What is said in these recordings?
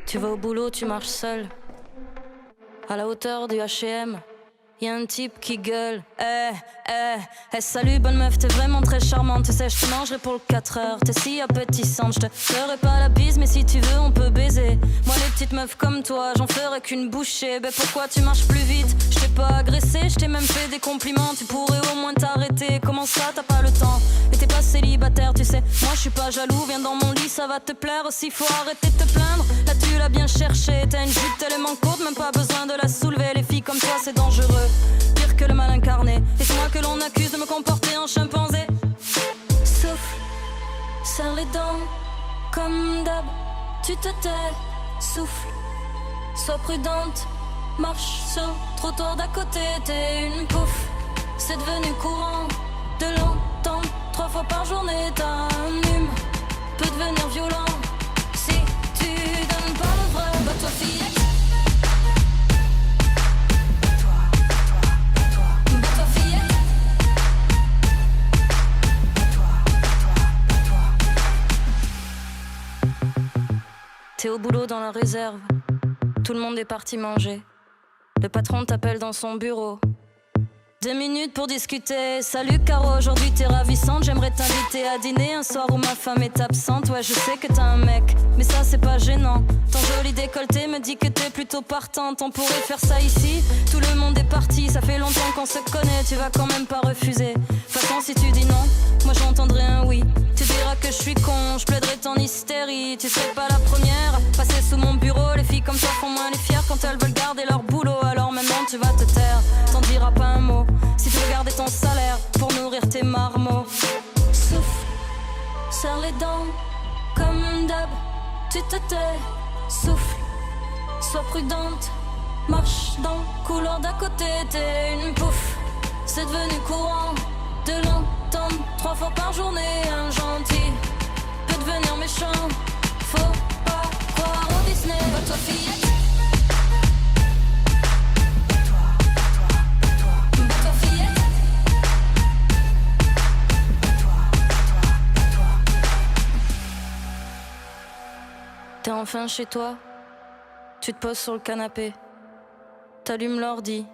Tu vas au boulot, tu marches seul. À la hauteur du H&M, y'a un type qui gueule. Salut bonne meuf, t'es vraiment très charmante. Tu sais, je te mangerai pour le 4 heures. T'es si appétissante, je te ferai pas la bise, mais si tu veux, on peut baiser. Moi, les petites meufs comme toi, j'en ferai qu'une bouchée. Ben pourquoi tu marches plus vite? Je t'ai pas agressé, je t'ai même fait des compliments. Tu pourrais au moins t'arrêter. Comment ça, t'as pas le temps? Et t'es pas célibataire, tu sais. Moi, je suis pas jaloux, viens dans mon lit, ça va te plaire aussi. Faut arrêter de te plaindre. Là, tu l'as bien cherché. T'as une jupe tellement courte, même pas besoin de la soulever. Les filles comme toi, c'est dangereux. Pire que le mal incarné. Et c'est moi que l'on accuse de me comporter en chimpanzé. Souffle, serre les dents, comme d'hab, tu te tais. Souffle, sois prudente, marche sur le trottoir d'à côté. T'es une pouffe, c'est devenu courant de l'entendre 3 fois par journée. T'as un hume, peut devenir violent si tu donnes pas le vrai. Bah toi fillette, t'es au boulot dans la réserve, tout le monde est parti manger. Le patron t'appelle dans son bureau. 2 minutes pour discuter. Salut Caro, aujourd'hui t'es ravissante. J'aimerais t'inviter à dîner un soir où ma femme est absente. Ouais, je sais que t'as un mec, mais ça c'est pas gênant. Ton joli décolleté me dit que t'es plutôt partante. On pourrait faire ça ici, tout le monde est parti. Ça fait longtemps qu'on se connaît, tu vas quand même pas refuser. De toute façon si tu dis non, moi j'entendrai un oui. Tu diras que je suis con, je plaiderai ton hystérie. Tu serais pas la première à passer sous mon bureau. Les filles comme toi font moins les fières quand elles veulent garder leur boulot. Alors maintenant tu vas te taire, t'en diras pas un mot. Si tu veux garder ton salaire pour nourrir tes marmots. Souffle, serre les dents, comme d'hab, tu te tais. Souffle, sois prudente, marche dans le couloir d'à côté. T'es une pouffe, c'est devenu courant de l'entendre 3 fois par journée. Un gentil peut devenir méchant, faut pas croire au Disney. Bah toi fillette, t'es enfin chez toi, tu te poses sur le canapé, t'allumes l'ordi,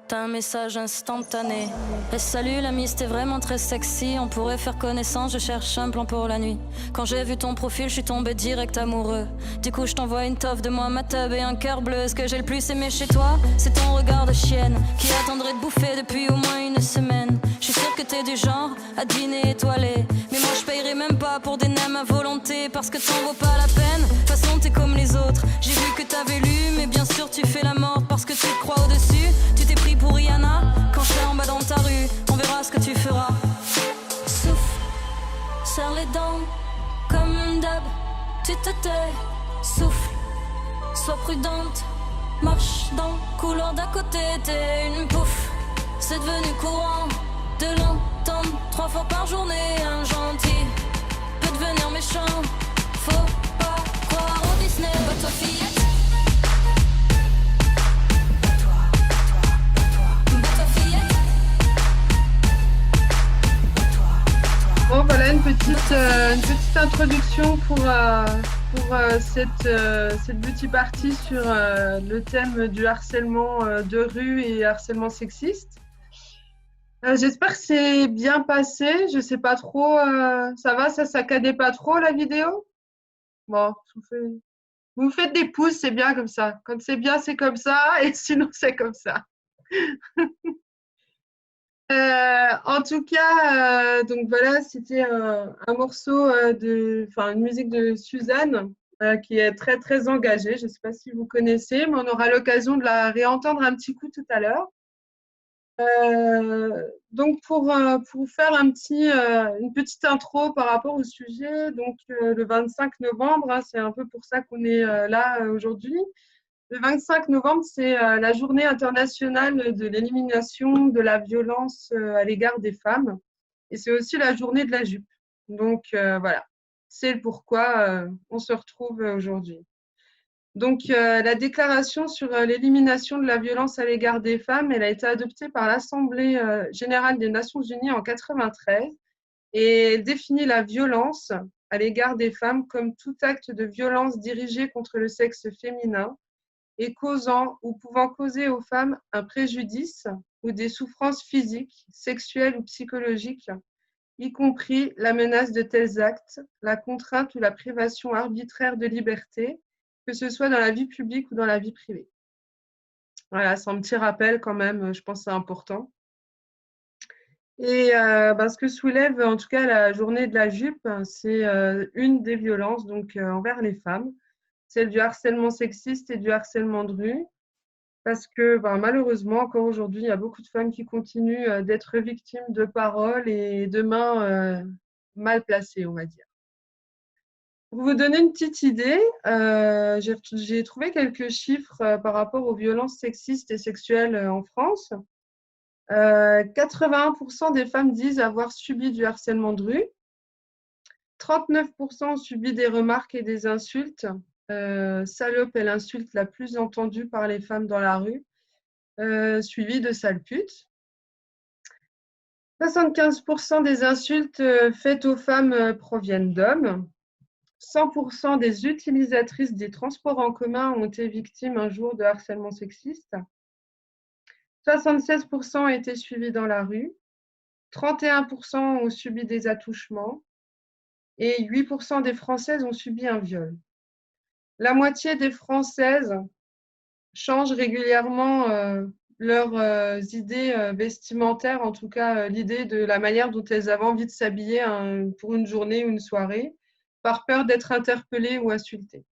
t'as un message instantané. Salut l'ami, c'était vraiment très sexy, on pourrait faire connaissance, je cherche un plan pour la nuit. Quand j'ai vu ton profil, je suis tombé direct amoureux. Du coup je t'envoie une toffe de moi, ma tub et un cœur bleu. Ce que j'ai le plus aimé chez toi, c'est ton regard de chienne qui attendrait de bouffer depuis au moins une semaine. Je suis sûre que t'es du genre à dîner étoilé, mais moi je payerai même pas pour des nems à volonté, parce que t'en vaut pas la peine. De toute façon t'es comme les autres, j'ai vu que t'avais lu, mais bien sûr tu fais la morte parce que tu te crois au-dessus. Tu t'es pris pour Rihanna, quand je serai en bas dans ta rue, on verra ce que tu feras. Souffle, serre les dents, comme d'hab, tu te tais. Souffle, sois prudente, marche dans le couloir d'à côté. T'es une pouffe, c'est devenu courant de l'entendre 3 fois par journée. Un gentil peut devenir méchant, faut pas croire au Disney. Bah toi fillette, bon, voilà une petite introduction pour cette beauty party sur le thème du harcèlement de rue et harcèlement sexiste. J'espère que c'est bien passé. Je sais pas trop. Ça va, ça saccadait pas trop la vidéo? Bon, vous me faites des pouces, c'est bien comme ça. Quand c'est bien, c'est comme ça, et sinon, c'est comme ça. En tout cas, donc voilà, c'était un morceau une musique de Suzanne qui est très très engagée. Je ne sais pas si vous connaissez, mais on aura l'occasion de la réentendre un petit coup tout à l'heure. Donc pour faire une petite intro par rapport au sujet, donc le 25 novembre, hein, c'est un peu pour ça qu'on est là aujourd'hui. Le 25 novembre, c'est la journée internationale de l'élimination de la violence à l'égard des femmes. Et c'est aussi la journée de la jupe. Donc voilà, c'est le pourquoi on se retrouve aujourd'hui. Donc la déclaration sur l'élimination de la violence à l'égard des femmes, elle a été adoptée par l'Assemblée générale des Nations unies en 1993 et elle définit la violence à l'égard des femmes comme tout acte de violence dirigé contre le sexe féminin et causant ou pouvant causer aux femmes un préjudice ou des souffrances physiques, sexuelles ou psychologiques, y compris la menace de tels actes, la contrainte ou la privation arbitraire de liberté, que ce soit dans la vie publique ou dans la vie privée. Voilà, c'est un petit rappel quand même, je pense que c'est important. Et ce que soulève en tout cas la journée de la jupe, c'est une des violences donc, envers les femmes, celle du harcèlement sexiste et du harcèlement de rue. Parce que malheureusement, encore aujourd'hui, il y a beaucoup de femmes qui continuent d'être victimes de paroles et de mains mal placées, on va dire. Pour vous donner une petite idée, j'ai trouvé quelques chiffres par rapport aux violences sexistes et sexuelles en France. 81% des femmes disent avoir subi du harcèlement de rue. 39% ont subi des remarques et des insultes. Salope est l'insulte la plus entendue par les femmes dans la rue, suivie de sale pute. 75% des insultes faites aux femmes proviennent d'hommes. 100% des utilisatrices des transports en commun ont été victimes un jour de harcèlement sexiste. 76% ont été suivis dans la rue. 31% ont subi des attouchements. Et 8% des Françaises ont subi un viol. La moitié des Françaises changent régulièrement leurs idées vestimentaires, en tout cas l'idée de la manière dont elles avaient envie de s'habiller pour une journée ou une soirée, par peur d'être interpellées ou insultées.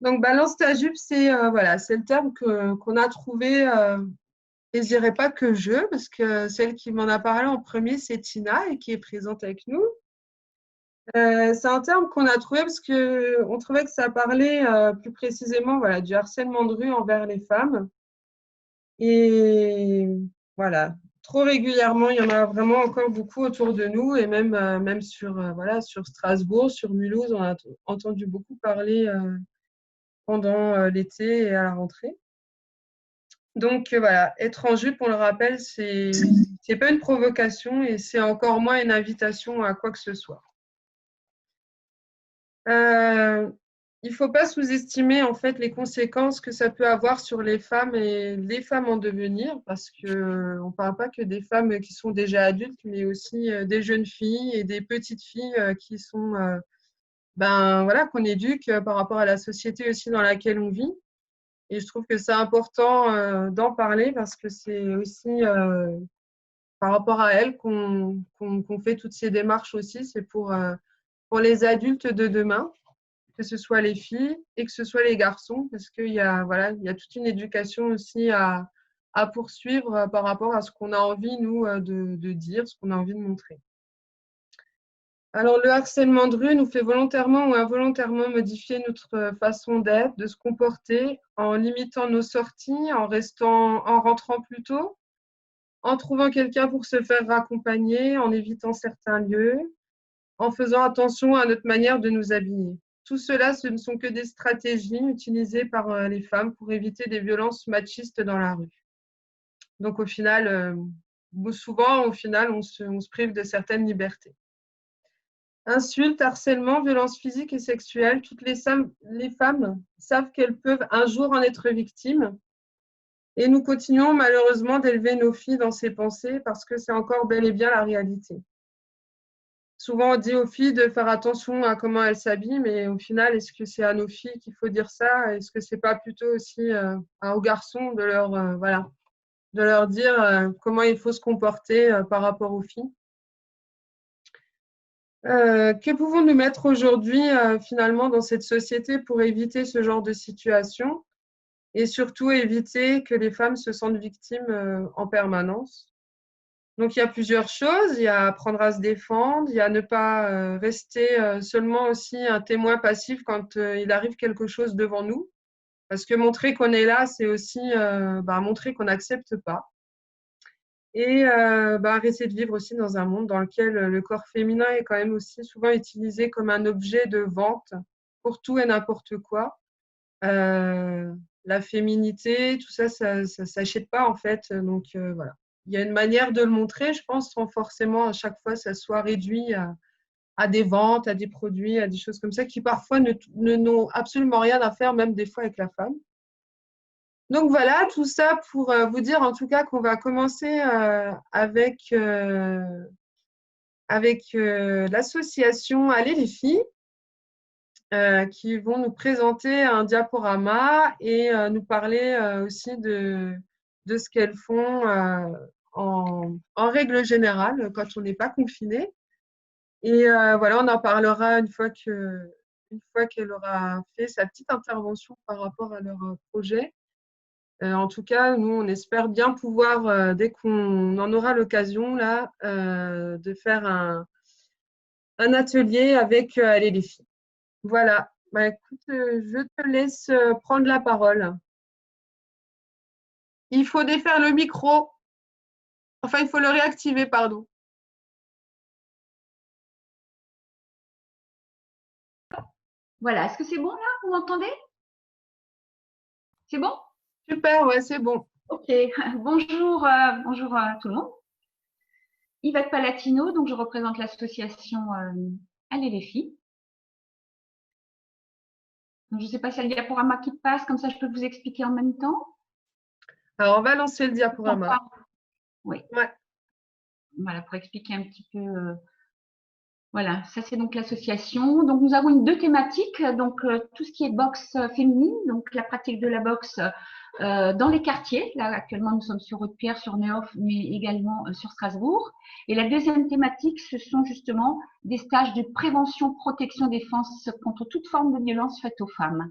Donc, balance ta jupe, c'est le terme qu'on a trouvé, et je dirais pas que je, parce que celle qui m'en a parlé en premier, c'est Tina, et qui est présente avec nous. C'est un terme qu'on a trouvé parce qu'on trouvait que ça parlait plus précisément du harcèlement de rue envers les femmes. Et voilà, trop régulièrement, il y en a vraiment encore beaucoup autour de nous et même sur Strasbourg, sur Mulhouse, on a entendu beaucoup parler pendant l'été et à la rentrée. Donc être en jupe, on le rappelle, c'est pas une provocation et c'est encore moins une invitation à quoi que ce soit. Il ne faut pas sous-estimer en fait les conséquences que ça peut avoir sur les femmes et les femmes en devenir, parce qu'on ne parle pas que des femmes qui sont déjà adultes, mais aussi des jeunes filles et des petites filles qui sont, qu'on éduque par rapport à la société aussi dans laquelle on vit. Et je trouve que c'est important d'en parler parce que c'est aussi par rapport à elles qu'on fait toutes ces démarches aussi. C'est pour les adultes de demain, que ce soit les filles et que ce soit les garçons, parce qu'il y a toute une éducation aussi à poursuivre par rapport à ce qu'on a envie, nous, de dire, ce qu'on a envie de montrer. Alors, le harcèlement de rue nous fait volontairement ou involontairement modifier notre façon d'être, de se comporter, en limitant nos sorties, en rentrant plus tôt, en trouvant quelqu'un pour se faire raccompagner, en évitant certains lieux, en faisant attention à notre manière de nous habiller. Tout cela, ce ne sont que des stratégies utilisées par les femmes pour éviter des violences machistes dans la rue. Donc, au final, souvent, on se prive de certaines libertés. Insultes, harcèlement, violences physiques et sexuelles, toutes les femmes savent qu'elles peuvent un jour en être victimes. Et nous continuons malheureusement d'élever nos filles dans ces pensées parce que c'est encore bel et bien la réalité. Souvent, on dit aux filles de faire attention à comment elles s'habillent, mais au final, est-ce que c'est à nos filles qu'il faut dire ça? Est-ce que c'est pas plutôt aussi aux garçons de leur dire comment il faut se comporter par rapport aux filles? Que pouvons-nous mettre aujourd'hui finalement dans cette société pour éviter ce genre de situation et surtout éviter que les femmes se sentent victimes en permanence? Donc, il y a plusieurs choses. Il y a apprendre à se défendre, il y a ne pas rester seulement aussi un témoin passif quand il arrive quelque chose devant nous. Parce que montrer qu'on est là, c'est aussi montrer qu'on n'accepte pas. Et arrêter de vivre aussi dans un monde dans lequel le corps féminin est quand même aussi souvent utilisé comme un objet de vente pour tout et n'importe quoi. La féminité, tout ça, ça ne s'achète pas en fait. Donc, voilà. Il y a une manière de le montrer, je pense, sans forcément à chaque fois ça soit réduit à des ventes, à des produits, à des choses comme ça qui parfois n'ont absolument rien à faire, même des fois avec la femme. Donc voilà, tout ça pour vous dire en tout cas qu'on va commencer avec l'association Allez les filles, qui vont nous présenter un diaporama et nous parler aussi de ce qu'elles font en règle générale quand on n'est pas confiné. Et voilà, on en parlera une fois qu'elle aura fait sa petite intervention par rapport à leur projet. En tout cas, nous, on espère bien pouvoir, dès qu'on en aura l'occasion, là, de faire un atelier avec Allez les filles. Voilà. Bah, écoute, je te laisse prendre la parole. Il faut défaire le micro. Enfin, il faut le réactiver, pardon. Voilà, est-ce que c'est bon là? Vous m'entendez? C'est bon? Super, ouais, c'est bon. Ok, bonjour, bonjour à tout le monde. Yvette Palatino, donc je représente l'association Allez les filles. Donc, je ne sais pas si il y a le diaporama qui passe, comme ça je peux vous expliquer en même temps. Alors, on va lancer le diaporama. Oui. Ouais. Voilà, pour expliquer un petit peu. Voilà, ça c'est donc l'association. Donc nous avons deux thématiques, donc tout ce qui est boxe féminine, donc la pratique de la boxe dans les quartiers. Là actuellement nous sommes sur Haute-Pierre, sur Nehof, mais également sur Strasbourg. Et la deuxième thématique, ce sont justement des stages de prévention, protection, défense contre toute forme de violence faite aux femmes.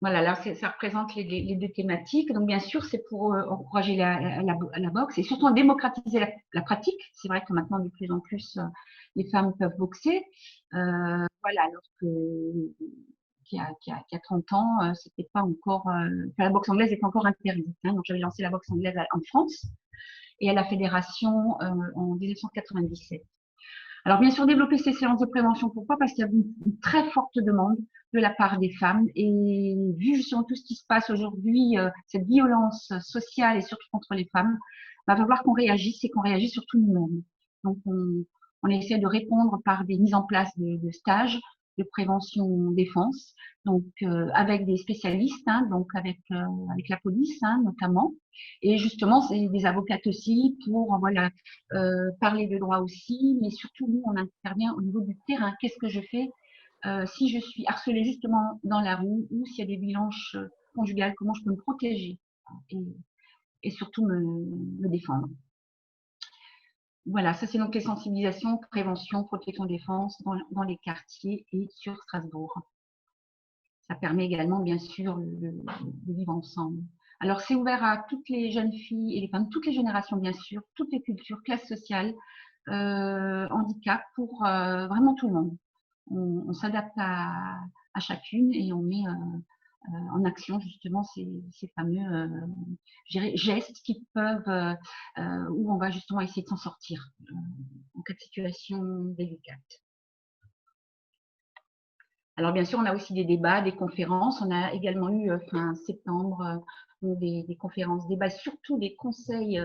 Voilà, là, ça représente les deux thématiques. Donc, bien sûr, c'est pour encourager la boxe et surtout démocratiser la pratique. C'est vrai que maintenant, de plus en plus, les femmes peuvent boxer. Voilà, alors qu'il y a 30 ans, c'était pas encore, la boxe anglaise était encore interdite. Hein. Donc, j'avais lancé la boxe anglaise en France et à la fédération en 1997. Alors, bien sûr, développer ces séances de prévention, pourquoi? Parce qu'il y a une très forte demande de la part des femmes. Et vu justement tout ce qui se passe aujourd'hui, cette violence sociale et surtout contre les femmes, va falloir qu'on réagisse et qu'on réagisse surtout nous-mêmes. Donc, on essaie de répondre par des mises en place de stages de prévention défense, donc avec des spécialistes, hein, donc avec la police hein, notamment, et justement c'est des avocates aussi pour voilà parler de droit aussi, mais surtout nous on intervient au niveau du terrain. Qu'est-ce que je fais si je suis harcelée justement dans la rue ou s'il y a des violences conjugales, comment je peux me protéger et surtout me défendre. Voilà, ça c'est donc les sensibilisations, prévention, protection, défense dans les quartiers et sur Strasbourg. Ça permet également, bien sûr, de vivre ensemble. Alors, c'est ouvert à toutes les jeunes filles et les femmes, toutes les générations, bien sûr, toutes les cultures, classes sociales, handicap, pour vraiment tout le monde. On s'adapte à chacune et on met en action justement ces fameux gestes qui peuvent, où on va justement essayer de s'en sortir en cas de situation délicate. Alors bien sûr, on a aussi des débats, des conférences. On a également eu fin septembre des conférences, débats, surtout des conseils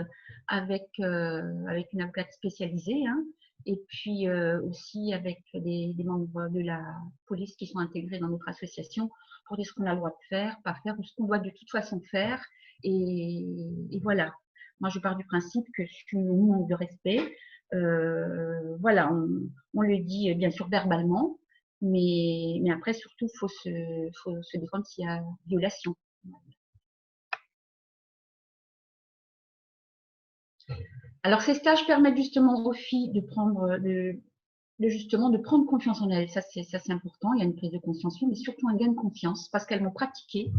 avec une avocate spécialisée, hein, et puis aussi avec des membres de la police qui sont intégrés dans notre association pour dire ce qu'on a le droit de faire, pas faire, ou ce qu'on doit de toute façon faire. Et voilà. Moi, je pars du principe que c'est une manque de respect. Voilà, on le dit bien sûr verbalement. Mais après, surtout, faut se défendre s'il y a violation. Alors, ces stages permettent justement aux filles de prendre confiance en elles. Ça, c'est important. Il y a une prise de conscience, mais surtout un gain de confiance parce qu'elles vont pratiquer.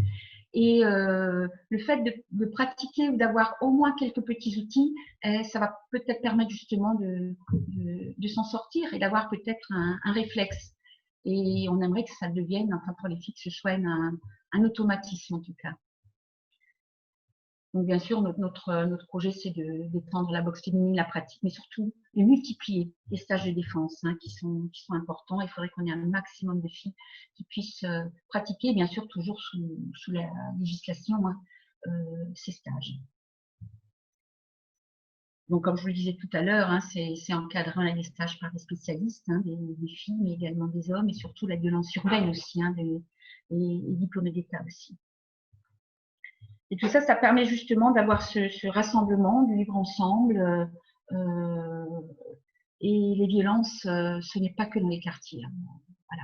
Et le fait de pratiquer ou d'avoir au moins quelques petits outils, ça va peut-être permettre justement de s'en sortir et d'avoir peut-être un réflexe. Et on aimerait que ça devienne, enfin pour les filles, que ce soit un automatisme en tout cas. Donc bien sûr, notre projet, c'est d'étendre la boxe féminine, la pratique, mais surtout de multiplier les stages de défense hein, qui sont importants. Il faudrait qu'on ait un maximum de filles qui puissent pratiquer, bien sûr toujours sous la législation, hein, ces stages. Donc, comme je vous le disais tout à l'heure, hein, c'est encadré avec des stages par des spécialistes, hein, des filles, mais également des hommes, et surtout la violence urbaine aussi, hein, et diplômés d'État aussi. Et tout ça, ça permet justement d'avoir ce rassemblement, de vivre ensemble. Et les violences, ce n'est pas que dans les quartiers, hein. Voilà.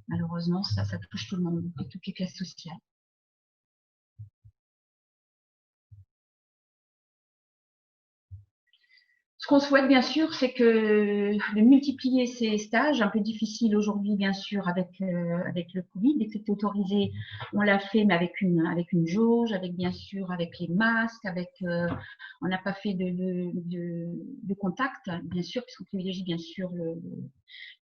Malheureusement, ça touche tout le monde, et toutes les classes sociales. Ce qu'on souhaite, bien sûr, c'est que de multiplier ces stages, un peu difficiles aujourd'hui, bien sûr, avec le Covid. Dès que c'était autorisé, on l'a fait, mais avec une jauge, bien sûr, avec les masques, on n'a pas fait de contact, bien sûr, puisqu'on privilégie, bien sûr,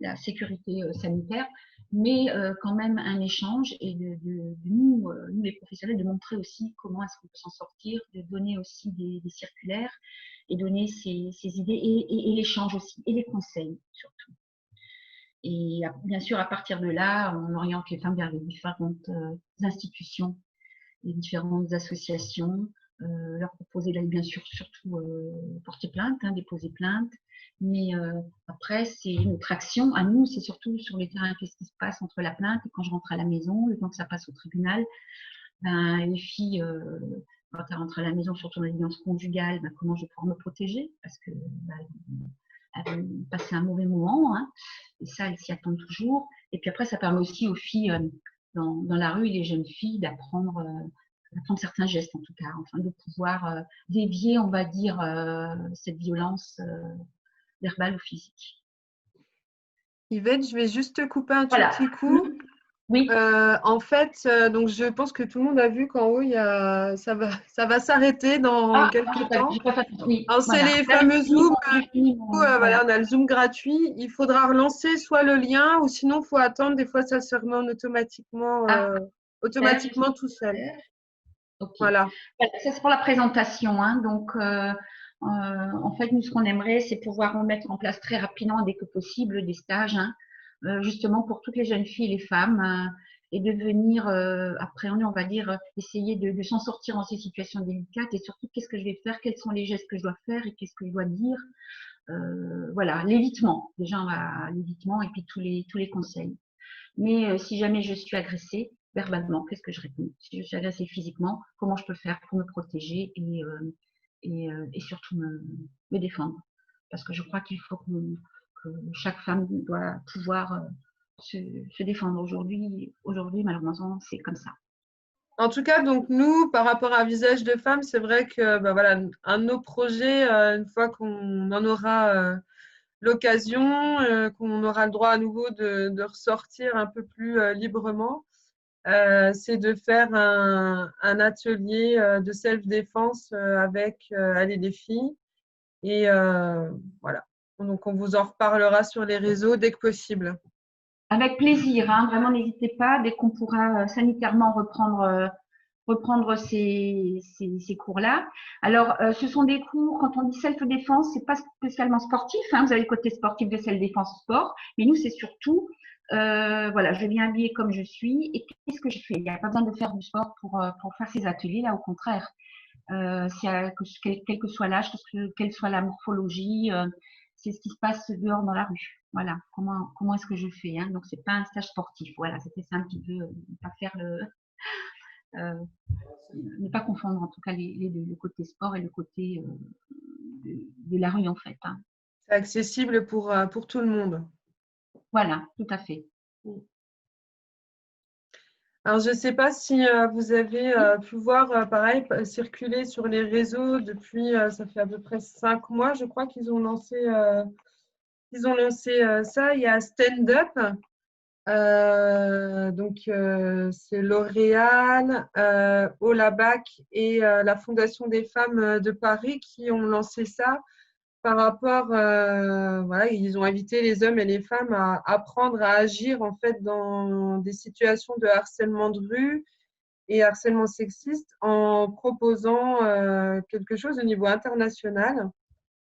la sécurité sanitaire, mais quand même un échange et de nous, les professionnels, de montrer aussi comment est-ce qu'on peut s'en sortir, de donner aussi des circulaires et donner ses idées et l'échange aussi, et les conseils surtout. Et bien sûr, à partir de là, on oriente les femmes vers les différentes institutions, les différentes associations, leur proposer, bien sûr, surtout porter plainte, hein, déposer plainte. Mais après, c'est notre action à nous, c'est surtout sur les terrains, qu'est-ce qui se passe entre la plainte et quand je rentre à la maison, le temps que ça passe au tribunal. Ben, les filles, quand elles rentrent à la maison, surtout dans les violences conjugales, ben, comment je vais pouvoir me protéger, parce que elles vont passer un mauvais moment, hein, et ça, elles s'y attendent toujours. Et puis après, ça permet aussi aux filles dans la rue, les jeunes filles, d'apprendre certains gestes, en tout cas, enfin, de pouvoir dévier, on va dire, cette violence verbale ou physique. Yvette, je vais juste te couper un tout Voilà. petit coup. Oui. En fait, donc je pense que tout le monde a vu qu'en haut, ça va s'arrêter dans quelques temps. Oui, Alors, c'est voilà. les fameux Zooms. Voilà. Voilà, on a le Zoom gratuit. Il faudra relancer soit le lien ou sinon, il faut attendre. Des fois, ça se remet automatiquement tout seul. Ok. Voilà. Voilà, ça, c'est pour la présentation, hein. Donc, en fait, nous, ce qu'on aimerait, c'est pouvoir mettre en place très rapidement, dès que possible, des stages, hein, justement pour toutes les jeunes filles et les femmes, et de venir appréhender, on va dire, essayer de s'en sortir dans ces situations délicates, et surtout, qu'est-ce que je vais faire, quels sont les gestes que je dois faire et qu'est-ce que je dois dire. Voilà, l'évitement, déjà, l'évitement et puis tous les conseils. Mais si jamais je suis agressée verbalement, qu'est-ce que je réponds? Si je suis agressée physiquement, comment je peux faire pour me protéger et surtout me défendre? Parce que je crois qu'il faut que chaque femme doit pouvoir se défendre. Aujourd'hui, malheureusement, c'est comme ça. En tout cas, donc nous, par rapport à Visage de Femme, c'est vrai que voilà, un de nos projets, une fois qu'on en aura l'occasion, qu'on aura le droit à nouveau de ressortir un peu plus librement, c'est de faire un atelier de self-défense avec les filles. Et voilà. Donc, on vous en reparlera sur les réseaux dès que possible. Avec plaisir, hein, vraiment, n'hésitez pas, dès qu'on pourra sanitairement reprendre ces cours-là. Alors, ce sont des cours, quand on dit self-défense, c'est pas spécialement sportif, hein, vous avez le côté sportif de self-défense sport, mais nous, c'est surtout, voilà, je viens habiller comme je suis, et qu'est-ce que je fais? Il n'y a pas besoin de faire du sport pour faire ces ateliers-là, au contraire. Quel que soit l'âge, quelle soit la morphologie, c'est ce qui se passe dehors dans la rue. Voilà, comment est-ce que je fais, hein? Donc, c'est pas un stage sportif. Voilà, c'était ça un petit peu, pas faire ne pas confondre en tout cas les deux, le côté sport et le côté de la rue en fait, hein. C'est accessible pour tout le monde. Voilà, tout à fait. Alors, je ne sais pas si vous avez pu voir, pareil, circuler sur les réseaux depuis, ça fait à peu près 5 mois, je crois qu'ils ont lancé ça. Il y a Stand Up. Donc, c'est L'Oréal, Olabac et la Fondation des femmes de Paris qui ont lancé ça par rapport, voilà, ils ont invité les hommes et les femmes à apprendre à agir en fait dans des situations de harcèlement de rue et harcèlement sexiste en proposant quelque chose au niveau international.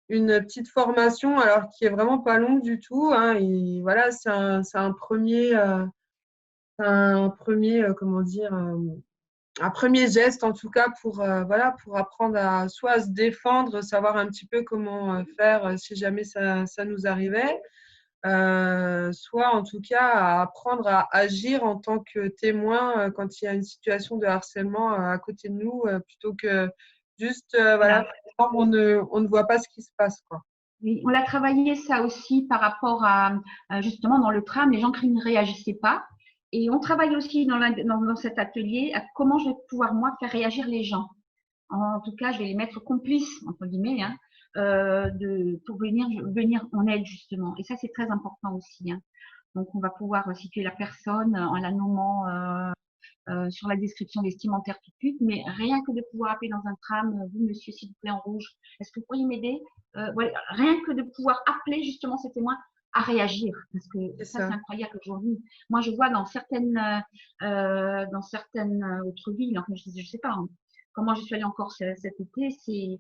Une petite formation, alors qui est vraiment pas longue du tout, hein, et voilà, c'est un premier, comment dire, un premier geste, en tout cas, voilà, pour apprendre soit à se défendre, savoir un petit peu comment faire si jamais ça nous arrivait, soit en tout cas à apprendre à agir en tant que témoin quand il y a une situation de harcèlement à côté de nous, plutôt que juste, voilà, Voilà. on ne voit pas ce qui se passe, quoi. Oui, on l'a travaillé ça aussi par rapport à justement dans le tram, les gens qui ne réagissaient pas. Et on travaille aussi dans cet atelier à comment je vais pouvoir moi faire réagir les gens. En tout cas, je vais les mettre complices, entre guillemets, hein, pour venir en aide justement. Et ça, c'est très important aussi, hein. Donc, on va pouvoir situer la personne en la nommant sur la description vestimentaire tout de suite, mais rien que de pouvoir appeler dans un tram, vous monsieur, s'il vous plaît, en rouge, est-ce que vous pourriez m'aider? Voilà, rien que de pouvoir appeler justement ces témoins à réagir, parce que C'est ça, c'est ça. incroyable aujourd'hui. Moi, je vois dans certaines autres villes, enfin, je sais pas, hein, comment je suis allée encore cet été, c'est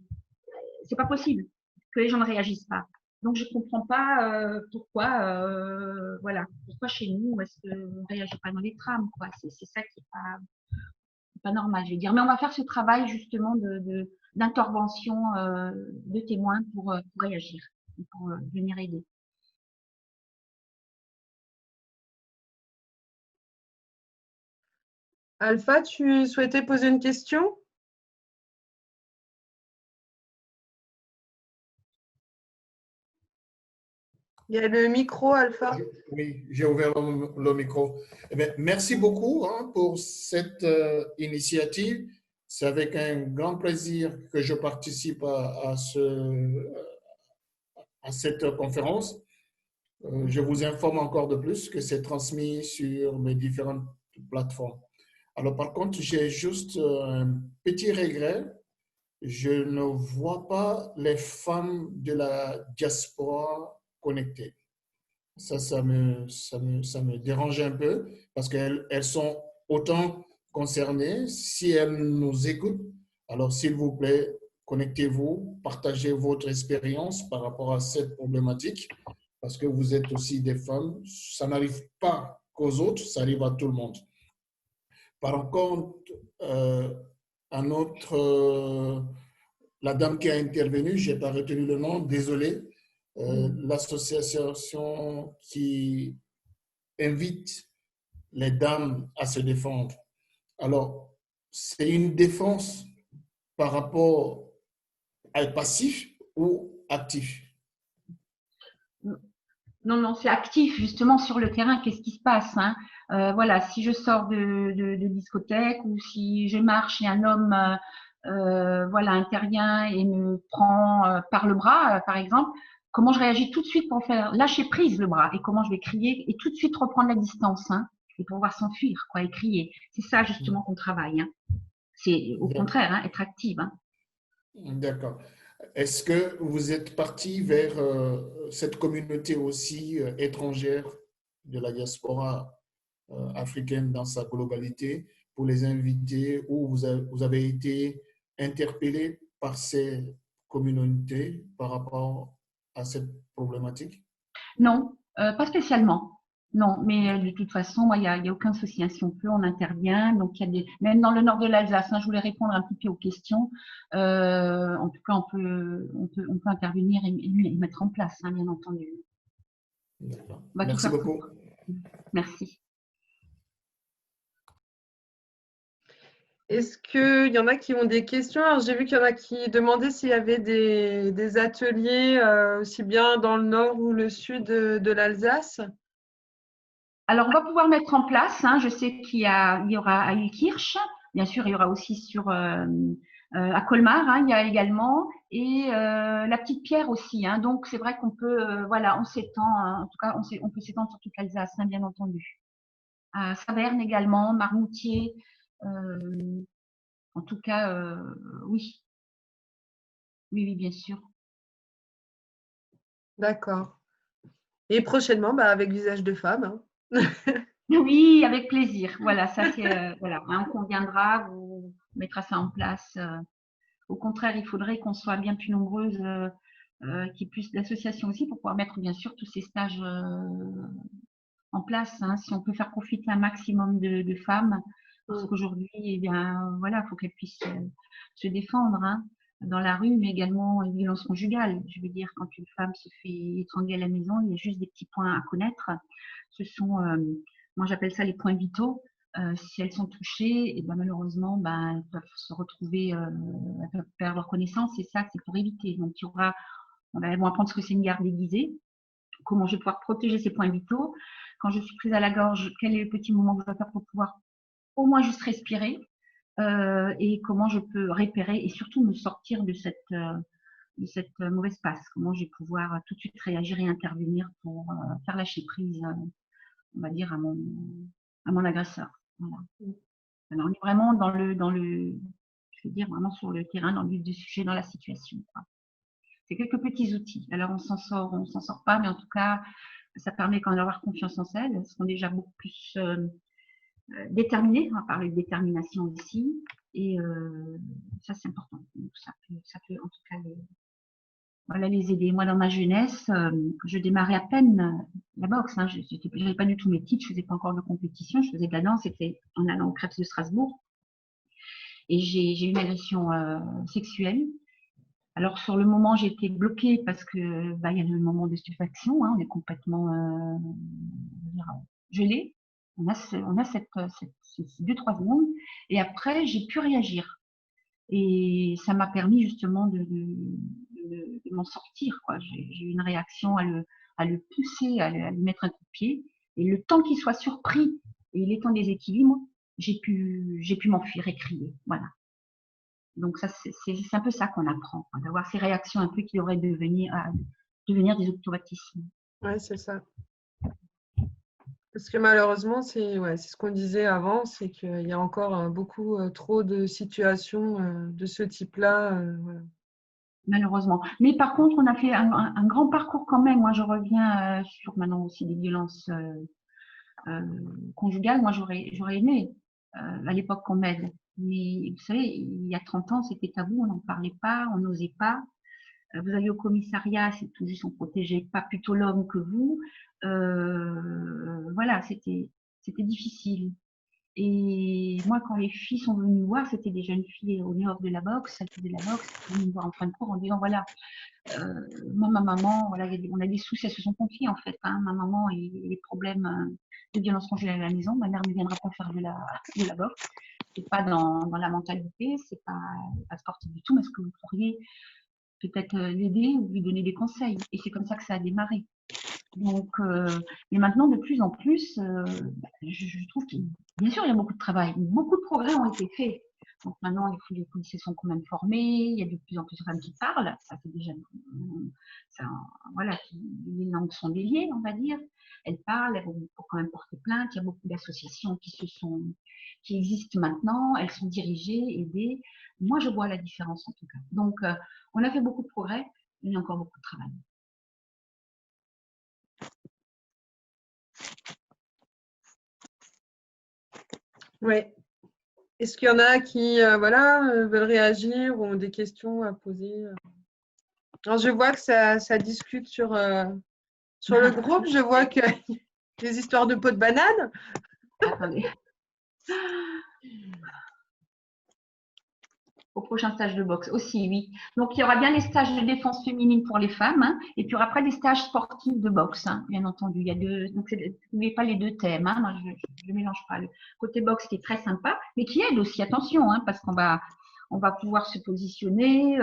pas possible que les gens ne réagissent pas. Donc je comprends pas pourquoi, voilà, pourquoi chez nous est-ce qu'on réagit pas dans les trams, quoi. C'est ça qui est pas normal, je vais dire. Mais on va faire ce travail justement d'intervention de témoins pour réagir, et pour venir aider. Alpha, tu souhaitais poser une question? Il y a le micro, Alpha. Oui, j'ai ouvert le micro. Eh bien, merci beaucoup hein, pour cette initiative. C'est avec un grand plaisir que je participe à cette conférence. Je vous informe encore de plus que c'est transmis sur mes différentes plateformes. Alors, par contre, j'ai juste un petit regret. Je ne vois pas les femmes de la diaspora connectées. Ça me dérange un peu parce qu'elles sont autant concernées. Si elles nous écoutent, alors s'il vous plaît, connectez-vous, partagez votre expérience par rapport à cette problématique parce que vous êtes aussi des femmes. Ça n'arrive pas qu'aux autres, ça arrive à tout le monde. Par contre, un autre, la dame qui a intervenu, je n'ai pas retenu le nom, désolé, l'association qui invite les dames à se défendre. Alors, c'est une défense par rapport à passif ou actif? Non, non, c'est actif justement sur le terrain. Qu'est-ce qui se passe, hein? Voilà, si je sors de discothèque ou si je marche et un homme voilà, intervient et me prend par le bras, par exemple, comment je réagis tout de suite pour faire lâcher prise le bras et comment je vais crier et tout de suite reprendre la distance, hein, et pouvoir s'enfuir, quoi, et crier. C'est ça justement qu'on travaille, hein. C'est au contraire, hein, être active, hein. D'accord. Est-ce que vous êtes parti vers cette communauté aussi étrangère de la diaspora africaine dans sa globalité pour les inviter ou vous avez été interpellé par ces communautés par rapport à cette problématique? Non, pas spécialement. Non, mais de toute façon, moi, il y a aucun souci, hein. Si on peut, on intervient. Donc, il y a même dans le nord de l'Alsace, hein, je voulais répondre un petit peu aux questions. En tout cas, on peut intervenir et mettre en place, hein, bien entendu. D'accord. On va tout Merci faire. beaucoup. Merci. Est-ce qu'il y en a qui ont des questions? Alors, j'ai vu qu'il y en a qui demandaient s'il y avait des ateliers aussi bien dans le nord ou le sud de l'Alsace. Alors, on va pouvoir mettre en place, hein, je sais il y aura à Ilkirch, bien sûr, il y aura aussi à Colmar, hein, il y a également, et la Petite Pierre aussi, hein. Donc, c'est vrai qu'on peut, voilà, on s'étend, hein, en tout cas, on peut s'étendre sur toute l'Alsace, hein, bien entendu. À Saverne également, Marmoutier, en tout cas, oui. Oui, bien sûr. D'accord. Et prochainement, bah, avec Visage de femme, hein. Oui, avec plaisir. Voilà, ça c'est, voilà, hein, on conviendra, on mettra ça en place. Au contraire, il faudrait qu'on soit bien plus nombreuses, qu'il y ait plus d'associations aussi pour pouvoir mettre bien sûr tous ces stages en place, hein. Si on peut faire profiter un maximum de femmes, Parce qu'aujourd'hui, eh bien, voilà, il faut qu'elle puisse se défendre, hein, dans la rue, mais également une violence conjugale. Je veux dire, quand une femme se fait étrangler à la maison, il y a juste des petits points à connaître. Ce sont, moi j'appelle ça les points vitaux. Si elles sont touchées, et ben malheureusement, ben, elles peuvent se retrouver, elles peuvent perdre leur connaissance, et ça, c'est pour éviter. Donc, il y aura, elles vont apprendre ce que c'est une garde déguisée, comment je vais pouvoir protéger ces points vitaux. Quand je suis prise à la gorge, quel est le petit moment que je dois faire pour pouvoir au moins juste respirer, et comment je peux repérer et surtout me sortir de cette mauvaise passe. Comment je vais pouvoir tout de suite réagir et intervenir pour faire lâcher prise, on va dire, à mon agresseur. Voilà. Alors, on est vraiment je veux dire, vraiment sur le terrain, dans le vif du sujet, dans la situation, quoi. C'est quelques petits outils. Alors, on s'en sort pas, mais en tout cas, ça permet quand même d'avoir confiance en elles. Elles seront déjà beaucoup plus déterminées. On va parler de détermination ici. Et ça, c'est important. Donc, ça peut en tout cas les aider. Moi, dans ma jeunesse, je démarrais à peine la boxe. Hein. Je n'avais pas du tout mes titres, je faisais pas encore de compétition. Je faisais de la danse, c'était en allant au Crêpes de Strasbourg. Et j'ai eu une agression sexuelle. Alors, sur le moment, j'ai été bloquée parce que il y a le moment de stupéfaction. Hein, on est complètement gelé. On a ces 2-3 secondes. Et après, j'ai pu réagir. Et ça m'a permis justement de m'en sortir, quoi. J'ai eu une réaction à le pousser, à lui mettre un coup de pied. Et le temps qu'il soit surpris et il est en déséquilibre, j'ai pu m'enfuir et crier. Voilà. Donc ça, c'est un peu ça qu'on apprend, d'avoir ces réactions un peu qui devraient devenir des automatismes. Ouais, c'est ça. Parce que malheureusement, c'est ce qu'on disait avant, c'est qu'il y a encore beaucoup trop de situations de ce type-là. Voilà. Malheureusement. Mais par contre, on a fait un grand parcours quand même. Moi, je reviens sur maintenant aussi des violences conjugales. Moi, j'aurais aimé à l'époque qu'on m'aide. Mais vous savez, il y a 30 ans, c'était tabou, on n'en parlait pas, on n'osait pas. Vous allez au commissariat, c'est tout juste, on protégeait pas plutôt l'homme que vous. Voilà, c'était difficile. Et moi, quand les filles sont venues me voir, c'était des jeunes filles au New York de la boxe, elles faisaient de la boxe, elles venues me voir en fin de cours en disant, voilà, moi, ma maman, voilà, on a des soucis, elles se sont confiées en fait. Hein, ma maman et les problèmes de violence conjugale à la maison, ma mère ne viendra pas faire de la boxe. C'est pas dans la mentalité, c'est pas sportif du tout, mais est-ce que vous pourriez peut-être l'aider ou lui donner des conseils? Et c'est comme ça que ça a démarré. Donc, mais maintenant, de plus en plus, je trouve qu'il bien sûr, il y a beaucoup de travail, beaucoup de progrès ont été faits. Donc maintenant, les policiers sont quand même formés, il y a de plus en plus de femmes qui parlent, ça fait déjà, voilà, les langues sont déliées, on va dire. Elles parlent, elles vont quand même porter plainte. Il y a beaucoup d'associations qui existent maintenant, elles sont dirigées, aidées. Moi, je vois la différence en tout cas. Donc, on a fait beaucoup de progrès, mais il y a encore beaucoup de travail. Oui. Est-ce qu'il y en a qui veulent réagir ou ont des questions à poser? Alors, je vois que ça discute sur le groupe. Je vois que des histoires de pots de banane. Attendez. Au prochain stage de boxe aussi, oui. Donc, il y aura bien les stages de défense féminine pour les femmes, hein, et puis il y aura après des stages sportifs de boxe, hein, bien entendu. Il y a donc n'oubliez pas les deux thèmes. Hein, moi, je mélange pas. Le côté boxe qui est très sympa, mais qui aide aussi, attention, hein, parce qu'on va pouvoir se positionner.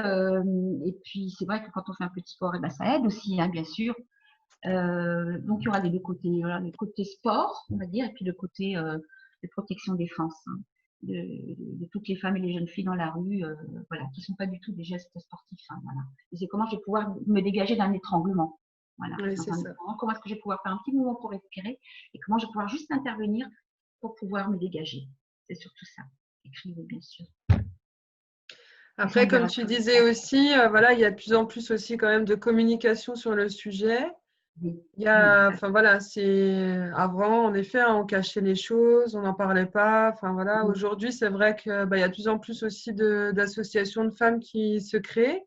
Et puis, c'est vrai que quand on fait un peu de sport, ben, ça aide aussi, hein, bien sûr. Donc, il y aura les deux côtés, voilà, le côté sport, on va dire, et puis le côté de protection-défense. Hein. De toutes les femmes et les jeunes filles dans la rue, voilà, qui ne sont pas du tout des gestes sportifs. Hein, voilà. Et c'est comment je vais pouvoir me dégager d'un étranglement. Voilà. Oui, c'est ça. Comment est-ce que je vais pouvoir faire un petit mouvement pour respirer et comment je vais pouvoir juste intervenir pour pouvoir me dégager. C'est surtout ça. Écrivez, bien sûr. Après, comme tu disais aussi, voilà, il y a de plus en plus aussi quand même de communication sur le sujet. Il y a, enfin voilà, c'est avant, en effet, hein, on cachait les choses, on n'en parlait pas. Enfin voilà, aujourd'hui, c'est vrai que il y a de plus en plus aussi d'associations de femmes qui se créent.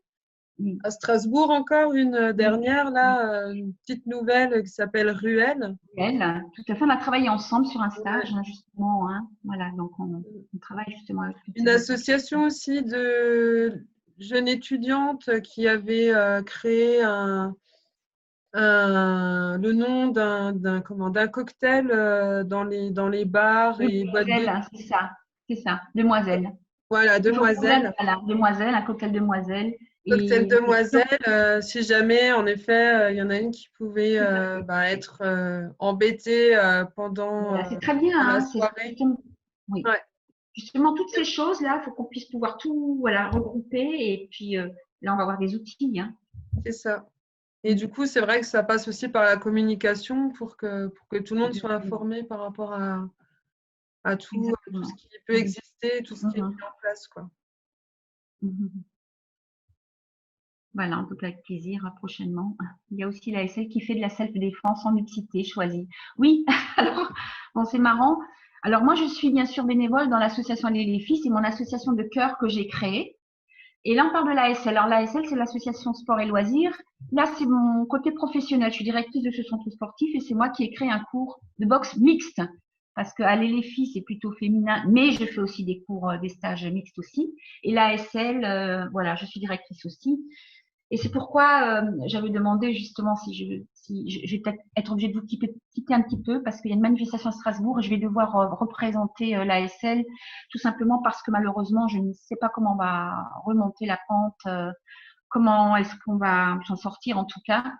À Strasbourg, encore une dernière, là, une petite nouvelle qui s'appelle Ruelle. Elle, tout à fait. On a travaillé ensemble sur un Ouais. stage, hein, justement. Hein. Voilà, donc on travaille justement avec toutes Une ces association aussi de jeunes étudiantes qui avait créé le nom d'un cocktail dans les bars et boîtes de Demoiselle, c'est ça, demoiselle. voilà, demoiselles. Voilà, demoiselle, un cocktail demoiselle. Cocktail Et demoiselle, si jamais, en effet, il y en a une qui pouvait être embêtée voilà, c'est très bien. pendant la Hein, soirée. oui. Ouais, Justement, toutes ces choses-là, il faut qu'on puisse pouvoir tout voilà, regrouper. Et puis là, on va avoir des outils. Hein. c'est ça. Et du coup, c'est vrai que ça passe aussi par la communication pour que tout le monde soit informé par rapport à tout ce qui peut exister, tout ce qui est mis en place, quoi. Voilà, en tout cas, avec plaisir, prochainement. Il y a aussi la SL qui fait de la self-défense en mixité choisie. Oui, alors, bon, c'est marrant. Alors, moi, je suis bien sûr bénévole dans l'association Les Filles. C'est mon association de cœur que j'ai créée. Et là, on parle de l'ASL. Alors, l'ASL, c'est l'association sport et loisirs. Là, c'est mon côté professionnel. Je suis directrice de ce centre sportif et c'est moi qui ai créé un cours de boxe mixte. Parce que aller les filles, c'est plutôt féminin, mais je fais aussi des cours, des stages mixtes aussi. Et l'ASL, voilà, je suis directrice aussi. Et c'est pourquoi j'avais demandé justement si je vais peut-être être obligée de vous quitter un petit peu parce qu'il y a une manifestation à Strasbourg et je vais devoir représenter l'ASL tout simplement parce que malheureusement je ne sais pas comment on va remonter la pente, comment est-ce qu'on va s'en sortir en tout cas,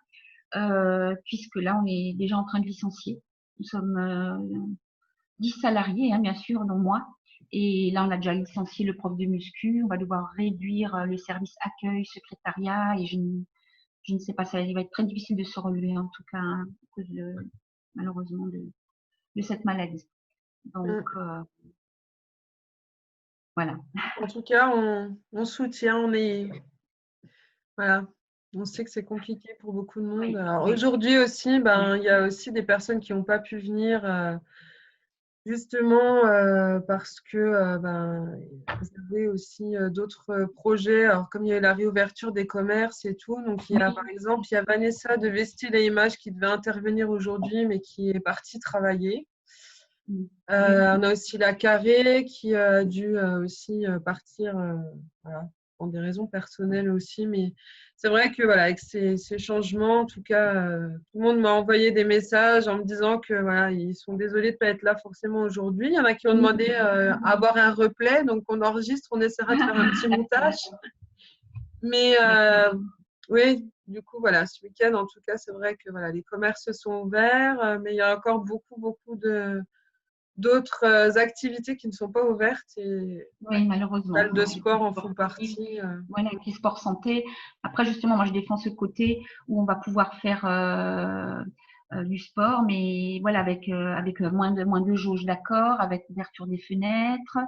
puisque là on est déjà en train de licencier. Nous sommes 10 salariés, hein, bien sûr, dont moi. Et là, on a déjà licencié le prof de muscu. On va devoir réduire le service accueil, secrétariat. Et je ne sais pas, ça va être très difficile de se relever, en tout cas, hein, à cause malheureusement de cette maladie. Donc, voilà. En tout cas, on soutient, voilà. On sait que c'est compliqué pour beaucoup de monde. Oui, Alors, oui. aujourd'hui aussi, il y a aussi des personnes qui n'ont pas pu venir justement parce que vous avez aussi d'autres projets. Alors, comme il y a eu la réouverture des commerces et tout, donc il y a par exemple, il y a Vanessa de Vestil et Images qui devait intervenir aujourd'hui, mais qui est partie travailler. On a aussi la Carré qui a dû aussi partir voilà, pour des raisons personnelles aussi. Mais c'est vrai que voilà, avec ces changements, en tout cas, tout le monde m'a envoyé des messages en me disant que voilà, ils sont désolés de ne pas être là forcément aujourd'hui. Il y en a qui ont demandé à avoir un replay, donc on enregistre, on essaiera de faire un petit montage. Mais oui, du coup, voilà, ce week-end, en tout cas, c'est vrai que voilà, les commerces sont ouverts, mais il y a encore beaucoup d'autres activités qui ne sont pas ouvertes et oui, malheureusement. les salles de sport en font partie. Voilà, avec les sports santé. Après, justement, moi, je défends ce côté où on va pouvoir faire du sport, mais voilà, avec moins de jauge, d'accord, avec ouverture des fenêtres,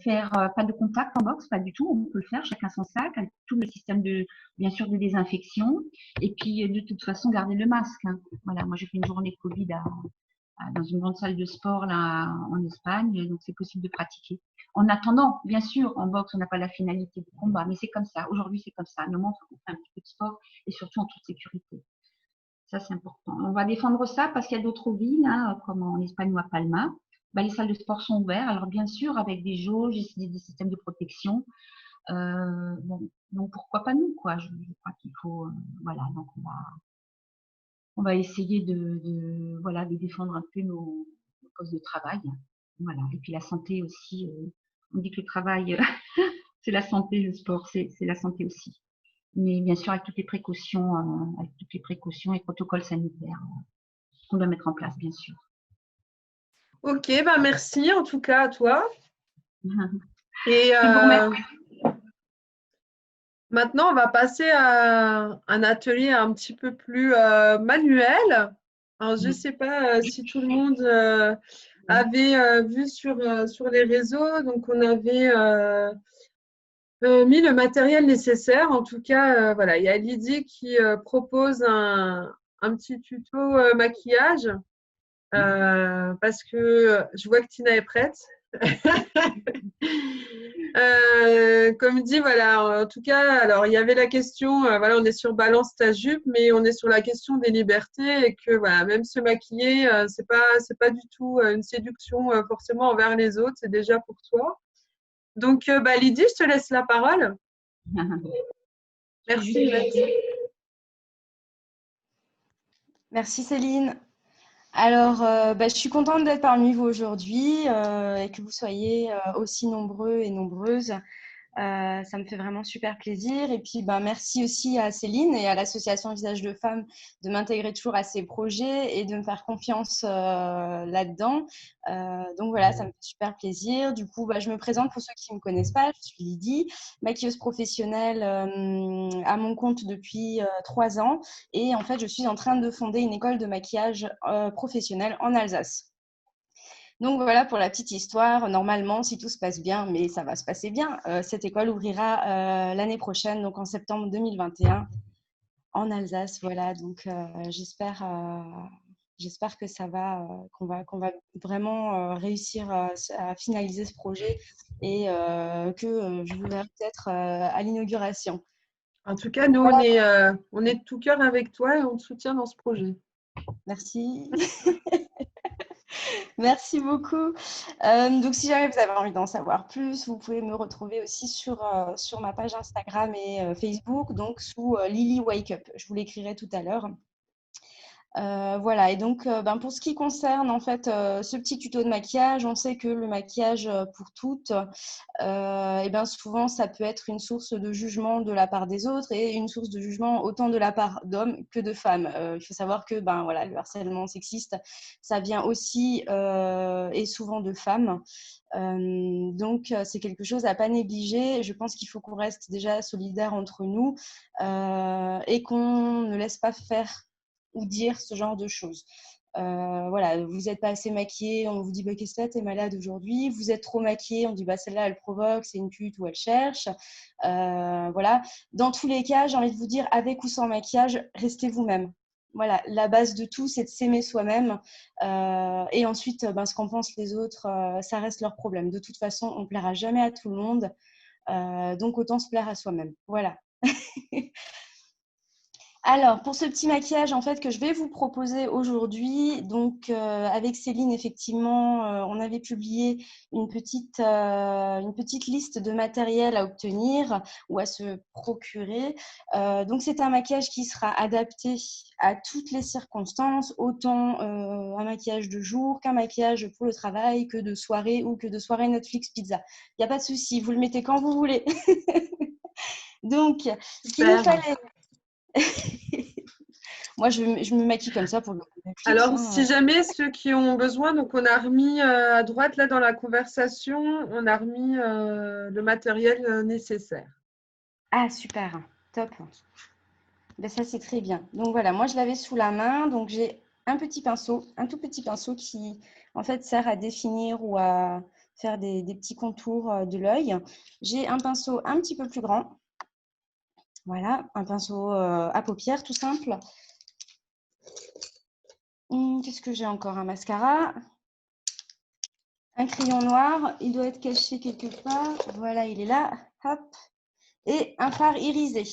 faire pas de contact en boxe, pas du tout. On peut le faire, chacun son sac, avec tout le système bien sûr, de désinfection. Et puis, de toute façon, garder le masque. Hein. Voilà, moi, j'ai fait une journée Covid dans une grande salle de sport là en Espagne, donc c'est possible de pratiquer. En attendant, bien sûr, en boxe, on n'a pas la finalité du combat, mais c'est comme ça. Aujourd'hui, c'est comme ça. À un moment, il faut qu'on fasse un petit peu de sport et surtout en toute sécurité. Ça, c'est important. On va défendre ça parce qu'il y a d'autres villes, hein, comme en Espagne ou à Palma. Les salles de sport sont ouvertes. Alors, bien sûr, avec des jauges, des systèmes de protection. Donc, pourquoi pas nous, quoi. Je crois qu'il faut. Voilà, donc on va essayer de défendre un peu nos postes de travail. Voilà. Et puis la santé aussi. On dit que le travail, c'est la santé, le sport, c'est la santé aussi. Mais bien sûr, avec toutes les précautions et protocoles sanitaires qu'on doit mettre en place, bien sûr. Ok, merci en tout cas à toi. Et maintenant, on va passer à un atelier un petit peu plus manuel. Alors, je ne sais pas si tout le monde avait vu sur les réseaux. Donc, on avait mis le matériel nécessaire. En tout cas, voilà, il y a Lydie qui propose un petit tuto maquillage parce que je vois que Tina est prête. comme dit, voilà, en tout cas, alors il y avait la question, voilà, on est sur balance ta jupe, mais on est sur la question des libertés et que voilà, même se maquiller, c'est pas du tout une séduction forcément envers les autres, c'est déjà pour toi. Donc, Lydie, je te laisse la parole. Merci. Merci Céline. Alors, je suis contente d'être parmi vous aujourd'hui et que vous soyez aussi nombreux et nombreuses. Ça me fait vraiment super plaisir. Et puis, merci aussi à Céline et à l'association Visage de Femmes de m'intégrer toujours à ces projets et de me faire confiance là-dedans. Donc voilà, ça me fait super plaisir. Du coup, je me présente pour ceux qui ne me connaissent pas. Je suis Lydie, maquilleuse professionnelle à mon compte depuis 3 ans. Et en fait, je suis en train de fonder une école de maquillage professionnel en Alsace. Donc voilà pour la petite histoire. Normalement, si tout se passe bien, mais ça va se passer bien, cette école ouvrira l'année prochaine, donc en septembre 2021, en Alsace. Voilà, donc j'espère que ça va, qu'on va vraiment réussir à finaliser ce projet et que je vous verrai peut-être à l'inauguration. En tout cas, nous, on est de tout cœur avec toi et on te soutient dans ce projet. Merci. Merci beaucoup. Donc, si jamais vous avez envie d'en savoir plus, vous pouvez me retrouver aussi sur ma page Instagram et Facebook, donc sous Lily Wake Up. Je vous l'écrirai tout à l'heure. Voilà, et donc pour ce qui concerne en fait ce petit tuto de maquillage, on sait que le maquillage pour toutes, souvent ça peut être une source de jugement de la part des autres et une source de jugement autant de la part d'hommes que de femmes. Il faut savoir que le harcèlement sexiste, ça vient aussi et souvent de femmes. Donc c'est quelque chose à pas négliger. Je pense qu'il faut qu'on reste déjà solidaires entre nous et qu'on ne laisse pas faire ou dire ce genre de choses. Voilà, vous n'êtes pas assez maquillée, on vous dit qu'est-ce que t'es malade aujourd'hui. Vous êtes trop maquillée, on dit celle-là elle provoque, c'est une pute ou elle cherche. Voilà. Dans tous les cas, j'ai envie de vous dire, avec ou sans maquillage, restez vous-même. Voilà, la base de tout, c'est de s'aimer soi-même. Et ensuite, ce qu'en pensent les autres, ça reste leur problème. De toute façon, on ne plaira jamais à tout le monde. Donc, autant se plaire à soi-même. Voilà. Alors, pour ce petit maquillage en fait que je vais vous proposer aujourd'hui, donc avec Céline, effectivement, on avait publié une petite liste de matériel à obtenir ou à se procurer. Donc, c'est un maquillage qui sera adapté à toutes les circonstances, autant un maquillage de jour qu'un maquillage pour le travail, que de soirée ou que de soirée Netflix pizza. Il n'y a pas de souci, vous le mettez quand vous voulez. Donc, ce qu'il nous fallait… Moi, je me maquille comme ça pour le Netflix. Alors, si jamais ceux qui ont besoin, donc on a remis à droite, là, dans la conversation, on a remis le matériel nécessaire. Ah, super, top. Ça, c'est très bien. Donc, voilà, moi, je l'avais sous la main. Donc, j'ai un tout petit pinceau qui, en fait, sert à définir ou à faire des petits contours de l'œil. J'ai un pinceau un petit peu plus grand. Voilà, un pinceau à paupières, tout simple. Qu'est-ce que j'ai encore? Un mascara, un crayon noir, il doit être caché quelque part. Voilà, il est là. Hop. Et un fard irisé.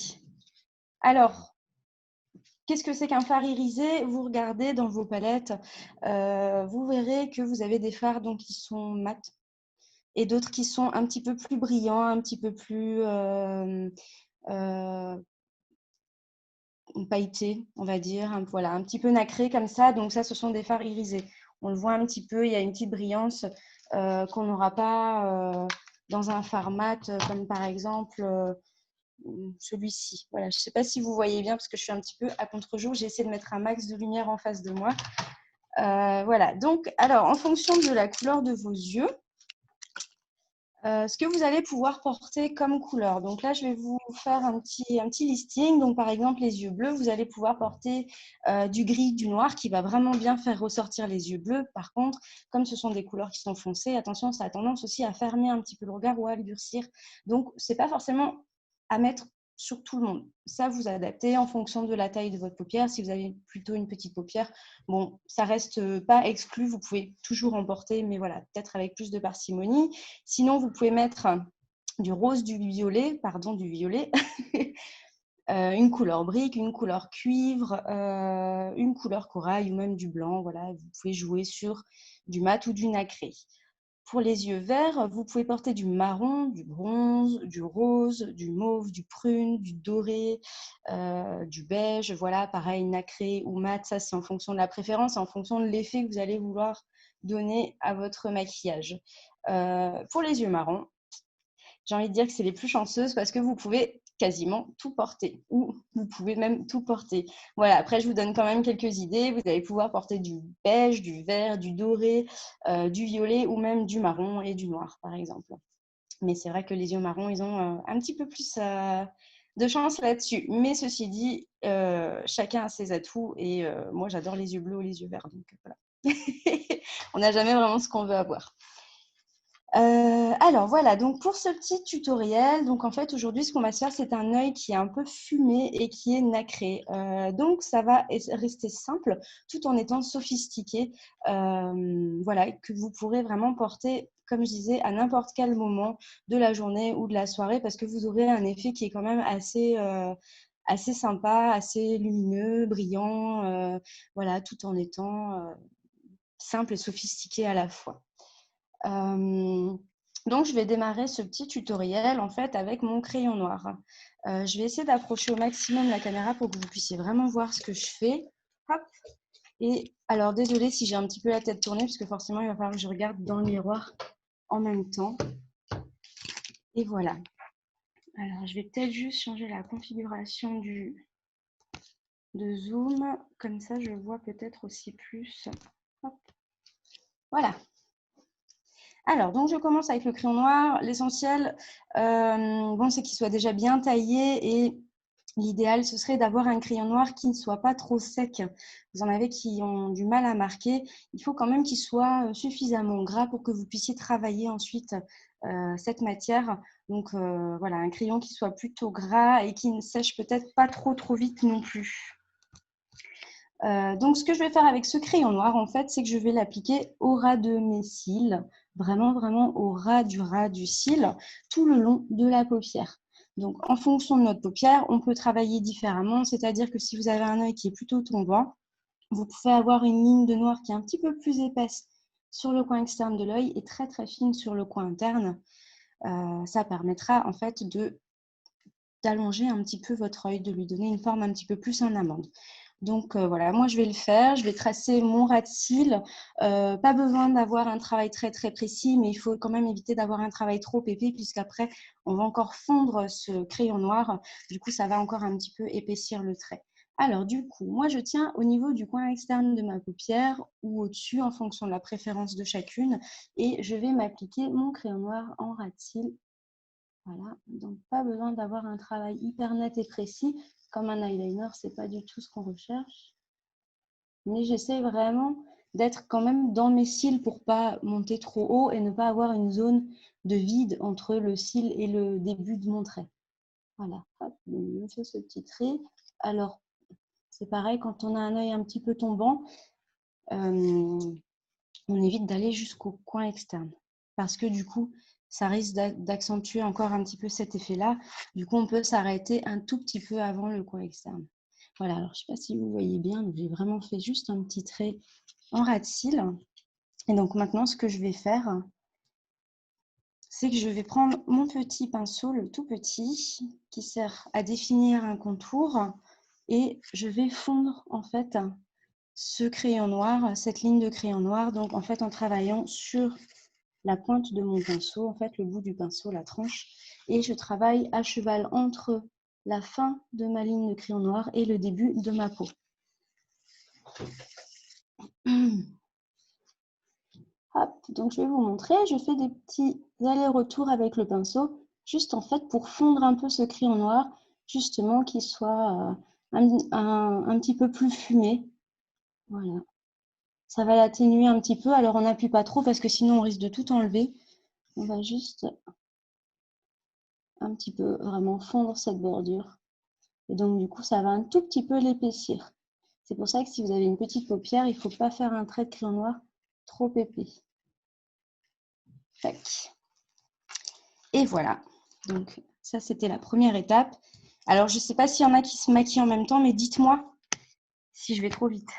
Alors, qu'est-ce que c'est qu'un fard irisé? Vous regardez dans vos palettes, vous verrez que vous avez des fards donc, qui sont mat et d'autres qui sont un petit peu plus brillants, un petit peu plus pailletés, on va dire, voilà, un petit peu nacrés comme ça. Donc ça, ce sont des fards irisés. On le voit un petit peu, il y a une petite brillance qu'on n'aura pas dans un fard mat, comme par exemple celui-ci. Voilà, je ne sais pas si vous voyez bien parce que je suis un petit peu à contre-jour. J'ai essayé de mettre un max de lumière en face de moi. Voilà, donc alors en fonction de la couleur de vos yeux, ce que vous allez pouvoir porter comme couleur. Donc là, je vais vous faire un petit listing. Donc par exemple, les yeux bleus, vous allez pouvoir porter du gris, du noir qui va vraiment bien faire ressortir les yeux bleus. Par contre, comme ce sont des couleurs qui sont foncées, attention, ça a tendance aussi à fermer un petit peu le regard ou à le durcir. Donc, ce n'est pas forcément à mettre sur tout le monde. Ça, vous adaptez en fonction de la taille de votre paupière. Si vous avez plutôt une petite paupière, bon, ça reste pas exclu. Vous pouvez toujours en porter, mais voilà, peut-être avec plus de parcimonie. Sinon, vous pouvez mettre rose, du violet, une couleur brique, une couleur cuivre, une couleur corail ou même du blanc. Voilà, vous pouvez jouer sur du mat ou du nacré. Pour les yeux verts, vous pouvez porter du marron, du bronze, du rose, du mauve, du prune, du doré, du beige. Voilà, pareil, nacré ou mat, ça c'est en fonction de la préférence, en fonction de l'effet que vous allez vouloir donner à votre maquillage. Pour les yeux marrons, j'ai envie de dire que c'est les plus chanceuses parce que vous pouvez quasiment tout porter ou vous pouvez même tout porter. Voilà, après je vous donne quand même quelques idées. Vous allez pouvoir porter du beige, du vert, du doré, du violet ou même du marron et du noir par exemple. Mais c'est vrai que les yeux marrons, ils ont un petit peu plus de chance là-dessus. Mais ceci dit, chacun a ses atouts et moi j'adore les yeux bleus ou les yeux verts. Donc voilà. On n'a jamais vraiment ce qu'on veut avoir. Alors voilà, donc pour ce petit tutoriel, donc en fait aujourd'hui ce qu'on va se faire, c'est un œil qui est un peu fumé et qui est nacré. Donc ça va rester simple tout en étant sophistiqué. Voilà, que vous pourrez vraiment porter, comme je disais, à n'importe quel moment de la journée ou de la soirée, parce que vous aurez un effet qui est quand même assez sympa, assez lumineux, brillant, voilà, tout en étant simple et sophistiqué à la fois. Donc, je vais démarrer ce petit tutoriel en fait avec mon crayon noir. Je vais essayer d'approcher au maximum la caméra pour que vous puissiez vraiment voir ce que je fais. Hop. Et alors, désolée si j'ai un petit peu la tête tournée, parce que forcément, il va falloir que je regarde dans le miroir en même temps. Et voilà. Alors, je vais peut-être juste changer la configuration de zoom. Comme ça, je vois peut-être aussi plus. Hop. Voilà. Alors, donc je commence avec le crayon noir. L'essentiel, bon, c'est qu'il soit déjà bien taillé et l'idéal, ce serait d'avoir un crayon noir qui ne soit pas trop sec. Vous en avez qui ont du mal à marquer. Il faut quand même qu'il soit suffisamment gras pour que vous puissiez travailler ensuite cette matière. Donc, voilà, un crayon qui soit plutôt gras et qui ne sèche peut-être pas trop vite non plus. Donc, ce que je vais faire avec ce crayon noir, en fait, c'est que je vais l'appliquer au ras de mes cils, vraiment au ras du cil, tout le long de la paupière. Donc, en fonction de notre paupière, on peut travailler différemment, c'est-à-dire que si vous avez un œil qui est plutôt tombant, vous pouvez avoir une ligne de noir qui est un petit peu plus épaisse sur le coin externe de l'œil et très fine sur le coin interne. Ça permettra en fait d'allonger un petit peu votre œil, de lui donner une forme un petit peu plus en amande. Donc voilà, moi je vais le faire, je vais tracer mon ras de cils. Pas besoin d'avoir un travail très précis, mais il faut quand même éviter d'avoir un travail trop épais, puisqu'après on va encore fondre ce crayon noir. Du coup, ça va encore un petit peu épaissir le trait. Alors du coup, moi je tiens au niveau du coin externe de ma paupière ou au-dessus en fonction de la préférence de chacune, et je vais m'appliquer mon crayon noir en ras de cils. Voilà, donc pas besoin d'avoir un travail hyper net et précis. Comme un eyeliner, c'est pas du tout ce qu'on recherche. Mais j'essaie vraiment d'être quand même dans mes cils pour pas monter trop haut et ne pas avoir une zone de vide entre le cil et le début de mon trait. Voilà, hop, on fait ce petit trait. Alors, c'est pareil, quand on a un œil un petit peu tombant, on évite d'aller jusqu'au coin externe. Parce que du coup, ça risque d'accentuer encore un petit peu cet effet-là. Du coup, on peut s'arrêter un tout petit peu avant le coin externe. Voilà, alors je ne sais pas si vous voyez bien, j'ai vraiment fait juste un petit trait en ras de cils. Et donc maintenant, ce que je vais faire, c'est que je vais prendre mon petit pinceau, le tout petit, qui sert à définir un contour, et je vais fondre en fait ce crayon noir, cette ligne de crayon noir, donc en fait en travaillant sur la pointe de mon pinceau, en fait le bout du pinceau, la tranche, et je travaille à cheval entre la fin de ma ligne de crayon noir et le début de ma peau. Hop, donc je vais vous montrer, je fais des petits allers-retours avec le pinceau, juste en fait pour fondre un peu ce crayon noir, justement qu'il soit un petit peu plus fumé. Voilà. Ça va l'atténuer un petit peu, alors on n'appuie pas trop parce que sinon on risque de tout enlever. On va juste un petit peu vraiment fondre cette bordure. Et donc du coup, ça va un tout petit peu l'épaissir. C'est pour ça que si vous avez une petite paupière, il ne faut pas faire un trait de crayon noir trop épais. Tac. Et voilà. Donc, ça, c'était la première étape. Alors, je ne sais pas s'il y en a qui se maquillent en même temps, mais dites-moi si je vais trop vite.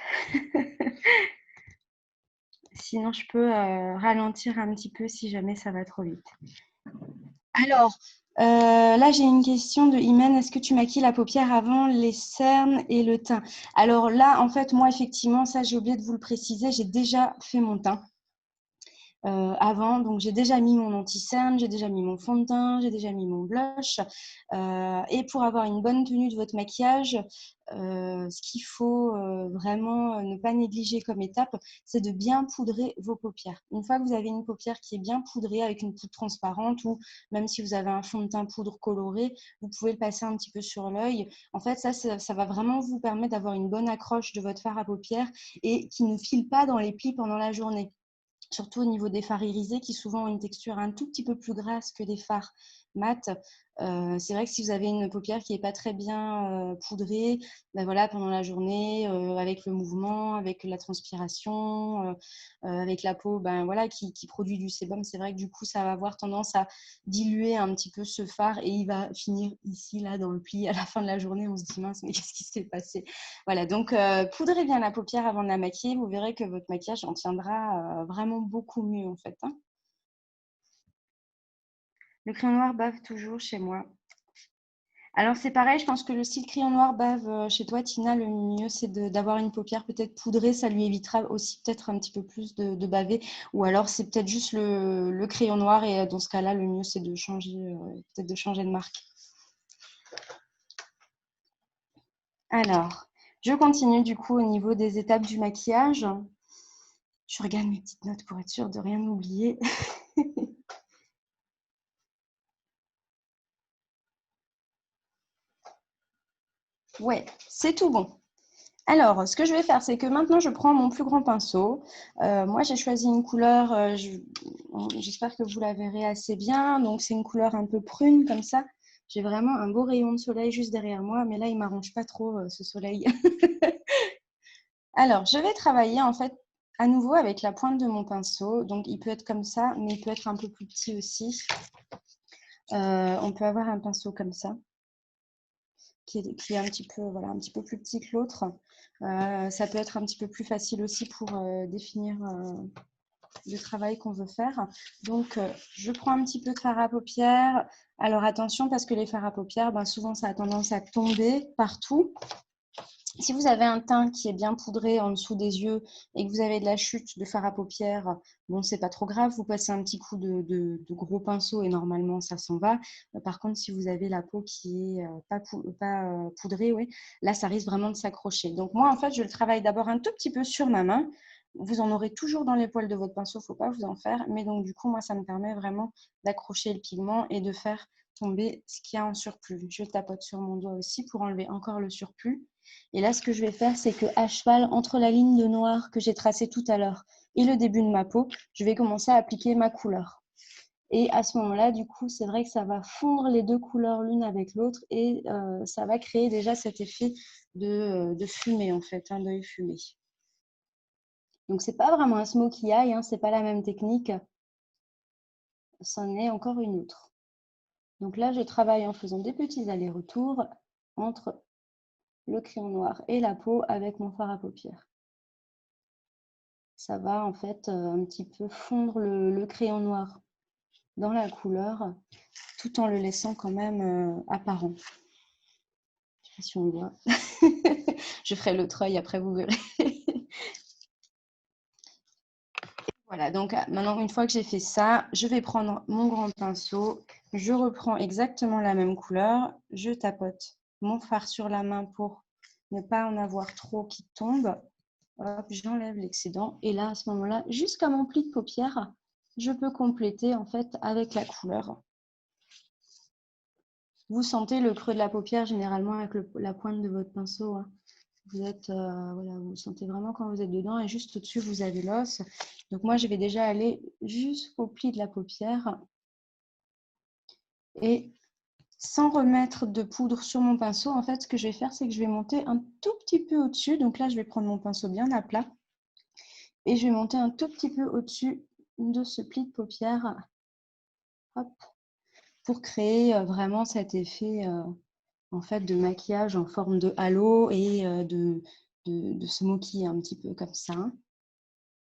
Sinon, je peux ralentir un petit peu si jamais ça va trop vite. Alors, là, j'ai une question de Imen. Est-ce que tu maquilles la paupière avant les cernes et le teint? Alors là, en fait, moi, effectivement, ça, j'ai oublié de vous le préciser, j'ai déjà fait mon teint. Avant, donc j'ai déjà mis mon anti-cerne, j'ai déjà mis mon fond de teint, j'ai déjà mis mon blush. Et pour avoir une bonne tenue de votre maquillage, ce qu'il faut vraiment ne pas négliger comme étape, c'est de bien poudrer vos paupières. Une fois que vous avez une paupière qui est bien poudrée avec une poudre transparente, ou même si vous avez un fond de teint poudre coloré, vous pouvez le passer un petit peu sur l'œil. En fait, ça va vraiment vous permettre d'avoir une bonne accroche de votre fard à paupières et qui ne file pas dans les plis pendant la journée. Surtout au niveau des fards irisés qui souvent ont une texture un tout petit peu plus grasse que des fards mat. C'est vrai que si vous avez une paupière qui n'est pas très bien poudrée, ben voilà, pendant la journée, avec le mouvement, avec la transpiration, avec la peau ben voilà, qui produit du sébum, c'est vrai que du coup, ça va avoir tendance à diluer un petit peu ce fard et il va finir ici, là, dans le pli. À la fin de la journée, on se dit mince, mais qu'est-ce qui s'est passé? Voilà, donc poudrez bien la paupière avant de la maquiller. Vous verrez que votre maquillage en tiendra vraiment beaucoup mieux en fait. Hein. Le crayon noir bave toujours chez moi. Alors c'est pareil, je pense que le style crayon noir bave chez toi, Tina, le mieux c'est d'avoir une paupière peut-être poudrée, ça lui évitera aussi peut-être un petit peu plus de baver. Ou alors c'est peut-être juste le crayon noir et dans ce cas-là, le mieux c'est de changer, peut-être de changer de marque. Alors, je continue du coup au niveau des étapes du maquillage. Je regarde mes petites notes pour être sûre de rien oublier. Ouais, c'est tout bon. Alors, ce que je vais faire, c'est que maintenant, je prends mon plus grand pinceau. Moi, j'ai choisi une couleur, j'espère que vous la verrez assez bien. Donc, c'est une couleur un peu prune, comme ça. J'ai vraiment un beau rayon de soleil juste derrière moi, mais là, il ne m'arrange pas trop, ce soleil. Alors, je vais travailler, en fait, à nouveau avec la pointe de mon pinceau. Donc, il peut être comme ça, mais il peut être un peu plus petit aussi. On peut avoir un pinceau comme ça. Qui est un petit peu, voilà, un petit peu plus petit que l'autre. Ça peut être un petit peu plus facile aussi pour définir le travail qu'on veut faire. Donc, je prends un petit peu de fard à paupières. Alors, attention, parce que les fards à paupières, ben, souvent, ça a tendance à tomber partout. Si vous avez un teint qui est bien poudré en dessous des yeux et que vous avez de la chute de fard à paupières, bon, c'est pas trop grave, vous passez un petit coup de gros pinceau et normalement ça s'en va. Par contre, si vous avez la peau qui est pas poudrée, ouais, là ça risque vraiment de s'accrocher. Donc moi, en fait, je le travaille d'abord un tout petit peu sur ma main. Vous en aurez toujours dans les poils de votre pinceau, il ne faut pas vous en faire. Mais donc du coup, moi, ça me permet vraiment d'accrocher le pigment et de faire tomber ce qu'il y a en surplus. Je tapote sur mon doigt aussi pour enlever encore le surplus. Et là, ce que je vais faire, c'est qu'à cheval, entre la ligne de noir que j'ai tracée tout à l'heure et le début de ma peau, je vais commencer à appliquer ma couleur. Et à ce moment-là, du coup, c'est vrai que ça va fondre les deux couleurs l'une avec l'autre et ça va créer déjà cet effet de fumée, en fait, hein, d'œil fumé. Donc, ce n'est pas vraiment un smokey eye, hein, ce n'est pas la même technique. C'en est encore une autre. Donc là, je travaille en faisant des petits allers-retours entre le crayon noir et la peau avec mon fard à paupières. Ça va en fait un petit peu fondre le crayon noir dans la couleur tout en le laissant quand même apparent. Je ne sais pas si on voit. Je ferai l'autre œil après, vous verrez. Voilà, donc maintenant, une fois que j'ai fait ça, je vais prendre mon grand pinceau. Je reprends exactement la même couleur. Je tapote mon fard sur la main pour ne pas en avoir trop qui tombe. Hop, j'enlève l'excédent. Et là, à ce moment-là, jusqu'à mon pli de paupière, je peux compléter en fait avec la couleur. Vous sentez le creux de la paupière généralement avec la pointe de votre pinceau. Hein. Vous êtes, voilà, vous sentez vraiment quand vous êtes dedans et juste au-dessus, vous avez l'os. Donc moi, je vais déjà aller jusqu'au pli de la paupière. Et sans remettre de poudre sur mon pinceau, en fait, ce que je vais faire, c'est que je vais monter un tout petit peu au-dessus. Donc là, je vais prendre mon pinceau bien à plat. Et je vais monter un tout petit peu au-dessus de ce pli de paupière. Hop. pour créer vraiment cet effet en fait, de maquillage en forme de halo et de smoky un petit peu comme ça.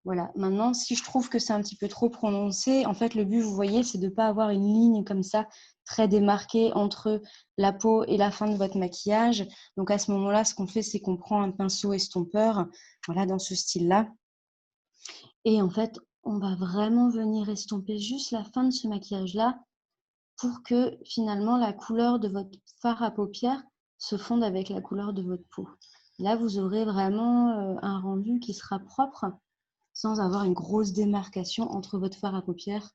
Voilà. Maintenant, si je trouve que c'est un petit peu trop prononcé, en fait, le but, vous voyez, c'est de ne pas avoir une ligne comme ça très démarquée entre la peau et la fin de votre maquillage. Donc, à ce moment-là, ce qu'on fait, c'est qu'on prend un pinceau estompeur, voilà, dans ce style-là. Et en fait, on va vraiment venir estomper juste la fin de ce maquillage-là pour que finalement la couleur de votre fard à paupières se fonde avec la couleur de votre peau. Là, vous aurez vraiment un rendu qui sera propre sans avoir une grosse démarcation entre votre fard à paupières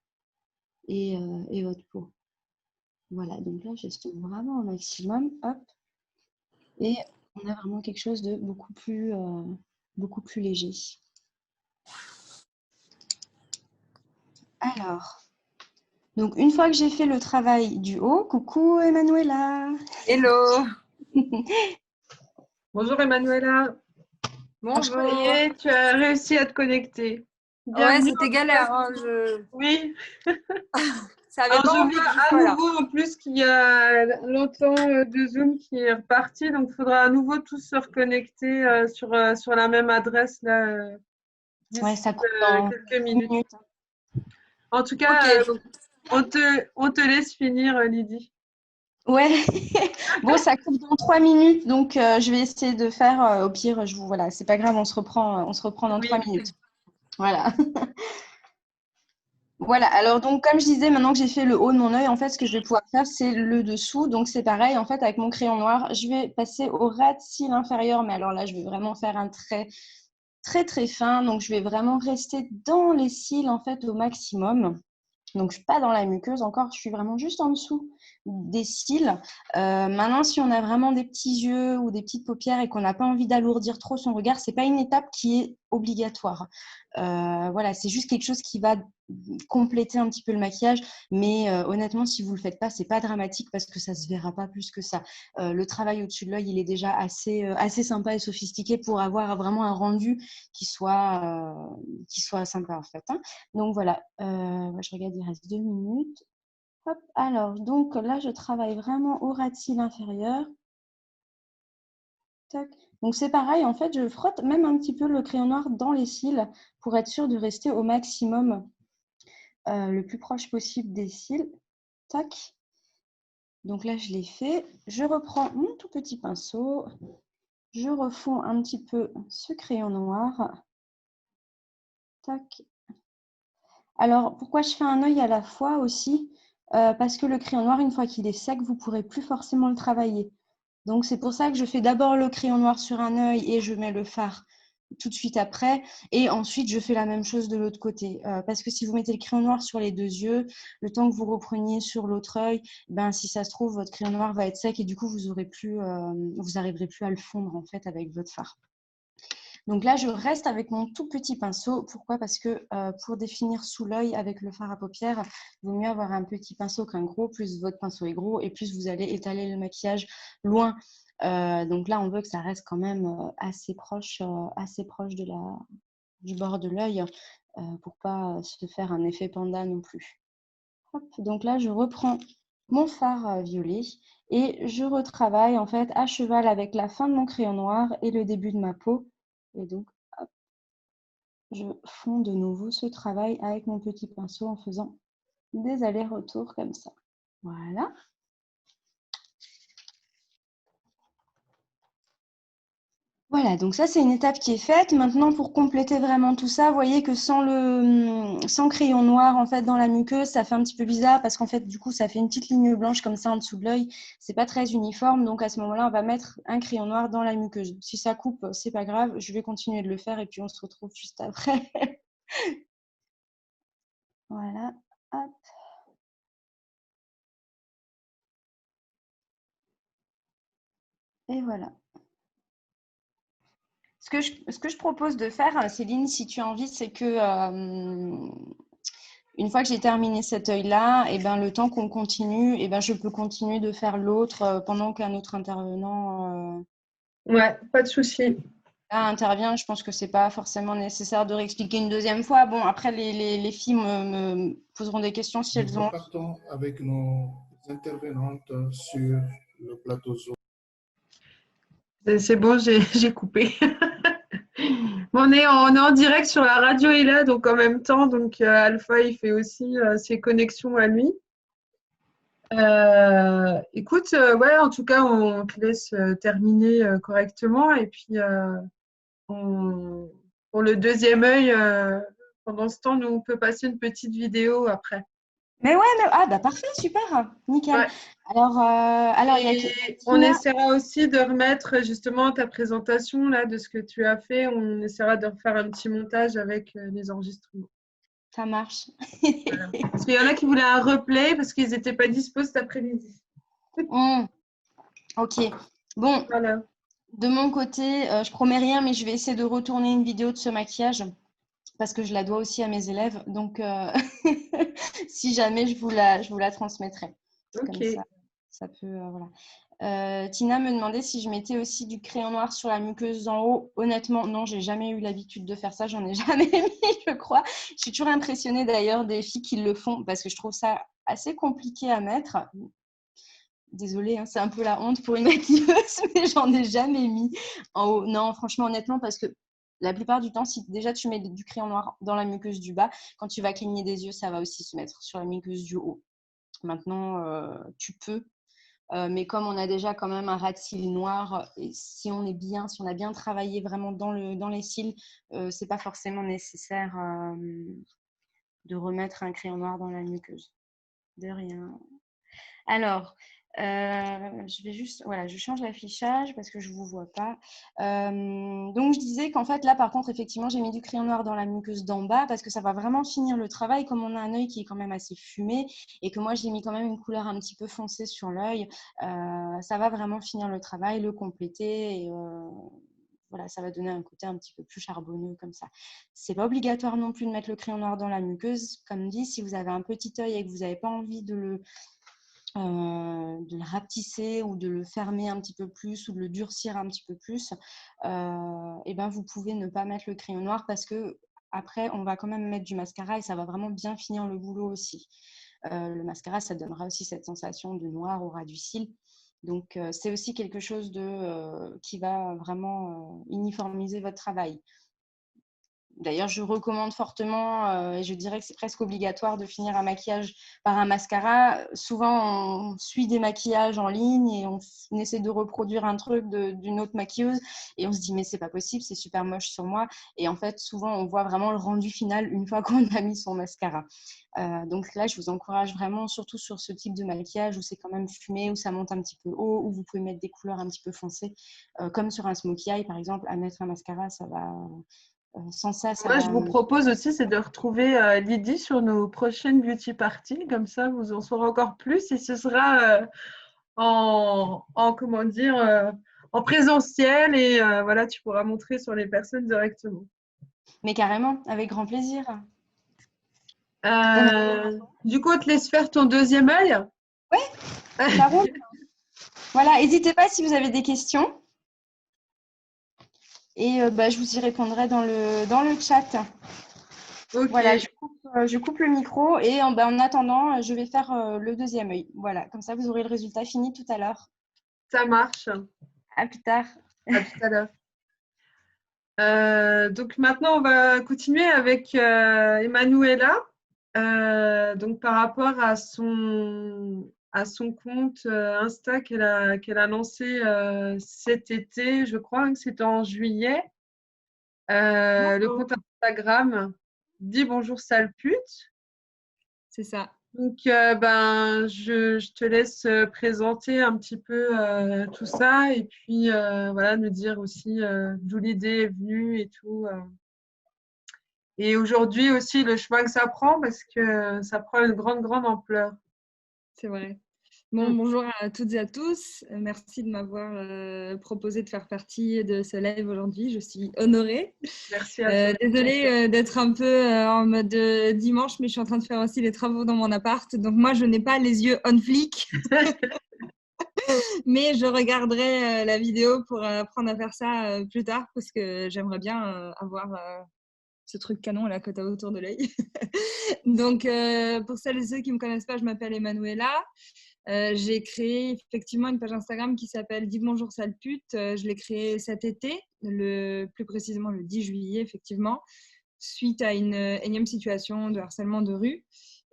et votre peau. Voilà, donc là, j'estompe vraiment au maximum. Hop. Et on a vraiment quelque chose de beaucoup plus léger. Alors, donc une fois que j'ai fait le travail du haut, coucou Emanuela. Hello. Bonjour Emanuela. Bonjour. Et tu as réussi à te connecter. Ouais, Bienvenue. c'était galère. Hein, Oui. Ça avait Alors, pas je envie vois que je à sois là. nouveau en plus qu'il y a longtemps de Zoom qui est reparti, donc il faudra à nouveau tous se reconnecter sur la même adresse là, d'ici Ouais, ça coupe dans quelques minutes. En tout cas, Ok, donc on te laisse finir, Lydie. Ouais, bon, ça coupe dans 3 minutes, donc je vais essayer de faire. Au pire, voilà, c'est pas grave, on se reprend dans Oui. 3 minutes. Voilà. Voilà, alors donc comme je disais, maintenant que j'ai fait le haut de mon œil, en fait, ce que je vais pouvoir faire, c'est le dessous. Donc c'est pareil, en fait, avec mon crayon noir, je vais passer au ras de cils inférieur, mais alors là, je vais vraiment faire un trait très très fin. Donc je vais vraiment rester dans les cils, en fait, au maximum. Donc, je ne suis pas dans la muqueuse encore, je suis vraiment juste en dessous des cils. Maintenant, si on a vraiment des petits yeux ou des petites paupières et qu'on n'a pas envie d'alourdir trop son regard, ce n'est pas une étape qui est obligatoire. Voilà, c'est juste quelque chose qui va compléter un petit peu le maquillage. Mais honnêtement, si vous ne le faites pas, ce n'est pas dramatique parce que ça ne se verra pas plus que ça. Le travail au-dessus de l'œil, il est déjà assez sympa et sophistiqué pour avoir vraiment un rendu qui soit sympa en fait. Hein. Donc voilà, je regarde, il reste 2 minutes. Hop, alors, donc là, je travaille vraiment au ras de cils inférieur. Tac. Donc c'est pareil, en fait, je frotte même un petit peu le crayon noir dans les cils pour être sûre de rester au maximum le plus proche possible des cils. Tac. Donc là, je l'ai fait. Je reprends mon tout petit pinceau. Je refonds un petit peu ce crayon noir. Tac. Alors, pourquoi je fais un œil à la fois aussi parce que le crayon noir, une fois qu'il est sec, vous ne pourrez plus forcément le travailler. Donc, c'est pour ça que je fais d'abord le crayon noir sur un œil et je mets le fard tout de suite après. Et ensuite, je fais la même chose de l'autre côté. Parce que si vous mettez le crayon noir sur les 2 yeux, le temps que vous repreniez sur l'autre œil, ben, si ça se trouve, votre crayon noir va être sec et du coup, vous n'arriverez plus à le fondre en fait avec votre fard. Donc là, je reste avec mon tout petit pinceau. Pourquoi? Parce que pour définir sous l'œil avec le fard à paupières, il vaut mieux avoir un petit pinceau qu'un gros. Plus votre pinceau est gros et plus vous allez étaler le maquillage loin. Donc là, on veut que ça reste quand même assez proche du bord de l'œil pour pas se faire un effet panda non plus. Hop, donc là, je reprends mon fard violet et je retravaille en fait à cheval avec la fin de mon crayon noir et le début de ma peau. Et donc, hop, je fonds de nouveau ce travail avec mon petit pinceau en faisant des allers-retours comme ça. Voilà. Voilà, donc ça, c'est une étape qui est faite. Maintenant, pour compléter vraiment tout ça, vous voyez que sans crayon noir, en fait, dans la muqueuse, ça fait un petit peu bizarre parce qu'en fait, du coup, ça fait une petite ligne blanche comme ça en dessous de l'œil. C'est pas très uniforme. Donc, à ce moment-là, on va mettre un crayon noir dans la muqueuse. Si ça coupe, c'est pas grave. Je vais continuer de le faire et puis on se retrouve juste après. Voilà. Hop. Et voilà. Ce que je propose de faire, Céline, si tu as envie, c'est que une fois que j'ai terminé cet œil-là, et ben, le temps qu'on continue, et ben, je peux continuer de faire l'autre pendant qu'un autre intervenant Ouais, pas de souci. là, intervient. Je pense que ce n'est pas forcément nécessaire de réexpliquer une deuxième fois. Bon, après, les filles me poseront des questions si Nous elles ont. repartons avec nos intervenantes sur le plateau Zoom. C'est bon, j'ai coupé. On est en direct sur la radio et là, donc en même temps, donc Alpha, il fait aussi ses connexions à lui. Écoute, ouais, en tout cas, on te laisse terminer correctement et puis pour le deuxième œil, pendant ce temps, nous, on peut passer une petite vidéo après. Mais ouais, ah bah parfait, super, nickel. Ouais. Alors il y a Et on essaiera aussi de remettre justement ta présentation là de ce que tu as fait. On essaiera de refaire un petit montage avec les enregistrements. Ça marche. Voilà. Parce qu'il y en a qui voulaient un replay parce qu'ils n'étaient pas dispo cet après-midi. Ok. Bon, Voilà. de mon côté, je promets rien, mais je vais essayer de retourner une vidéo de ce maquillage parce que je la dois aussi à mes élèves. Donc, si jamais, je vous la transmettrai. Ok. Comme ça peut, voilà. Tina me demandait si je mettais aussi du crayon noir sur la muqueuse d'en haut. Honnêtement, non, j'ai jamais eu l'habitude de faire ça. J'en ai jamais mis, je crois. Je suis toujours impressionnée d'ailleurs des filles qui le font parce que je trouve ça assez compliqué à mettre. Désolée, hein, c'est un peu la honte pour une maquilleuse, mais j'en ai jamais mis en haut. Non, franchement, honnêtement, parce que la plupart du temps, si déjà tu mets du crayon noir dans la muqueuse du bas, quand tu vas cligner des yeux, ça va aussi se mettre sur la muqueuse du haut. Maintenant, tu peux. Mais comme on a déjà quand même un ras de cils noir, et si on a bien travaillé vraiment dans les cils, c'est pas forcément nécessaire de remettre un crayon noir dans la muqueuse. De rien. Alors, je vais juste, voilà, je change l'affichage parce que je ne vous vois pas. Donc, je disais qu'en fait, là, par contre, effectivement, j'ai mis du crayon noir dans la muqueuse d'en bas parce que ça va vraiment finir le travail. Comme on a un œil qui est quand même assez fumé et que moi, j'ai mis quand même une couleur un petit peu foncée sur l'œil, ça va vraiment finir le travail, le compléter et voilà, ça va donner un côté un petit peu plus charbonneux comme ça. C'est pas obligatoire non plus de mettre le crayon noir dans la muqueuse. Comme dit, si vous avez un petit œil et que vous n'avez pas envie de le rapetisser ou de le fermer un petit peu plus ou de le durcir un petit peu plus, et ben vous pouvez ne pas mettre le crayon noir parce que après on va quand même mettre du mascara et ça va vraiment bien finir le boulot aussi. Le mascara, ça donnera aussi cette sensation de noir au ras du cil. Donc, c'est aussi quelque chose qui va vraiment uniformiser votre travail. D'ailleurs, je recommande fortement, et je dirais que c'est presque obligatoire de finir un maquillage par un mascara. Souvent, on suit des maquillages en ligne et on essaie de reproduire un truc d'une autre maquilleuse et on se dit mais c'est pas possible, c'est super moche sur moi. Et en fait, souvent, on voit vraiment le rendu final une fois qu'on a mis son mascara. Donc là, je vous encourage vraiment, surtout sur ce type de maquillage où c'est quand même fumé, où ça monte un petit peu haut, où vous pouvez mettre des couleurs un petit peu foncées, comme sur un smokey eye par exemple, à mettre un mascara, ça va... sans ça, Moi, je vous propose aussi, c'est de retrouver Lydie sur nos prochaines beauty parties. Comme ça, vous en saurez encore plus et ce sera comment dire, en présentiel et voilà, tu pourras montrer sur les personnes directement. Mais carrément, avec grand plaisir. Du coup, on te laisse faire ton deuxième œil. Oui, ça roule. Voilà, n'hésitez pas si vous avez des questions. Et je vous y répondrai dans le chat. Okay. Voilà, je coupe le micro et en attendant, je vais faire le deuxième œil. Voilà, comme ça, vous aurez le résultat fini tout à l'heure. Ça marche. À plus tard. À tout à l'heure. Donc maintenant, on va continuer avec Emanuela. Donc par rapport à son compte Insta qu'elle a lancé cet été, je crois que c'était en juillet. Le compte Instagram dit bonjour sale pute. C'est ça. Donc je te laisse présenter un petit peu tout ça et puis voilà, nous dire aussi d'où l'idée est venue et tout. Et aujourd'hui aussi le chemin que ça prend parce que ça prend une grande ampleur. C'est vrai. Bon, bonjour à toutes et à tous. Merci de m'avoir proposé de faire partie de ce live aujourd'hui. Je suis honorée. Merci à toi. Désolée d'être un peu en mode dimanche, mais je suis en train de faire aussi les travaux dans mon appart. Donc moi, je n'ai pas les yeux on flic. Mais je regarderai la vidéo pour apprendre à faire ça plus tard parce que j'aimerais bien avoir... ce truc canon là que tu as autour de l'œil. Donc, pour celles et ceux qui ne me connaissent pas, je m'appelle Emanuela. J'ai créé effectivement une page Instagram qui s'appelle Dis bonjour sale pute. Je l'ai créée cet été, plus précisément le 10 juillet, effectivement, suite à une énième situation de harcèlement de rue.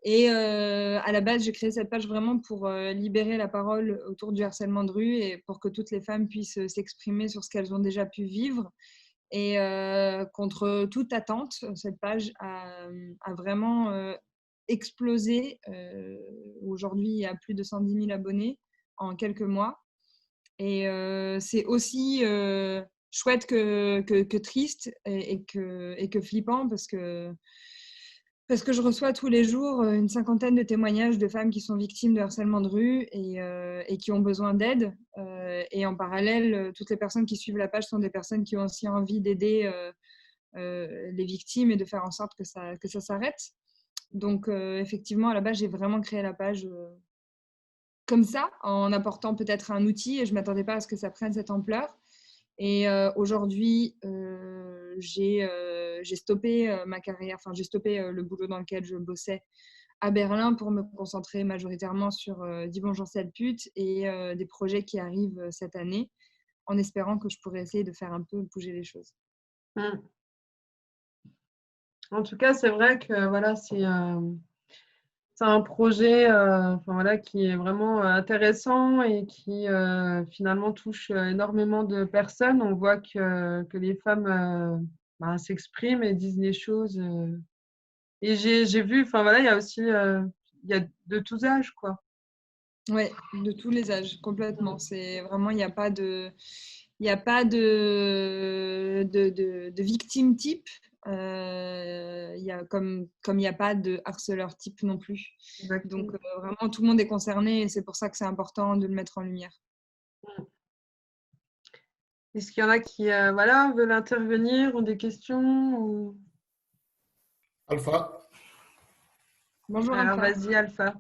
Et à la base, j'ai créé cette page vraiment pour libérer la parole autour du harcèlement de rue et pour que toutes les femmes puissent s'exprimer sur ce qu'elles ont déjà pu vivre. Et contre toute attente, cette page a vraiment explosé. Aujourd'hui, il y a plus de 110 000 abonnés en quelques mois. Et c'est aussi chouette que triste et que flippant parce que je reçois tous les jours une cinquantaine de témoignages de femmes qui sont victimes de harcèlement de rue et qui ont besoin d'aide. Et en parallèle, toutes les personnes qui suivent la page sont des personnes qui ont aussi envie d'aider les victimes et de faire en sorte que ça s'arrête. Donc, effectivement, à la base, j'ai vraiment créé la page comme ça, en apportant peut-être un outil et je ne m'attendais pas à ce que ça prenne cette ampleur. Et aujourd'hui, j'ai stoppé ma carrière, enfin j'ai stoppé le boulot dans lequel je bossais à Berlin pour me concentrer majoritairement sur Dis bonjour sale pute et des projets qui arrivent cette année, en espérant que je pourrais essayer de faire un peu bouger les choses. En tout cas, c'est vrai que voilà, c'est un projet voilà, qui est vraiment intéressant et qui finalement touche énormément de personnes. On voit que les femmes s'expriment et disent les choses. Et j'ai vu, enfin voilà, il y a aussi il y a de tous âges, quoi. Oui, de tous les âges, complètement. C'est vraiment, il n'y a pas de victime type. Il y a comme il n'y a pas de harceleur type non plus. Exactement. Donc vraiment tout le monde est concerné et c'est pour ça que c'est important de le mettre en lumière. Est-ce qu'il y en a qui voilà, veulent intervenir, ont des questions ou... Alpha. Bonjour Alors Alpha. vas-y Alpha.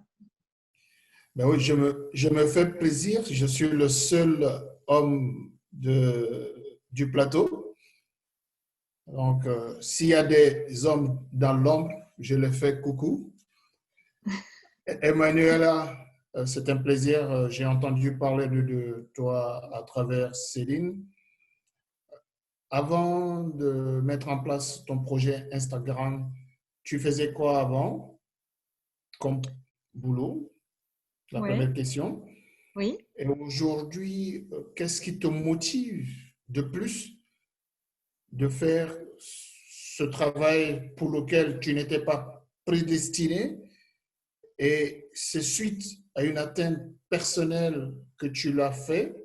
Ben oui, je me fais plaisir. Je suis le seul homme du plateau. Donc, s'il y a des hommes dans l'ombre, je les fais coucou. Emmanuela, c'est un plaisir. J'ai entendu parler de toi à travers Céline. Avant de mettre en place ton projet Instagram, tu faisais quoi avant comme boulot? La première question. Oui. Et aujourd'hui, qu'est-ce qui te motive de plus de faire ce travail pour lequel tu n'étais pas prédestiné? Et c'est suite à une atteinte personnelle que tu l'as fait.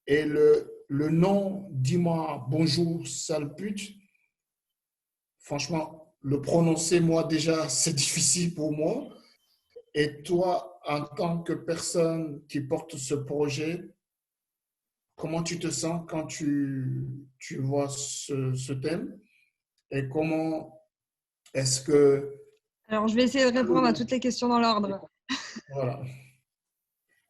Et le nom, dis-moi bonjour, sale pute, franchement, le prononcer, moi déjà, c'est difficile pour moi. Et toi, en tant que personne qui porte ce projet, comment tu te sens quand tu vois ce thème? Et comment est-ce que... Alors, je vais essayer de répondre à toutes les questions dans l'ordre. Voilà.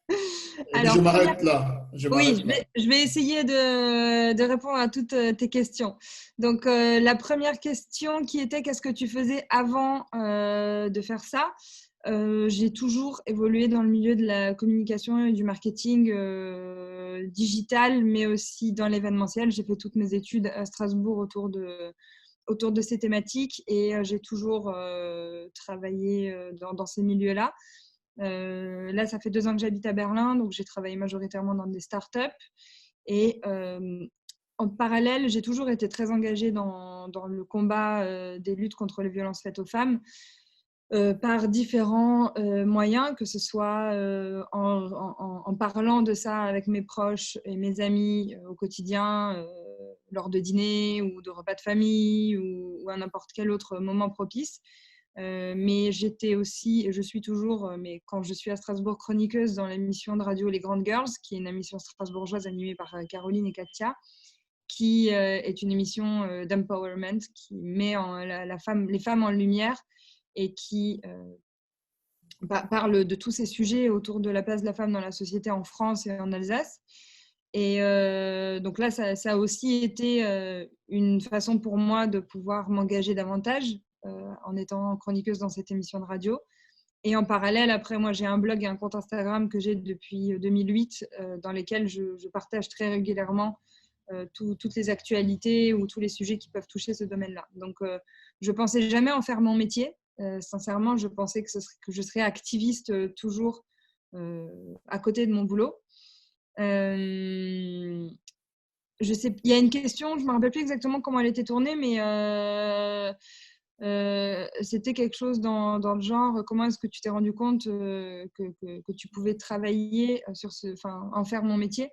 Et Alors, je m'arrête là. Oui, je vais essayer de répondre à toutes tes questions. Donc, la première question qui était qu'est-ce que tu faisais avant de faire ça? J'ai toujours évolué dans le milieu de la communication et du marketing digital, mais aussi dans l'événementiel. J'ai fait toutes mes études à Strasbourg autour de ces thématiques et j'ai toujours travaillé dans ces milieux-là. Là, ça fait 2 ans que j'habite à Berlin, donc j'ai travaillé majoritairement dans des startups. Et en parallèle, j'ai toujours été très engagée dans le combat des luttes contre les violences faites aux femmes par différents moyens, que ce soit en parlant de ça avec mes proches et mes amis au quotidien, lors de dîners ou de repas de famille ou à n'importe quel autre moment propice. Mais j'étais aussi, et je suis toujours, mais quand je suis à Strasbourg, chroniqueuse dans l'émission de radio Les Grandes Girls, qui est une émission strasbourgeoise animée par Caroline et Katia, qui est une émission d'empowerment qui met les femmes en lumière et qui parle de tous ces sujets autour de la place de la femme dans la société en France et en Alsace. Et donc là, ça a aussi été une façon pour moi de pouvoir m'engager davantage en étant chroniqueuse dans cette émission de radio. Et en parallèle, après, moi, j'ai un blog et un compte Instagram que j'ai depuis 2008 dans lesquels je partage très régulièrement toutes les actualités ou tous les sujets qui peuvent toucher ce domaine-là. Donc, je ne pensais jamais en faire mon métier. Sincèrement, je pensais que je serais activiste toujours à côté de mon boulot. Je sais, il y a une question, je ne me rappelle plus exactement comment elle était tournée, mais c'était quelque chose dans le genre, comment est-ce que tu t'es rendu compte que tu pouvais travailler en faire mon métier?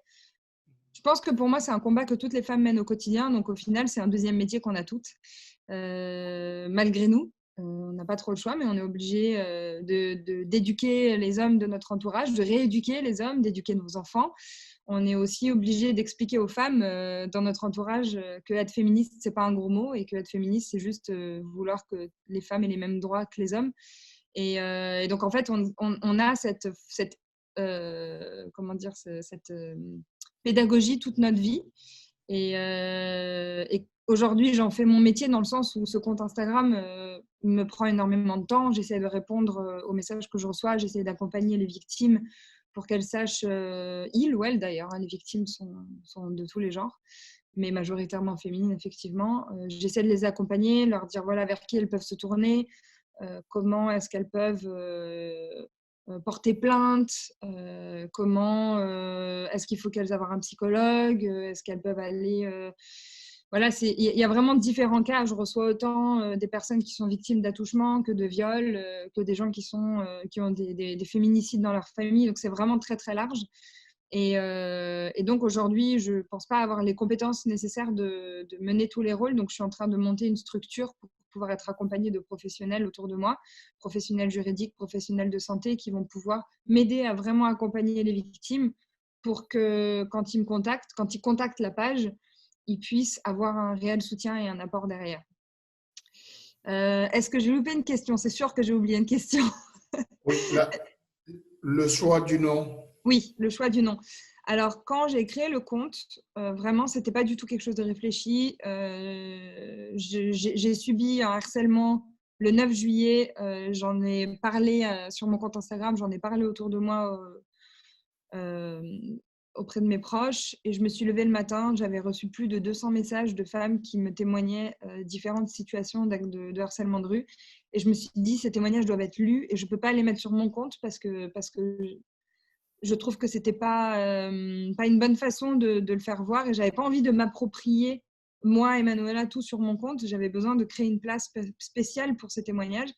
Je pense que pour moi, c'est un combat que toutes les femmes mènent au quotidien. Donc, au final, c'est un deuxième métier qu'on a toutes, malgré nous. On n'a pas trop le choix, mais on est obligé d'éduquer les hommes de notre entourage, de rééduquer les hommes, d'éduquer nos enfants. On est aussi obligé d'expliquer aux femmes dans notre entourage que être féministe, c'est pas un gros mot et que être féministe, c'est juste vouloir que les femmes aient les mêmes droits que les hommes. Et donc, en fait, on a cette pédagogie toute notre vie. Et aujourd'hui, j'en fais mon métier dans le sens où ce compte Instagram me prend énormément de temps. J'essaie de répondre aux messages que je reçois. J'essaie d'accompagner les victimes pour qu'elles sachent, ils ou elles d'ailleurs, hein, les victimes sont de tous les genres, mais majoritairement féminines, effectivement. J'essaie de les accompagner, leur dire voilà vers qui elles peuvent se tourner, comment est-ce qu'elles peuvent porter plainte, comment est-ce qu'il faut qu'elles aient un psychologue, est-ce qu'elles peuvent aller... Voilà, il y a vraiment différents cas. Je reçois autant des personnes qui sont victimes d'attouchements que de viols, que des gens qui ont des féminicides dans leur famille. Donc, c'est vraiment très, très large. Et donc, aujourd'hui, je ne pense pas avoir les compétences nécessaires de mener tous les rôles. Donc, je suis en train de monter une structure pour pouvoir être accompagnée de professionnels autour de moi, professionnels juridiques, professionnels de santé, qui vont pouvoir m'aider à vraiment accompagner les victimes pour que quand ils me contactent, quand ils contactent la page, ils puissent avoir un réel soutien et un apport derrière. Est-ce que j'ai loupé une question? C'est sûr que j'ai oublié une question. Oui, le choix du nom. Oui, le choix du nom. Alors, quand j'ai créé le compte, vraiment, ce n'était pas du tout quelque chose de réfléchi. J'ai subi un harcèlement le 9 juillet. J'en ai parlé sur mon compte Instagram, j'en ai parlé autour de moi auprès de mes proches, et je me suis levée le matin, j'avais reçu plus de 200 messages de femmes qui me témoignaient différentes situations de harcèlement de rue, et je me suis dit ces témoignages doivent être lus et je ne peux pas les mettre sur mon compte parce que je trouve que c'était pas une bonne façon de le faire voir, et j'avais pas envie de m'approprier, moi et Manuela, tout sur mon compte. J'avais besoin de créer une place spéciale pour ces témoignages.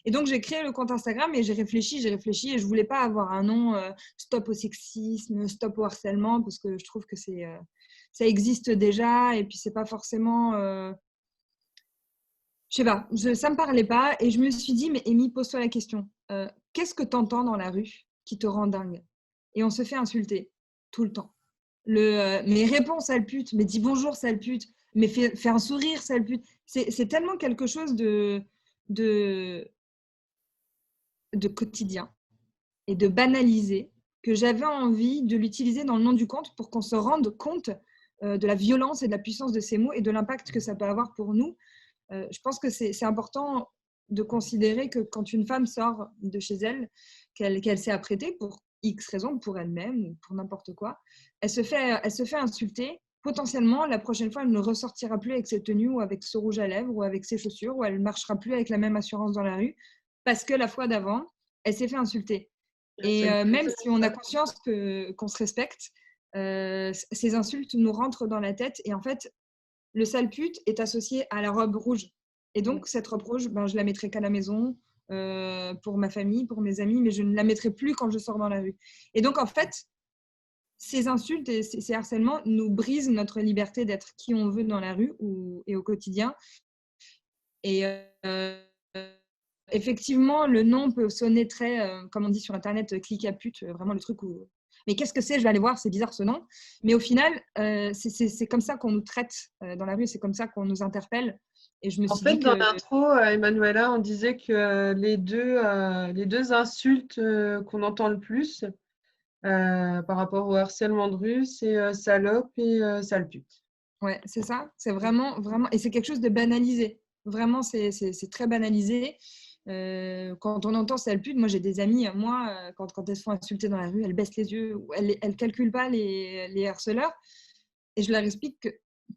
Et donc, j'ai créé le compte Instagram et j'ai réfléchi et je voulais pas avoir un nom stop au sexisme, stop au harcèlement, parce que je trouve que ça existe déjà et puis c'est pas forcément... je sais pas, ça me parlait pas, et je me suis dit, mais Amy, pose-toi la question. Qu'est-ce que tu entends dans la rue qui te rend dingue? Et on se fait insulter tout le temps. Mais réponds, sale pute, mais dis bonjour, sale pute, mais fais un sourire, sale pute. C'est tellement quelque chose de quotidien et de banalisé que j'avais envie de l'utiliser dans le nom du compte pour qu'on se rende compte de la violence et de la puissance de ces mots et de l'impact que ça peut avoir pour nous. Je pense que c'est important de considérer que quand une femme sort de chez elle, qu'elle s'est apprêtée pour X raisons, pour elle-même ou pour n'importe quoi, elle se fait insulter. Potentiellement, la prochaine fois, elle ne ressortira plus avec cette tenue ou avec ce rouge à lèvres ou avec ses chaussures, ou elle ne marchera plus avec la même assurance dans la rue parce que la fois d'avant, elle s'est fait insulter. Et même si on a conscience qu'on se respecte, ces insultes nous rentrent dans la tête. Et en fait, le sale pute est associé à la robe rouge. Et donc, cette robe rouge, je la mettrai qu'à la maison, pour ma famille, pour mes amis, mais je ne la mettrai plus quand je sors dans la rue. Et donc, en fait, ces insultes et ces harcèlements nous brisent notre liberté d'être qui on veut dans la rue et au quotidien. Et effectivement, le nom peut sonner très, comme on dit sur Internet, clic à pute, vraiment le truc où... Mais qu'est-ce que c'est? Je vais aller voir, c'est bizarre ce nom. Mais au final, c'est comme ça qu'on nous traite dans la rue, c'est comme ça qu'on nous interpelle. Et je me suis dit dans l'intro, Emanuela, on disait que les deux insultes qu'on entend le plus par rapport au harcèlement de rue, c'est salope et sale pute. Ouais, c'est ça. C'est vraiment, et c'est quelque chose de banalisé. Vraiment, c'est très banalisé. Quand on entend sale pute, moi j'ai des amies, quand elles se font insulter dans la rue, elles baissent les yeux, ou elles ne calculent pas les harceleurs. Et je leur explique que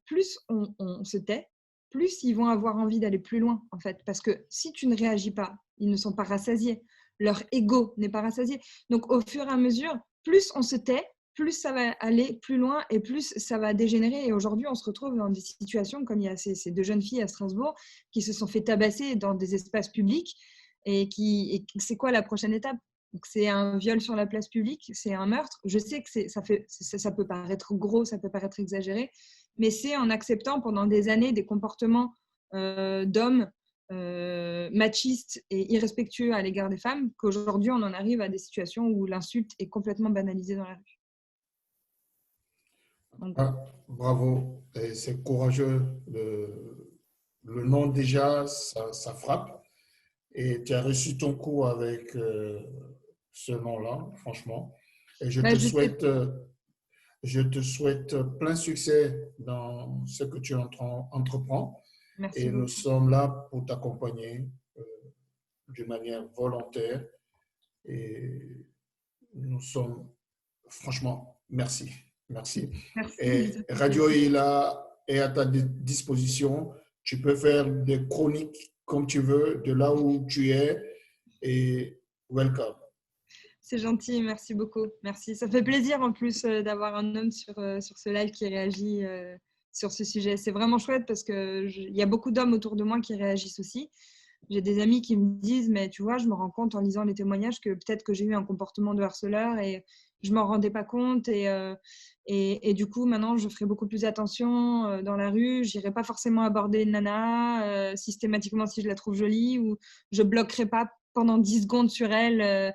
plus on se tait, plus ils vont avoir envie d'aller plus loin, en fait. Parce que si tu ne réagis pas, ils ne sont pas rassasiés. Leur ego n'est pas rassasié. Donc, au fur et à mesure, plus on se tait, plus ça va aller plus loin et plus ça va dégénérer. Et aujourd'hui, on se retrouve dans des situations comme il y a ces 2 jeunes filles à Strasbourg qui se sont fait tabasser dans des espaces publics. Et c'est quoi la prochaine étape? Donc, c'est un viol sur la place publique, c'est un meurtre. Je sais que ça peut paraître gros, ça peut paraître exagéré, mais c'est en acceptant pendant des années des comportements d'hommes machistes et irrespectueux à l'égard des femmes qu'aujourd'hui on en arrive à des situations où l'insulte est complètement banalisée dans la rue. Donc, Bravo, et c'est courageux. Le nom déjà, ça frappe. Et tu as reçu ton coup avec ce nom-là, franchement. Et je te souhaite plein succès dans ce que tu entreprends. merci Et beaucoup. nous sommes là pour t'accompagner d'une manière volontaire. Et nous sommes, franchement, merci. Merci. Merci. Et Radio Ila est à ta disposition. Tu peux faire des chroniques comme tu veux, de là où tu es. Et welcome. C'est gentil, merci beaucoup. Merci. Ça fait plaisir en plus d'avoir un homme sur ce live qui réagit sur ce sujet. C'est vraiment chouette parce qu'il y a beaucoup d'hommes autour de moi qui réagissent aussi. J'ai des amis qui me disent, mais tu vois, je me rends compte en lisant les témoignages que peut-être que j'ai eu un comportement de harceleur et je ne m'en rendais pas compte. Et du coup, maintenant, je ferai beaucoup plus attention dans la rue. Je n'irai pas forcément aborder une nana systématiquement si je la trouve jolie, ou je ne bloquerai pas pendant 10 secondes sur elle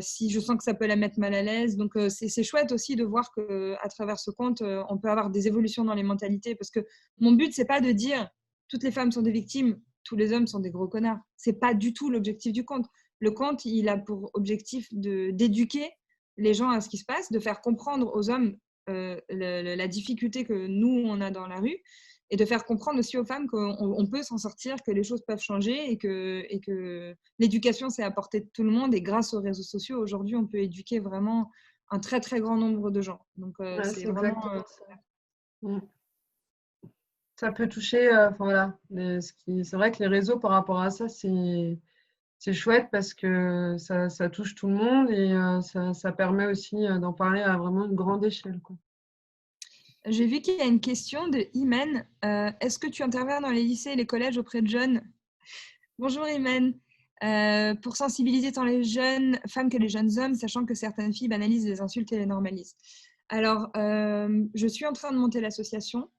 si je sens que ça peut la mettre mal à l'aise. Donc, c'est chouette aussi de voir qu'à travers ce compte, on peut avoir des évolutions dans les mentalités. Parce que mon but, ce n'est pas de dire toutes les femmes sont des victimes, tous les hommes sont des gros connards. Ce n'est pas du tout l'objectif du compte. Le compte, il a pour objectif d'éduquer les gens à ce qui se passe, de faire comprendre aux hommes la difficulté que nous, on a dans la rue, et de faire comprendre aussi aux femmes qu'on peut s'en sortir, que les choses peuvent changer et que l'éducation, c'est à portée de tout le monde. Et grâce aux réseaux sociaux, aujourd'hui, on peut éduquer vraiment un très, très grand nombre de gens. Donc, c'est vraiment… ça. Ça peut toucher, voilà. C'est vrai que les réseaux, par rapport à ça, c'est chouette parce que ça touche tout le monde et ça permet aussi d'en parler à vraiment une grande échelle, quoi. J'ai vu qu'il y a une question de Imen. Est-ce que tu interviens dans les lycées et les collèges auprès de jeunes? Bonjour Imen. Pour sensibiliser tant les jeunes femmes que les jeunes hommes, sachant que certaines filles banalisent les insultes et les normalisent. Alors, je suis en train de monter l'association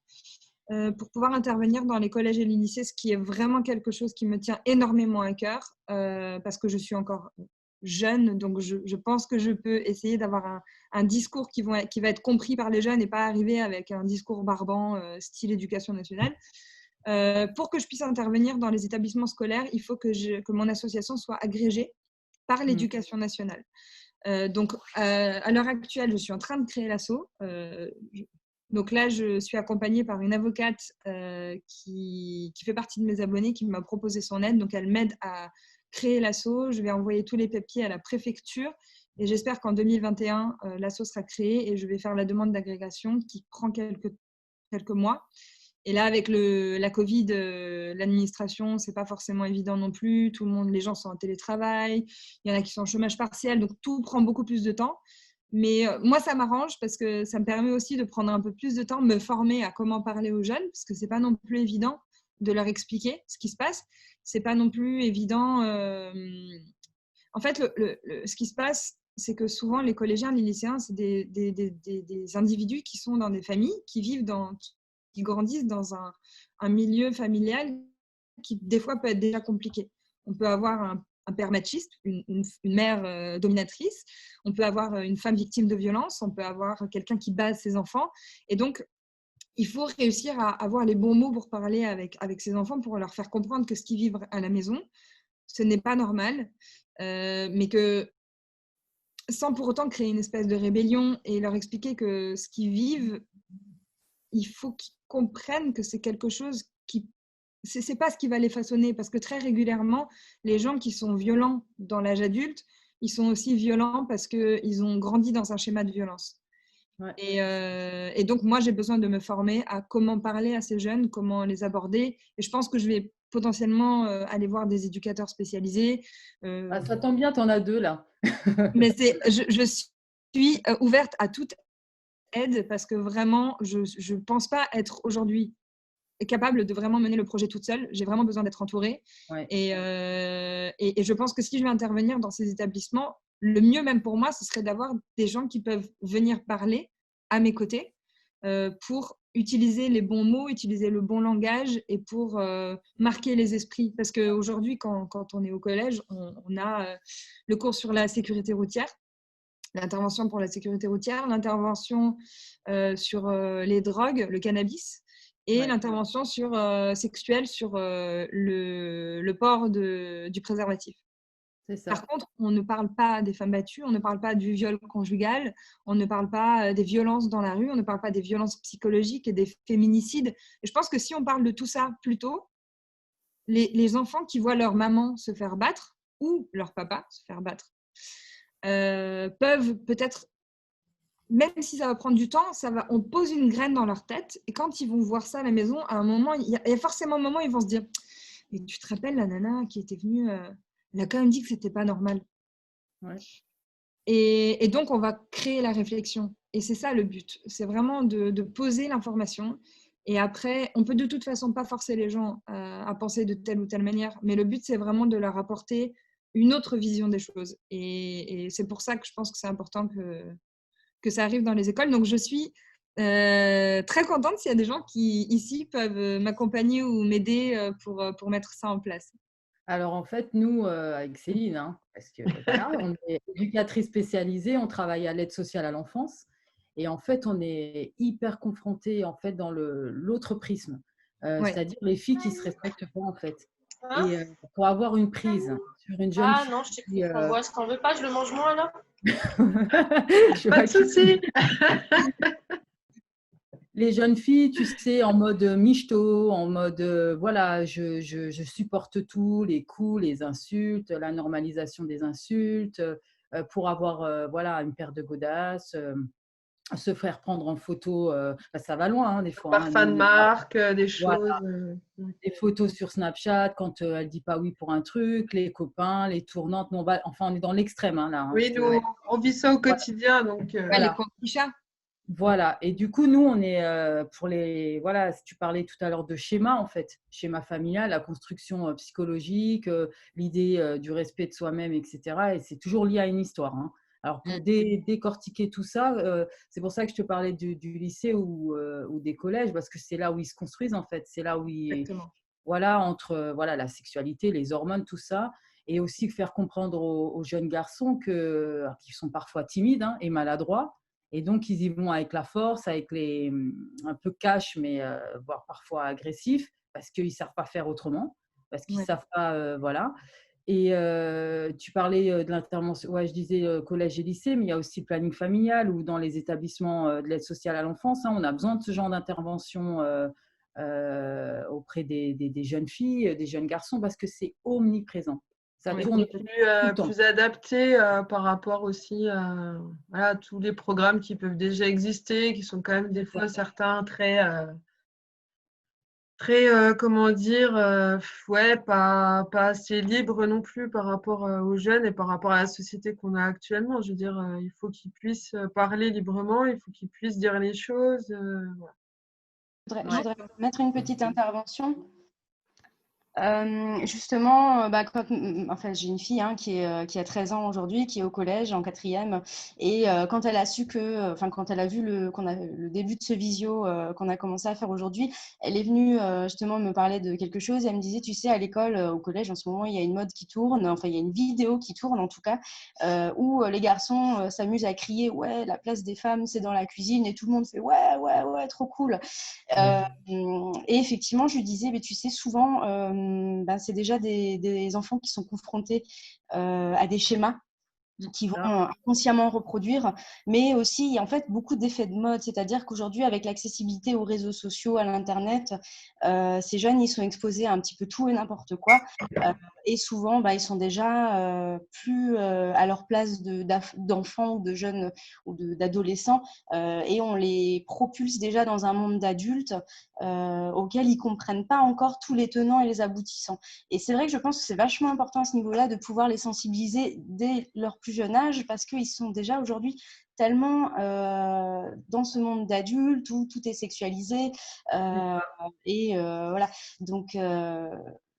pour pouvoir intervenir dans les collèges et les lycées, ce qui est vraiment quelque chose qui me tient énormément à cœur parce que je suis encore jeune, donc je pense que je peux essayer d'avoir un discours qui va être compris par les jeunes et pas arriver avec un discours barbant style éducation nationale. Pour que je puisse intervenir dans les établissements scolaires, il faut que mon association soit agrégée par l'éducation nationale. Donc, à l'heure actuelle, je suis en train de créer l'asso. Donc là, je suis accompagnée par une avocate qui fait partie de mes abonnés, qui m'a proposé son aide. Donc, elle m'aide à créer l'asso. Je vais envoyer tous les papiers à la préfecture et j'espère qu'en 2021, l'asso sera créée et je vais faire la demande d'agrégation qui prend quelques mois. Et là, avec la Covid, l'administration, c'est pas forcément évident non plus. Les gens sont en télétravail, il y en a qui sont en chômage partiel, donc tout prend beaucoup plus de temps. Mais moi, ça m'arrange parce que ça me permet aussi de prendre un peu plus de temps, me former à comment parler aux jeunes, parce que c'est pas non plus évident de leur expliquer ce qui se passe. C'est pas non plus évident. En fait, ce qui se passe, c'est que souvent les collégiens, les lycéens, c'est des individus qui sont dans des familles, qui grandissent dans un milieu familial qui des fois peut être déjà compliqué. On peut avoir un père machiste, une mère dominatrice, on peut avoir une femme victime de violence, on peut avoir quelqu'un qui bat ses enfants. Et donc, il faut réussir à avoir les bons mots pour parler avec ses enfants, pour leur faire comprendre que ce qu'ils vivent à la maison, ce n'est pas normal, mais que sans pour autant créer une espèce de rébellion et leur expliquer que ce qu'ils vivent, il faut qu'ils comprennent que c'est quelque chose qui c'est pas ce qui va les façonner, parce que très régulièrement, les gens qui sont violents dans l'âge adulte, ils sont aussi violents parce qu'ils ont grandi dans un schéma de violence. Ouais. Et donc, moi, j'ai besoin de me former à comment parler à ces jeunes, comment les aborder. Et je pense que je vais potentiellement aller voir des éducateurs spécialisés. Ah, ça tombe bien, tu en as 2 là. Mais je suis ouverte à toute aide parce que vraiment, je ne pense pas être aujourd'hui capable de vraiment mener le projet toute seule. J'ai vraiment besoin d'être entourée. Ouais. Et je pense que si je vais intervenir dans ces établissements, le mieux même pour moi, ce serait d'avoir des gens qui peuvent venir parler à mes côtés pour utiliser les bons mots, utiliser le bon langage et pour marquer les esprits. Parce qu'aujourd'hui, quand on est au collège, on a le cours sur la sécurité routière, l'intervention pour la sécurité routière, l'intervention sur les drogues, le cannabis, et l'intervention sexuelle sur le port du préservatif. C'est ça. Par contre, on ne parle pas des femmes battues, on ne parle pas du viol conjugal, on ne parle pas des violences dans la rue, on ne parle pas des violences psychologiques et des féminicides. Et je pense que si on parle de tout ça plus tôt, les enfants qui voient leur maman se faire battre ou leur papa se faire battre peuvent peut-être, même si ça va prendre du temps, on pose une graine dans leur tête et quand ils vont voir ça à la maison, à un moment, il y a forcément un moment où ils vont se dire « Mais tu te rappelles la nana qui était venue, elle a quand même dit que c'était pas normal. » Ouais. Et donc, on va créer la réflexion. Et c'est ça le but. C'est vraiment de poser l'information. Et après, on peut de toute façon pas forcer les gens à penser de telle ou telle manière. Mais le but, c'est vraiment de leur apporter une autre vision des choses. Et c'est pour ça que je pense que c'est important que ça arrive dans les écoles. Donc, je suis très contente s'il y a des gens qui, ici, peuvent m'accompagner ou m'aider pour mettre ça en place. Alors en fait, nous, avec Céline, hein, parce que voilà, on est éducatrice spécialisée, on travaille à l'aide sociale à l'enfance et en fait, on est hyper confrontés en fait dans l'autre prisme, Ouais. c'est-à-dire les filles qui se respectent pas en fait. Et pour avoir une prise sur une jeune Ah fille non, je t'ai pris qui, framboise. T'en veux pas, je le mange moins là? je Pas vois de qui- souci. les jeunes filles, tu sais, en mode michto, en mode voilà, je supporte tout, les coups, les insultes, la normalisation des insultes, pour avoir voilà, une paire de godasses, se faire prendre en photo, bah, ça va loin hein, des fois. Hein, Parfum de marque, des voilà, choses. des photos sur Snapchat quand elle dit pas oui pour un truc, les copains, les tournantes, on est dans l'extrême hein, là. Hein, Oui, nous, on vit ça au voilà. quotidien. Donc, Ouais, Voilà. les comptes Micha. Voilà, et du coup, nous, on est pour les. Voilà, si tu parlais tout à l'heure de schéma, en fait, schéma familial, la construction psychologique, l'idée du respect de soi-même, etc. Et c'est toujours lié à une histoire. Hein. Alors, pour décortiquer tout ça, c'est pour ça que je te parlais du lycée ou des collèges, parce que c'est là où ils se construisent, en fait. C'est là où Exactement. voilà, entre voilà, la sexualité, les hormones, tout ça. Et aussi faire comprendre aux jeunes garçons qui sont parfois timides hein, et maladroits. Et donc, ils y vont avec la force, avec un peu cash, mais voire parfois agressif, parce qu'ils ne savent pas faire autrement, parce qu'ils ne savent pas, voilà. Et tu parlais de l'intervention, ouais, je disais collège et lycée, mais il y a aussi le planning familial ou dans les établissements de l'aide sociale à l'enfance. Hein, on a besoin de ce genre d'intervention auprès des jeunes filles, des jeunes garçons, parce que c'est omniprésent. Ça tourne tout le temps. plus adapté par rapport aussi à tous les programmes qui peuvent déjà exister, qui sont quand même des fois certains très, comment dire, ouais, pas assez libres non plus par rapport aux jeunes et par rapport à la société qu'on a actuellement. Je veux dire, il faut qu'ils puissent parler librement, il faut qu'ils puissent dire les choses. Voilà. Je voudrais mettre une petite intervention. Justement, enfin, j'ai une fille hein, qui a 13 ans aujourd'hui, qui est au collège en 4e, et quand elle a su quand elle a vu le début de ce visio qu'on a commencé à faire aujourd'hui, elle est venue justement me parler de quelque chose. Elle me disait, tu sais, à l'école, au collège, en ce moment, il y a une mode qui tourne, enfin, il y a une vidéo qui tourne en tout cas, où les garçons s'amusent à crier, ouais, la place des femmes, c'est dans la cuisine, et tout le monde fait, ouais, trop cool. Et effectivement, je lui disais, mais tu sais, souvent, c'est déjà des enfants qui sont confrontés à des schémas qui vont inconsciemment reproduire, mais aussi il y a en fait beaucoup d'effets de mode, c'est-à-dire qu'aujourd'hui avec l'accessibilité aux réseaux sociaux, à l'internet, ces jeunes ils sont exposés à un petit peu tout et n'importe quoi, et souvent ils sont déjà plus à leur place d'enfants ou de jeunes ou d'adolescents, et on les propulse déjà dans un monde d'adultes auquel ils comprennent pas encore tous les tenants et les aboutissants. Et c'est vrai que je pense que c'est vachement important à ce niveau-là de pouvoir les sensibiliser dès leur plus jeune âge, parce qu'ils sont déjà aujourd'hui tellement dans ce monde d'adultes où tout est sexualisé, et voilà. Donc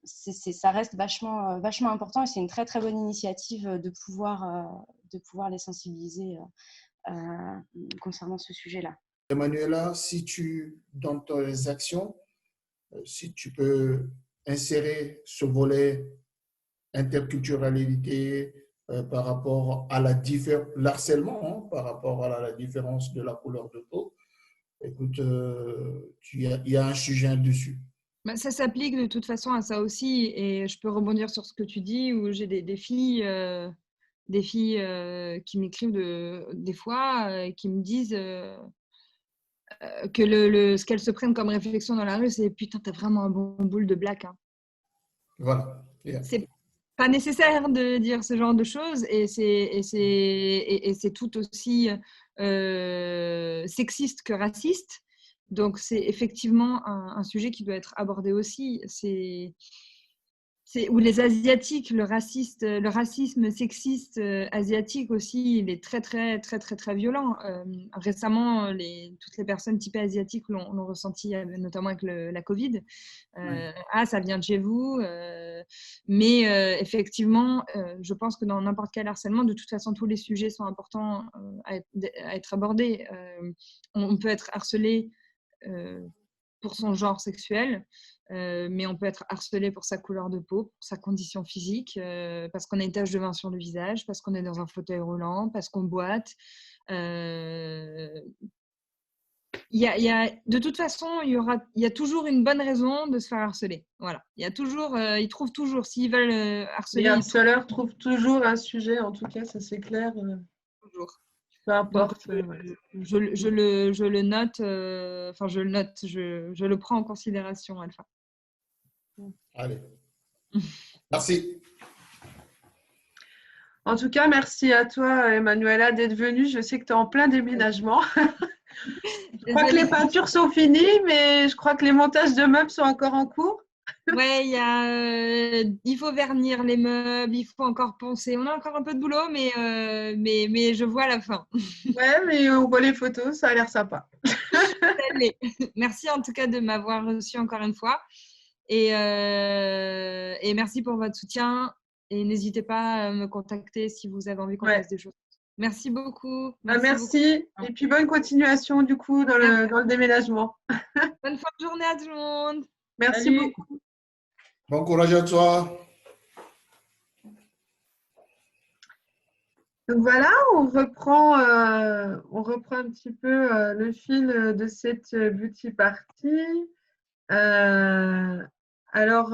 ça reste vachement important, et c'est une très très bonne initiative de pouvoir les sensibiliser concernant ce sujet-là. Emanuela, dans tes actions, si tu peux insérer ce volet interculturalité par rapport à l'harcèlement, hein, par rapport à la différence de la couleur de peau, écoute, il y a un sujet dessus. Ça s'applique de toute façon à ça aussi, et je peux rebondir sur ce que tu dis, où j'ai des filles qui m'écrivent des fois, qui me disent que ce qu'elles se prennent comme réflexion dans la rue, c'est putain, t'as vraiment un bon boule de black. Hein. Voilà. Yeah. C'est pas nécessaire de dire ce genre de choses, et c'est tout aussi sexiste que raciste. Donc c'est effectivement un sujet qui doit être abordé aussi. Ou les Asiatiques, le racisme sexiste asiatique aussi, il est très, très, très, très, très violent. Récemment, toutes les personnes typées asiatiques l'ont ressenti, notamment avec la Covid. Ça vient de chez vous. Mais effectivement, je pense que dans n'importe quel harcèlement, de toute façon, tous les sujets sont importants à être abordés. On peut être harcelé pour son genre sexuel, mais on peut être harcelé pour sa couleur de peau, pour sa condition physique, parce qu'on a une tache de vin sur le visage, parce qu'on est dans un fauteuil roulant, parce qu'on boite. De toute façon, il y a toujours une bonne raison de se faire harceler. Voilà. Ils trouvent toujours, s'ils veulent harceler. Les harceleurs trouvent toujours un sujet, en tout cas, ça c'est clair. Toujours. Peu importe. Je le note, je le prends en considération, Alpha. Allez. Merci. En tout cas, merci à toi, Emanuela, d'être venue. Je sais que tu es en plein déménagement. Je crois que les peintures sont finies, mais je crois que les montages de meubles sont encore en cours. Ouais, il faut vernir les meubles, il faut encore poncer. On a encore un peu de boulot, mais je vois la fin. Ouais, mais on voit les photos, ça a l'air sympa. Merci en tout cas de m'avoir reçu encore une fois. Et merci pour votre soutien. Et n'hésitez pas à me contacter si vous avez envie qu'on fasse des choses. Merci beaucoup. Merci. Beaucoup. Et puis bonne continuation du coup dans le déménagement. Bonne fin de journée à tout le monde. Merci beaucoup. Bon courage à toi. Donc voilà, on reprend un petit peu le fil de cette beauty party. Alors,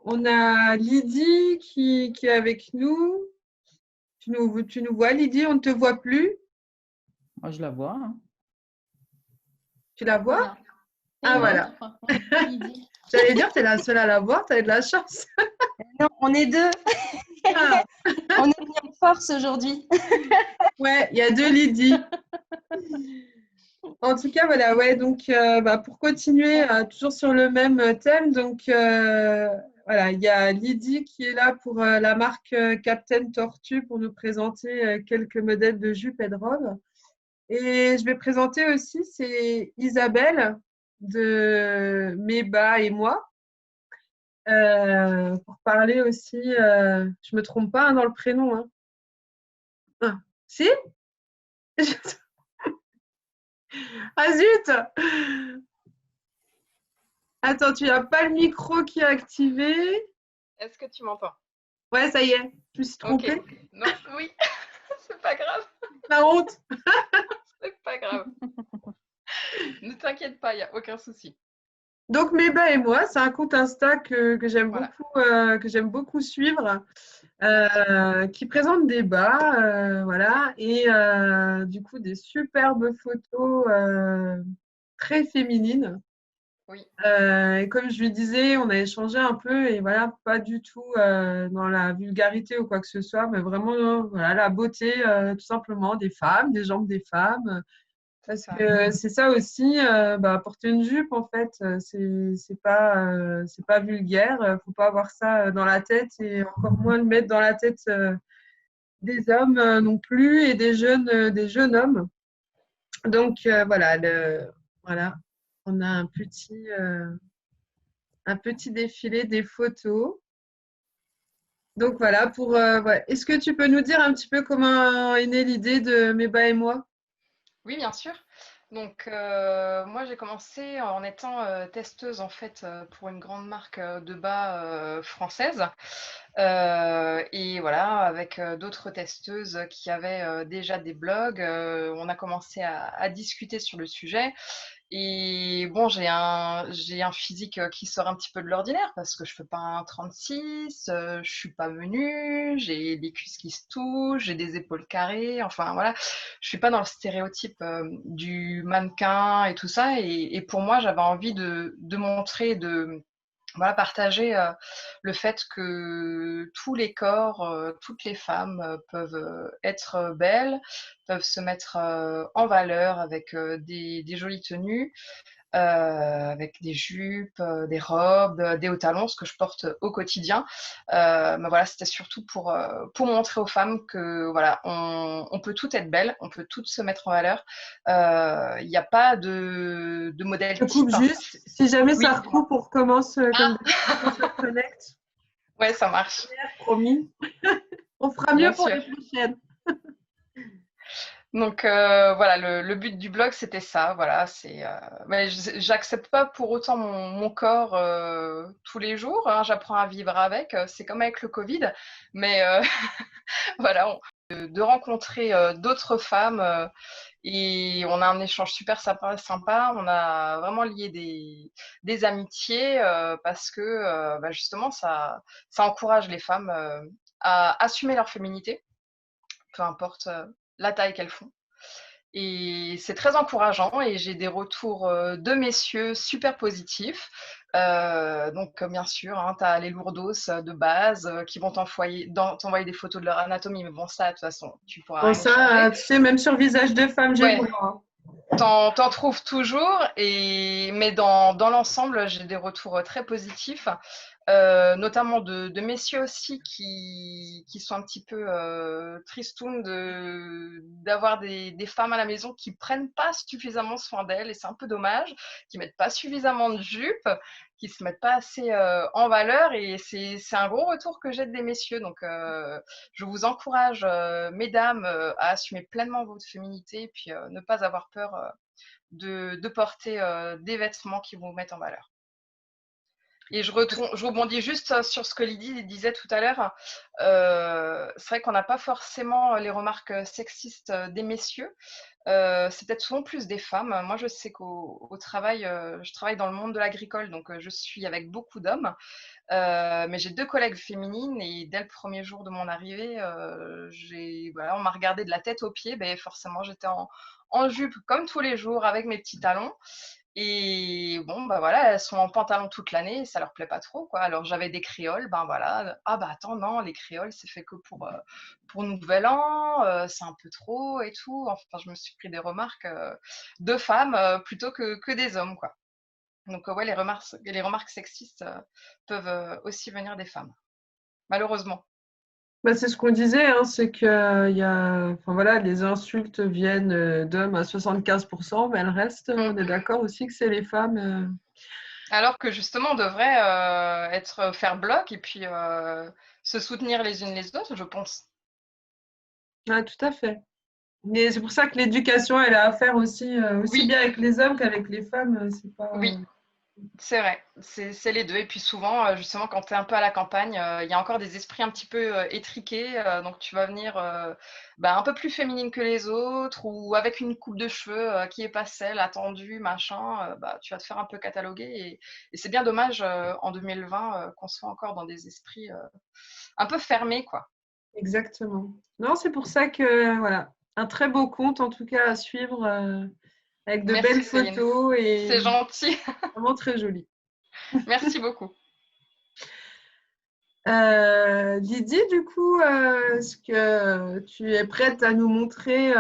on a Lydie qui est avec nous. Tu nous vois, Lydie, on ne te voit plus. Moi, je la vois. Hein. Tu la vois? Voilà. J'allais dire, tu es la seule à la voir, tu as de la chance. Non, on est deux. On est bien de force aujourd'hui. Ouais, il y a deux Lydie. En tout cas, voilà, ouais, donc pour continuer toujours sur le même thème, donc voilà, il y a Lydie qui est là pour la marque Captain Tortue pour nous présenter quelques modèles de jupes et de robes. Et je vais présenter aussi, c'est Isabelle de Mes Bas et moi, pour parler aussi, je me trompe pas dans le prénom. Hein. Ah, si? Ah zut! Attends, tu n'as pas le micro qui est activé. Est-ce que tu m'entends? Ouais, ça y est, je me suis trompée. Okay. Non, oui, c'est pas grave. La honte. C'est pas grave. Ne t'inquiète pas, il n'y a aucun souci. Donc, Mes Bas et moi, c'est un compte Insta que j'aime beaucoup suivre. qui présente des bas, voilà, et du coup des superbes photos très féminines. Oui. Et comme je lui disais, on a échangé un peu et voilà, pas du tout dans la vulgarité ou quoi que ce soit, mais vraiment voilà, la beauté tout simplement des femmes, des jambes des femmes. Parce Ça. que c'est ça aussi, porter une jupe en fait, c'est pas vulgaire, faut pas avoir ça dans la tête et encore moins le mettre dans la tête des hommes non plus et des jeunes hommes. Donc voilà, on a un petit défilé des photos. Donc voilà, ouais. Est-ce que tu peux nous dire un petit peu comment est née l'idée de Meba et moi? Oui, bien sûr. Donc, moi, j'ai commencé en étant testeuse en fait pour une grande marque de bas française. Et voilà, avec d'autres testeuses qui avaient déjà des blogs, on a commencé à discuter sur le sujet. Et bon, j'ai un physique qui sort un petit peu de l'ordinaire parce que je fais pas un 36, je suis pas menue, j'ai des cuisses qui se touchent, j'ai des épaules carrées, enfin voilà, je suis pas dans le stéréotype du mannequin et tout ça. Et pour moi, j'avais envie de montrer, de voilà, partager le fait que tous les corps, toutes les femmes peuvent être belles, peuvent se mettre en valeur avec des jolies tenues, avec des jupes, des robes, des hauts talons, ce que je porte au quotidien. Mais voilà, c'était surtout pour montrer aux femmes que voilà, on peut toutes être belles, on peut toutes se mettre en valeur. Il n'y a pas de modèle Je coupe type. juste. Si jamais Oui, ça recoupe, on recommence comme ah, d'habitude, on se reconnecte. ouais, ça marche, Promis. On fera bien mieux pour sûr. les prochaines. Donc voilà, le but du blog, c'était ça. Voilà, mais j'accepte pas pour autant mon corps tous les jours, hein, j'apprends à vivre avec. C'est comme avec le Covid, mais voilà, de rencontrer d'autres femmes et on a un échange super sympa. On a vraiment lié des amitiés parce que justement, ça encourage les femmes à assumer leur féminité, peu importe la taille qu'elles font. Et c'est très encourageant et j'ai des retours de messieurs super positifs. Donc, bien sûr, hein, tu as les lourdos de base qui vont t'envoyer des photos de leur anatomie, mais bon, ça, de toute façon, tu pourras Bon, rien y ça, changer. tu sais, même sur visage de femme, j'ai le Ouais, droit. t'en trouves toujours, mais dans l'ensemble, j'ai des retours très positifs, notamment de messieurs aussi qui sont un petit peu tristounes d'avoir des femmes à la maison qui prennent pas suffisamment soin d'elles, et c'est un peu dommage, qui mettent pas suffisamment de jupe, qui se mettent pas assez en valeur, et c'est un gros retour que j'ai des messieurs. Donc, je vous encourage, mesdames, à assumer pleinement votre féminité et puis ne pas avoir peur de porter des vêtements qui vous mettent en valeur. Et je rebondis juste sur ce que Lydie disait tout à l'heure. C'est vrai qu'on n'a pas forcément les remarques sexistes des messieurs. C'est peut-être souvent plus des femmes. Moi, je sais qu'au travail, je travaille dans le monde de l'agricole, donc je suis avec beaucoup d'hommes. Mais j'ai 2 collègues féminines et dès le premier jour de mon arrivée, voilà, on m'a regardée de la tête aux pieds. Beh, forcément, j'étais en jupe comme tous les jours avec mes petits talons et bon, bah, voilà, elles sont en pantalon toute l'année et ça leur plaît pas trop, quoi. Alors j'avais des créoles, ben voilà, «Ah bah, attends, non, les créoles, c'est fait que pour Nouvel An, c'est un peu trop et tout». Enfin, je me suis pris des remarques, de femmes, plutôt que des hommes, quoi. Donc ouais, les remarques sexistes peuvent aussi venir des femmes, malheureusement. Bah, c'est ce qu'on disait, hein, c'est que enfin, voilà, les insultes viennent d'hommes à 75%, mais le reste, Mmh. on est d'accord aussi que c'est les femmes. Alors que justement, on devrait faire bloc et puis se soutenir les unes les autres, je pense. Ah, tout à fait. Mais c'est pour ça que l'éducation, elle a à faire aussi Oui, bien avec les hommes qu'avec les femmes. C'est pas. oui, c'est vrai, c'est les deux. Et puis souvent, justement, quand tu es un peu à la campagne, il y a encore des esprits un petit peu étriqués. Donc tu vas venir un peu plus féminine que les autres ou avec une coupe de cheveux qui est pas celle attendue, machin. Tu vas te faire un peu cataloguer. Et c'est bien dommage en 2020 qu'on soit encore dans des esprits un peu fermés, quoi. Exactement. Non, c'est pour ça que, voilà, un très beau compte, en tout cas, à suivre, avec de belles Merci Céline, photos et c'est gentil. vraiment très joli. Merci beaucoup. Lydie, du coup, est-ce que tu es prête à nous montrer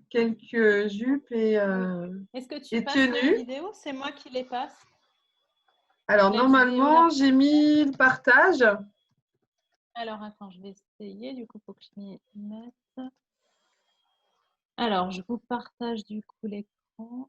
quelques jupes Est-ce que tu et passes les tenues? vidéos? C'est moi qui les passe. Alors, La vidéo, là. normalement, j'ai mis le partage. Alors, attends, je vais essayer. Du coup, il faut que je m'y mette. Alors, je vous partage du coup l'écran.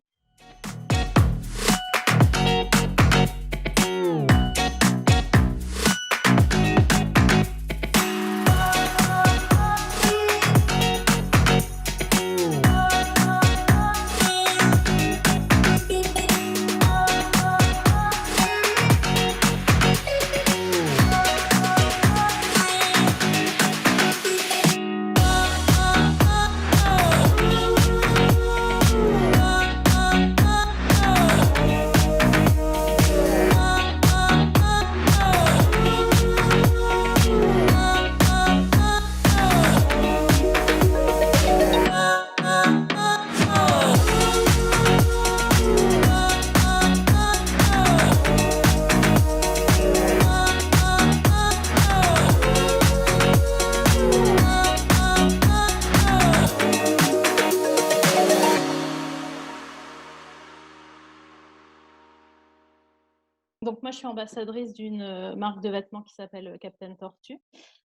Donc moi, je suis ambassadrice d'une marque de vêtements qui s'appelle Captain Tortue,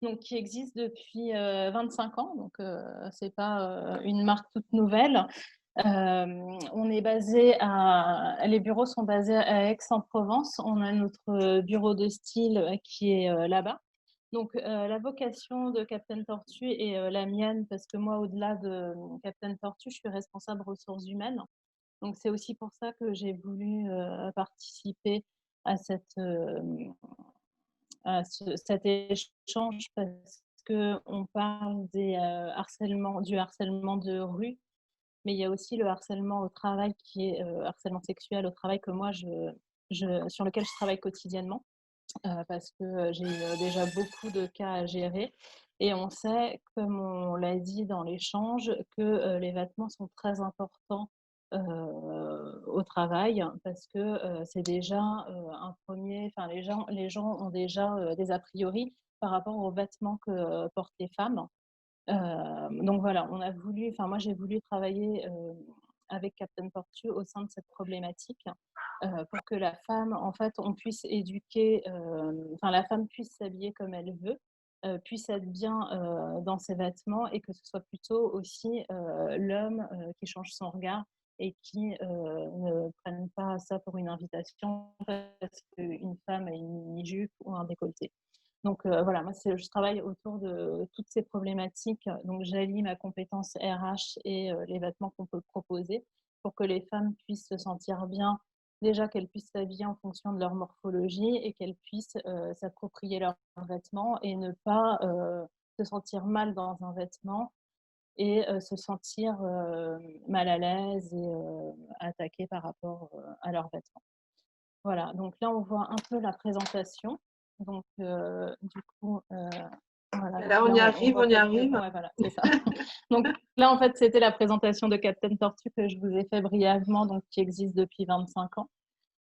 donc qui existe depuis 25 ans. Donc c'est pas une marque toute nouvelle. On est basé les bureaux sont basés à Aix-en-Provence. On a notre bureau de style qui est là-bas. Donc la vocation de Captain Tortue est la mienne parce que moi, au-delà de Captain Tortue, je suis responsable ressources humaines. Donc c'est aussi pour ça que j'ai voulu participer à cet échange parce qu'on parle du harcèlement de rue, mais il y a aussi le harcèlement au travail qui est harcèlement sexuel au travail que moi, sur lequel je travaille quotidiennement parce que j'ai déjà beaucoup de cas à gérer. Et on sait, comme on l'a dit dans l'échange, que les vêtements sont très importants au travail parce que c'est déjà un premier. Enfin, les gens ont déjà des a priori par rapport aux vêtements que portent les femmes. Donc voilà, moi j'ai voulu travailler avec Captain Tortue au sein de cette problématique pour que la femme, en fait, on puisse éduquer, la femme puisse s'habiller comme elle veut, puisse être bien dans ses vêtements et que ce soit plutôt aussi l'homme qui change son regard et qui ne prenne pas ça pour une invitation parce qu'une femme a une mini-jupe ou un décolleté. Donc voilà, moi je travaille autour de toutes ces problématiques. Donc j'allie ma compétence RH et les vêtements qu'on peut proposer pour que les femmes puissent se sentir bien. Déjà qu'elles puissent s'habiller en fonction de leur morphologie et qu'elles puissent s'approprier leurs vêtements et ne pas se sentir mal dans un vêtement et se sentir mal à l'aise et attaquées par rapport à leurs vêtements. Voilà, donc là on voit un peu la présentation. Donc du coup, voilà. Là, on y arrive, on y arrive. Ouais, voilà, c'est ça. Donc là, en fait, c'était la présentation de Captain Tortue que je vous ai fait brièvement, donc qui existe depuis 25 ans.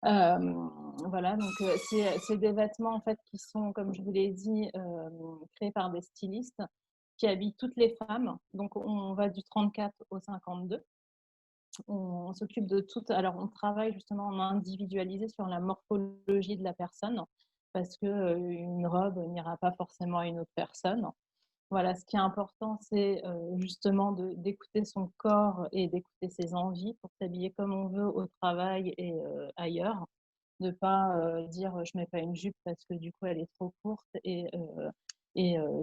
Voilà, donc c'est des vêtements en fait qui sont, comme je vous l'ai dit, créés par des stylistes qui habillent toutes les femmes. Donc on va du 34 au 52. On s'occupe de tout. Alors, on travaille justement en individualisé sur la morphologie de la personne parce qu'une robe n'ira pas forcément à une autre personne. Voilà, ce qui est important, c'est justement d'écouter son corps et d'écouter ses envies pour s'habiller comme on veut au travail et ailleurs. De ne pas dire je ne mets pas une jupe parce que du coup elle est trop courte et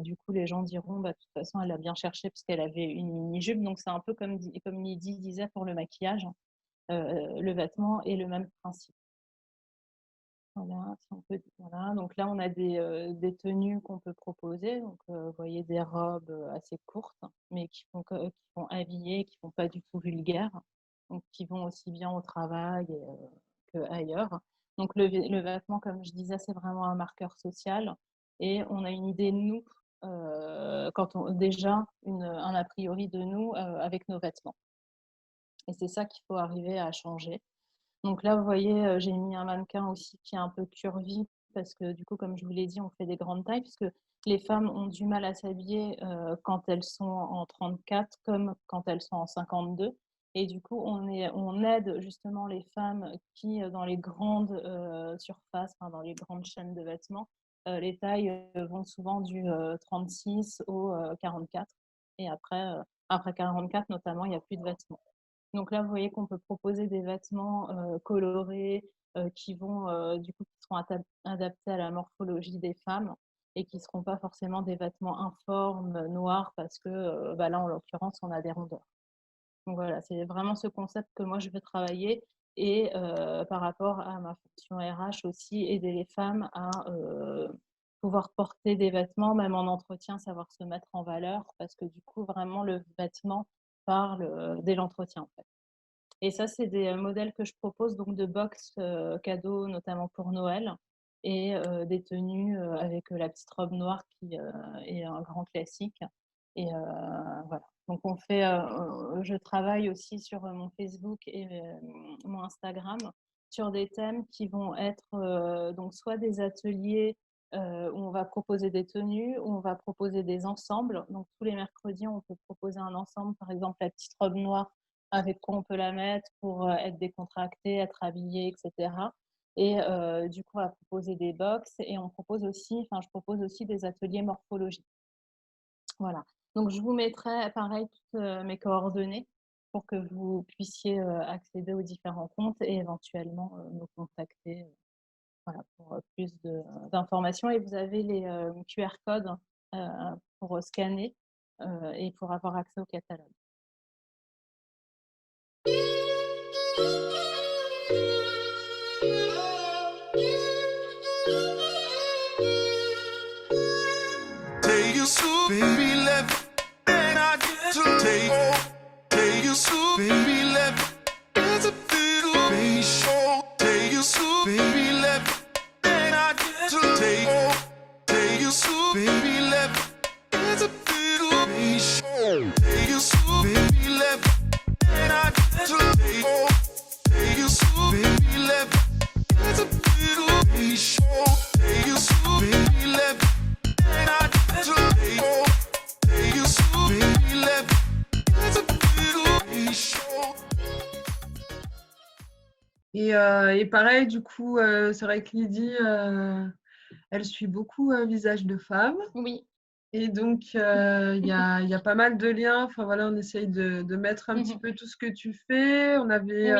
du coup les gens diront bah, de toute façon elle a bien cherché parce qu'elle avait une mini-jupe. Donc c'est un peu comme Lydie disait pour le maquillage, le vêtement est le même principe. Voilà, si on peut, voilà. Donc là, on a des tenues qu'on peut proposer. Donc, vous voyez des robes assez courtes, mais qui font habiller, qui ne font pas du tout vulgaires, donc qui vont aussi bien au travail qu'ailleurs. Donc le vêtement, comme je disais, c'est vraiment un marqueur social. Et on a une idée, nous, quand on déjà un a priori de nous avec nos vêtements. Et c'est ça qu'il faut arriver à changer. Donc là, vous voyez, j'ai mis un mannequin aussi qui est un peu curvy parce que du coup, comme je vous l'ai dit, on fait des grandes tailles puisque les femmes ont du mal à s'habiller quand elles sont en 34 comme quand elles sont en 52. Et du coup, on aide justement les femmes qui, dans les grandes surfaces, enfin, dans les grandes chaînes de vêtements, les tailles vont souvent du 36 au 44. Et après 44, notamment, il n'y a plus de vêtements. Donc là, vous voyez qu'on peut proposer des vêtements colorés qui vont, du coup, qui seront adaptés à la morphologie des femmes et qui ne seront pas forcément des vêtements informes, noirs, parce que là, en l'occurrence, on a des rondeurs. Donc voilà, c'est vraiment ce concept que moi, je veux travailler et par rapport à ma fonction RH aussi, aider les femmes à pouvoir porter des vêtements, même en entretien, savoir se mettre en valeur, parce que du coup, vraiment, le vêtement parle dès l'entretien, en fait. Et ça, c'est des modèles que je propose, donc de box cadeaux, notamment pour Noël, et des tenues avec la petite robe noire qui est un grand classique. Et voilà. Donc, je travaille aussi sur mon Facebook et mon Instagram sur des thèmes qui vont être donc soit des ateliers où on va proposer des tenues, où on va proposer des ensembles. Donc, tous les mercredis, on peut proposer un ensemble, par exemple, la petite robe noire avec quoi on peut la mettre pour être décontractée, être habillée, etc. Et du coup, on va proposer des box et je propose aussi des ateliers morphologie. Voilà. Donc, je vous mettrai, pareil, toutes mes coordonnées pour que vous puissiez accéder aux différents comptes et éventuellement me contacter voilà, pour plus d'informations. Et vous avez les QR codes pour scanner et pour avoir accès au catalogue. Take you so, baby, left, and I get to take you so, baby, left, it's a little baby show. Take you so, baby, left, and I get to take you so, baby, left, it's a little baby show. Take you so, baby, left, and I get to take you so, baby, left, it's a little baby show. Take you so, baby, left. Et pareil, du coup, c'est vrai que Lydie, elle suit beaucoup Visage de femme. Oui. Et donc, il y a pas mal de liens. Enfin, voilà, on essaye de mettre un petit peu tout ce que tu fais. On avait,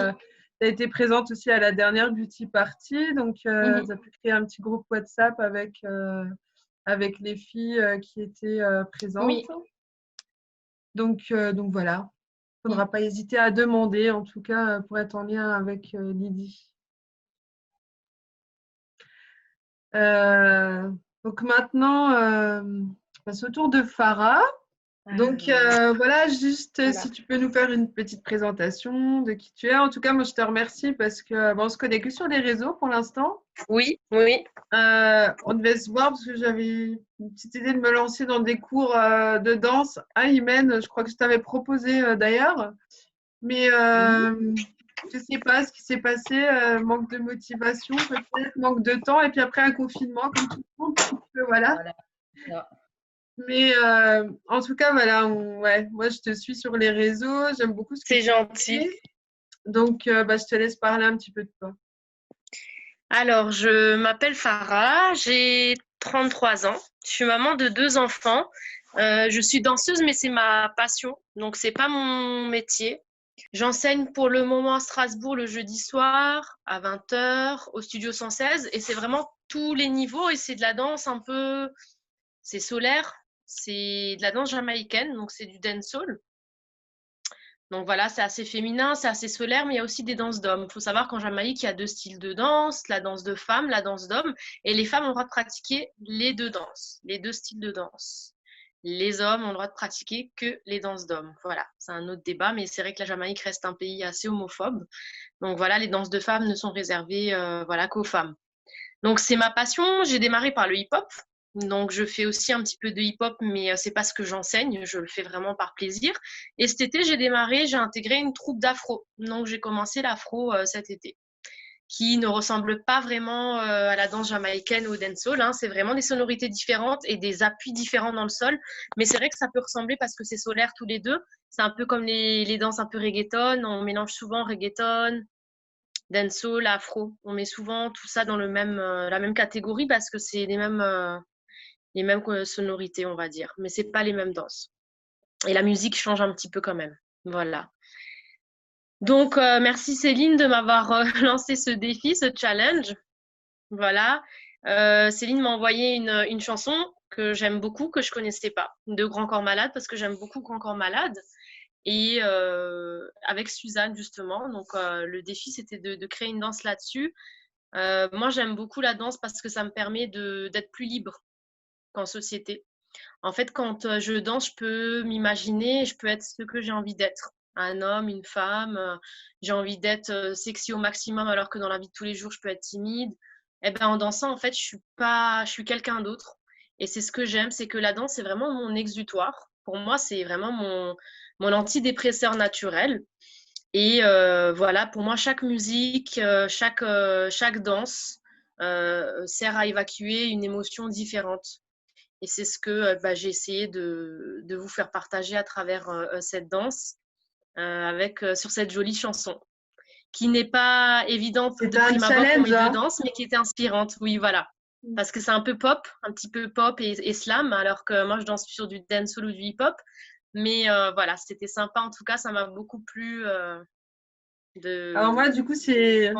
tu as été présente aussi à la dernière Beauty Party. Donc, tu as pu créer un petit groupe WhatsApp avec les filles qui étaient présentes. Oui. Donc voilà. Il ne faudra pas hésiter à demander, en tout cas, pour être en lien avec Lydie. Donc maintenant, on passe au tour de Farah. Donc voilà, juste si tu peux nous faire une petite présentation de qui tu es. En tout cas, moi, je te remercie parce que on se connaît que sur les réseaux pour l'instant. Oui. On devait se voir parce que j'avais une petite idée de me lancer dans des cours de danse à Imen. Je crois que je t'avais proposé d'ailleurs. Mais je ne sais pas ce qui s'est passé. Manque de motivation peut-être, manque de temps. Et puis après un confinement, comme tout le monde. Voilà. Mais en tout cas, voilà, moi je te suis sur les réseaux, j'aime beaucoup ce que tu fais. C'est gentil. Donc, je te laisse parler un petit peu de toi. Alors, je m'appelle Farah, j'ai 33 ans, je suis maman de 2 enfants. Je suis danseuse, mais c'est ma passion, donc c'est pas mon métier. J'enseigne pour le moment à Strasbourg le jeudi soir à 20h au Studio 116 et c'est vraiment tous les niveaux et c'est de la danse un peu, c'est solaire. C'est de la danse jamaïcaine, donc c'est du dancehall. Donc voilà, c'est assez féminin, c'est assez solaire, mais il y a aussi des danses d'hommes. Il faut savoir qu'en Jamaïque, il y a 2 styles de danse, la danse de femmes, la danse d'hommes, et les femmes ont le droit de pratiquer les 2 danses, les 2 styles de danse. Les hommes ont le droit de pratiquer que les danses d'hommes. Voilà, c'est un autre débat, mais c'est vrai que la Jamaïque reste un pays assez homophobe. Donc voilà, les danses de femmes ne sont réservées qu'aux femmes. Donc c'est ma passion, j'ai démarré par le hip-hop. Donc, je fais aussi un petit peu de hip-hop, mais c'est pas ce que j'enseigne. Je le fais vraiment par plaisir. Et cet été, j'ai intégré une troupe d'afro. Donc, j'ai commencé l'afro cet été, qui ne ressemble pas vraiment à la danse jamaïcaine ou au dancehall. Hein. C'est vraiment des sonorités différentes et des appuis différents dans le sol. Mais c'est vrai que ça peut ressembler parce que c'est solaire tous les deux. C'est un peu comme les danses un peu reggaeton. On mélange souvent reggaeton, dancehall, afro. On met souvent tout ça dans la même catégorie parce que c'est les mêmes sonorités, on va dire. Mais c'est pas les mêmes danses. Et la musique change un petit peu quand même. Voilà. Donc, merci Céline de m'avoir lancé ce défi, ce challenge. Voilà. Céline m'a envoyé une chanson que j'aime beaucoup, que je connaissais pas, de Grand Corps Malade, parce que j'aime beaucoup Grand Corps Malade. Et avec Suzanne, justement. Donc, le défi, c'était de créer une danse là-dessus. Moi, j'aime beaucoup la danse parce que ça me permet d'être plus libre qu'en société. En fait, quand je danse, je peux m'imaginer, je peux être ce que j'ai envie d'être. Un homme, une femme, j'ai envie d'être sexy au maximum alors que dans la vie de tous les jours, je peux être timide. Eh ben, en dansant, en fait, je suis quelqu'un d'autre. Et c'est ce que j'aime, c'est que la danse, c'est vraiment mon exutoire. Pour moi, c'est vraiment mon antidépresseur naturel. Et voilà, pour moi, chaque musique, chaque danse sert à évacuer une émotion différente. Et c'est ce que j'ai essayé de vous faire partager à travers cette danse, sur cette jolie chanson, qui n'est pas évidente de prime abord comme une de danse, mais qui était inspirante. Oui, voilà. Parce que c'est un peu pop, un petit peu pop et slam, alors que moi, je danse sur du dancehall ou du hip-hop. Mais voilà, c'était sympa. En tout cas, ça m'a beaucoup plu Alors moi, du coup, c'est…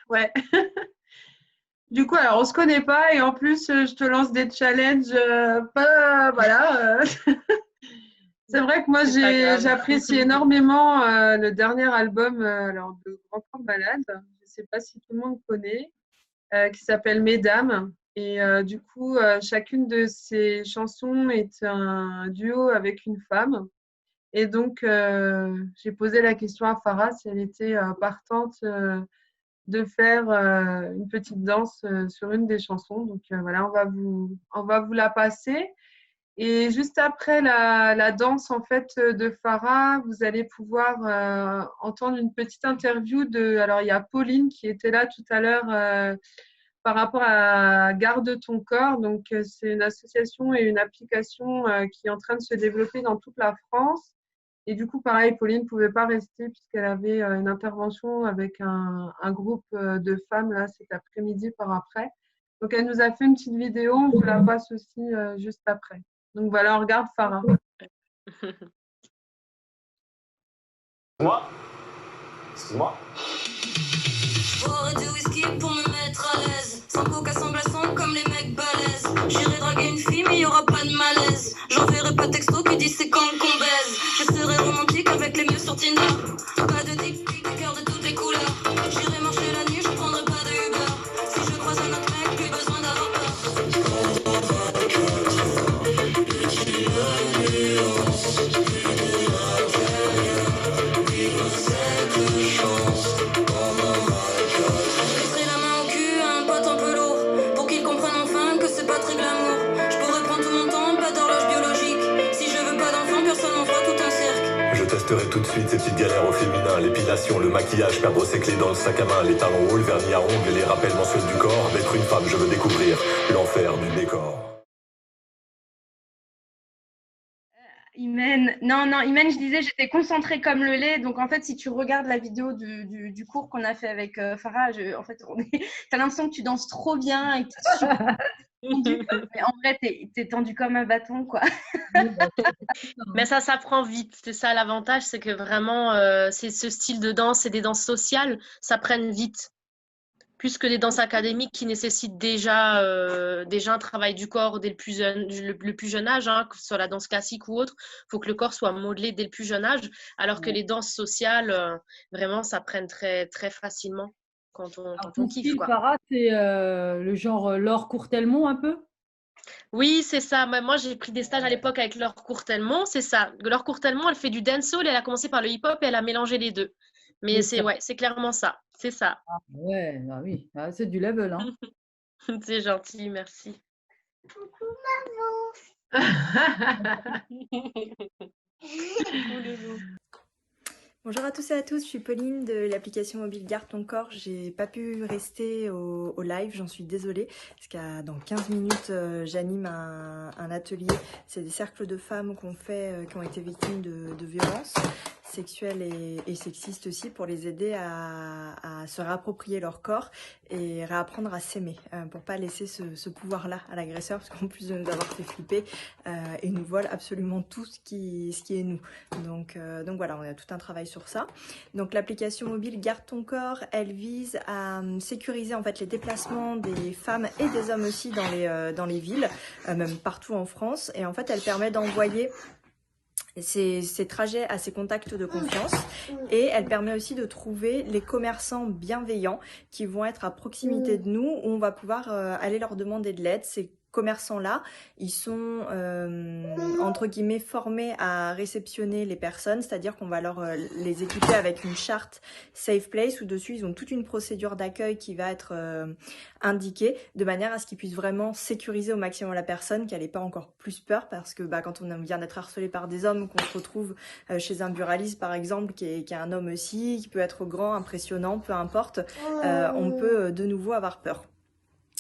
Ouais. Du coup, alors on se connaît pas et en plus, je te lance des challenges pas… Voilà. C'est vrai que moi, j'apprécie énormément le dernier album alors, de Grand Corps Malade. Je ne sais pas si tout le monde connaît, qui s'appelle Mesdames. Et du coup, chacune de ces chansons est un duo avec une femme. Et donc, j'ai posé la question à Farah si elle était partante de faire une petite danse sur une des chansons. Donc, voilà, on va vous la passer. Et juste après la danse en fait de Farah, vous allez pouvoir entendre une petite interview alors il y a Pauline qui était là tout à l'heure par rapport à Garde ton corps. Donc c'est une association et une application qui est en train de se développer dans toute la France. Et du coup, pareil, Pauline ne pouvait pas rester puisqu'elle avait une intervention avec un groupe de femmes là cet après-midi par après. Donc elle nous a fait une petite vidéo, on vous la passe aussi juste après. Donc voilà, on regarde Farah. Excuse-moi. Boire du whisky pour me mettre à l'aise. Sans coca, sans glaçon comme les mecs balèzes. J'irai draguer une fille, mais il n'y aura pas de malaise. J'enverrai pas de texto qui dit c'est quand qu'on baise. Je serai romantique avec les mieux sur Tinder. Pas de dick-pic, des cœurs de toutes les couleurs. J'irai marcher la nuit, je prendrai pas de Uber. Si je croise un autre mec, plus besoin d'avoir peur. Je testerai tout de suite ces petites galères au féminin. L'épilation, le maquillage, perdre ses clés dans le sac à main. Les talons hauts, le vernis à ongles et les rappels mensuels du corps. D'être une femme, je veux découvrir l'enfer du décor. Imen, non, Imen, je disais, j'étais concentrée comme le lait. Donc, en fait, si tu regardes la vidéo du cours qu'on a fait avec Farah, en fait, t'as l'impression que tu danses trop bien et que tu es super tendu. Mais en vrai, t'es tendu comme un bâton, quoi. Mais ça s'apprend vite. C'est ça l'avantage, c'est que vraiment, c'est ce style de danse et des danses sociales, ça prenne vite. Plus que des danses académiques qui nécessitent déjà un travail du corps dès le plus jeune âge, hein, que ce soit la danse classique ou autre. Il faut que le corps soit modelé dès le plus jeune âge, alors que les danses sociales, vraiment, ça prenne très, très facilement quand on kiffe. Farah, c'est le genre Laure Courtelmont un peu? Oui, c'est ça. Moi, j'ai pris des stages à l'époque avec Laure Courtelmont, c'est ça. Laure Courtelmont, elle fait du dancehall, elle a commencé par le hip-hop et elle a mélangé les deux. Mais c'est clairement ça. C'est ça. Ah, ouais, bah oui, c'est du level. Hein. C'est gentil, merci. Coucou maman. Bonjour à tous et à tous, je suis Pauline de l'application mobile Garde ton corps. J'ai pas pu rester au live, j'en suis désolée, parce qu'à dans 15 minutes, j'anime un atelier. C'est des cercles de femmes qu'on fait, qui ont été victimes de violences sexuelles et sexistes aussi, pour les aider à se réapproprier leur corps et réapprendre à s'aimer, pour pas laisser ce pouvoir-là à l'agresseur, parce qu'en plus de nous avoir fait flipper, il nous vole absolument tout ce qui est nous. Donc voilà, on a tout un travail sur ça. Donc l'application mobile Garde ton corps, elle vise à sécuriser en fait les déplacements des femmes et des hommes aussi dans les villes, même partout en France. Et en fait, elle permet d'envoyer ces trajets à ses contacts de confiance, et elle permet aussi de trouver les commerçants bienveillants qui vont être à proximité de nous, où on va pouvoir aller leur demander de l'aide. Ces commerçants-là, ils sont entre guillemets formés à réceptionner les personnes, c'est-à-dire qu'on va les équiper avec une charte Safe Place, où dessus ils ont toute une procédure d'accueil qui va être indiquée, de manière à ce qu'ils puissent vraiment sécuriser au maximum la personne, qu'elle n'ait pas encore plus peur, parce que quand on vient d'être harcelé par des hommes, qu'on se retrouve chez un buraliste par exemple, qui est un homme aussi, qui peut être grand, impressionnant, peu importe, on peut de nouveau avoir peur.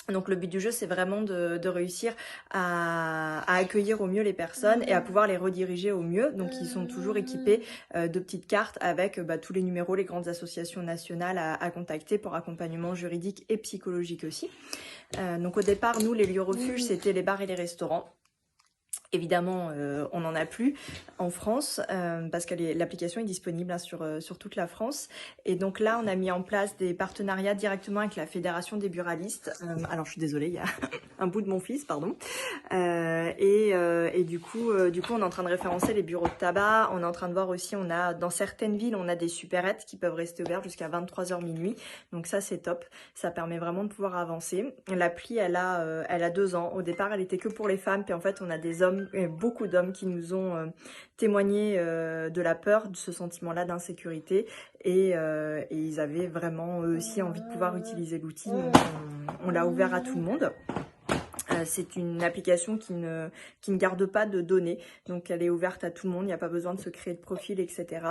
Donc le but du jeu, c'est vraiment de réussir à accueillir au mieux les personnes et à pouvoir les rediriger au mieux. Donc ils sont toujours équipés de petites cartes avec tous les numéros, les grandes associations nationales à contacter pour accompagnement juridique et psychologique aussi. Donc au départ, nous, les lieux refuges, c'était les bars et les restaurants. Évidemment, on n'en a plus en France, parce que l'application est disponible sur toute la France. Et donc là, on a mis en place des partenariats directement avec la Fédération des buralistes. Alors, je suis désolée, il y a un bout de mon fils, pardon. Et du coup, on est en train de référencer les bureaux de tabac. On est en train de voir aussi, dans certaines villes, on a des supérettes qui peuvent rester ouvertes jusqu'à 23h minuit. Donc ça, c'est top. Ça permet vraiment de pouvoir avancer. L'appli, elle a 2 ans. Au départ, elle était que pour les femmes. Puis en fait, on a des hommes, beaucoup d'hommes qui nous ont témoigné de la peur, de ce sentiment-là d'insécurité, et ils avaient vraiment eux aussi envie de pouvoir utiliser l'outil. Donc on l'a ouvert à tout le monde. C'est une application qui ne garde pas de données, donc elle est ouverte à tout le monde, il n'y a pas besoin de se créer de profil, etc.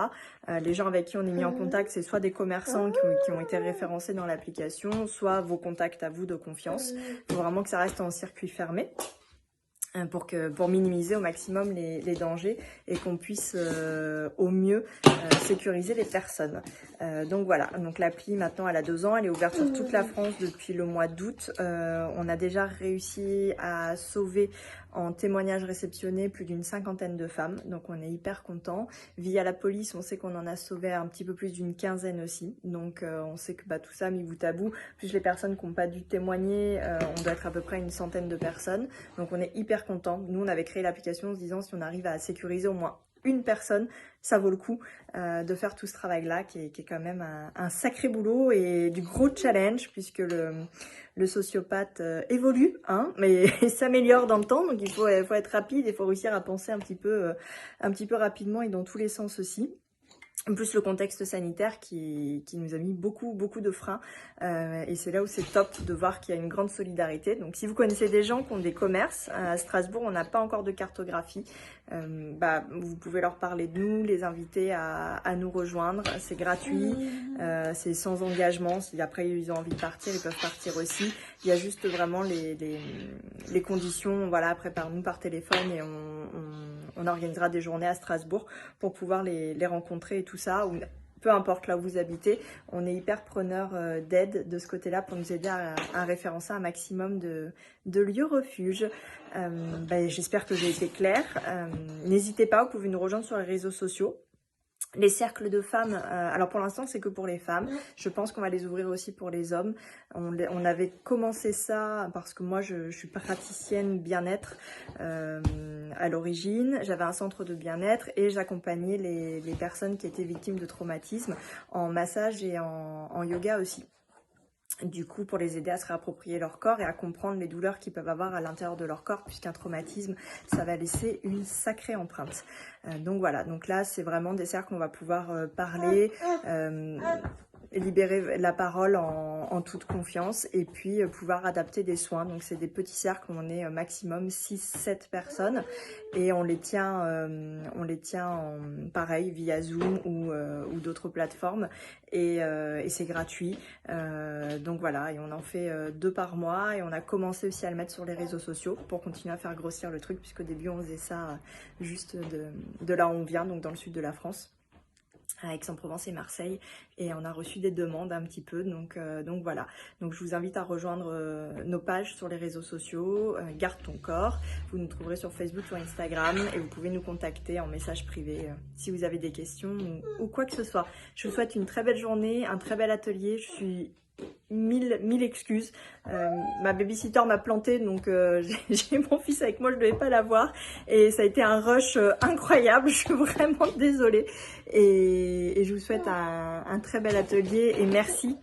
Les gens avec qui on est mis en contact, c'est soit des commerçants qui ont été référencés dans l'application, soit vos contacts à vous de confiance. Il faut vraiment que ça reste en circuit fermé, pour minimiser au maximum les dangers, et qu'on puisse au mieux sécuriser les personnes. Donc voilà, donc l'appli maintenant elle a 2 ans, elle est ouverte sur toute la France depuis le mois d'août. On a déjà réussi à sauver en témoignage réceptionné plus d'une 50aine de femmes, donc on est hyper content. Via la police, on sait qu'on en a sauvé un petit peu plus d'une 15aine aussi, donc on sait que tout ça mis bout à bout, plus les personnes qui n'ont pas dû témoigner, on doit être à peu près une 100aine de personnes, donc on est hyper content. Nous, on avait créé l'application en se disant, si on arrive à sécuriser au moins une personne, ça vaut le coup de faire tout ce travail-là, qui est quand même un sacré boulot et du gros challenge, puisque le sociopathe évolue, mais s'améliore dans le temps, donc il faut être rapide, il faut réussir à penser un petit peu rapidement et dans tous les sens aussi. En plus, le contexte sanitaire qui nous a mis beaucoup de freins, et c'est là où c'est top de voir qu'il y a une grande solidarité. Donc si vous connaissez des gens qui ont des commerces, à Strasbourg on n'a pas encore de cartographie, vous pouvez leur parler de nous, les inviter à nous rejoindre. C'est gratuit, c'est sans engagement. Si après ils ont envie de partir, ils peuvent partir aussi. Il y a juste vraiment les conditions, voilà, après par téléphone, et on organisera des journées à Strasbourg pour pouvoir les rencontrer et tout ça, ou peu importe là où vous habitez. On est hyper preneur d'aide de ce côté-là pour nous aider à référencer un maximum de lieux refuges. J'espère que j'ai été claire. N'hésitez pas, vous pouvez nous rejoindre sur les réseaux sociaux. Les cercles de femmes, alors pour l'instant c'est que pour les femmes, je pense qu'on va les ouvrir aussi pour les hommes. On avait commencé ça parce que moi je suis praticienne bien-être à l'origine, j'avais un centre de bien-être et j'accompagnais les personnes qui étaient victimes de traumatisme en massage et en yoga aussi. Du coup, pour les aider à se réapproprier leur corps et à comprendre les douleurs qu'ils peuvent avoir à l'intérieur de leur corps, puisqu'un traumatisme, ça va laisser une sacrée empreinte. Donc voilà, donc là, c'est vraiment des cercles qu'on va pouvoir parler, libérer la parole en toute confiance et puis pouvoir adapter des soins. Donc c'est des petits cercles où on est maximum 6-7 personnes et on les tient pareil via Zoom ou d'autres plateformes et c'est gratuit. Donc voilà, et on en fait 2 par mois et on a commencé aussi à le mettre sur les réseaux sociaux pour continuer à faire grossir le truc, puisqu'au début on faisait ça juste de là où on vient, donc dans le sud de la France, à Aix-en-Provence et Marseille, et on a reçu des demandes un petit peu, donc voilà. Donc je vous invite à rejoindre nos pages sur les réseaux sociaux, Garde ton corps, vous nous trouverez sur Facebook ou Instagram, et vous pouvez nous contacter en message privé si vous avez des questions ou quoi que ce soit. Je vous souhaite une très belle journée, un très bel atelier, je suis... Mille excuses. Ma babysitter m'a planté, donc j'ai mon fils avec moi, je ne devais pas l'avoir. Et ça a été un rush incroyable, je suis vraiment désolée. Et je vous souhaite un très bel atelier et merci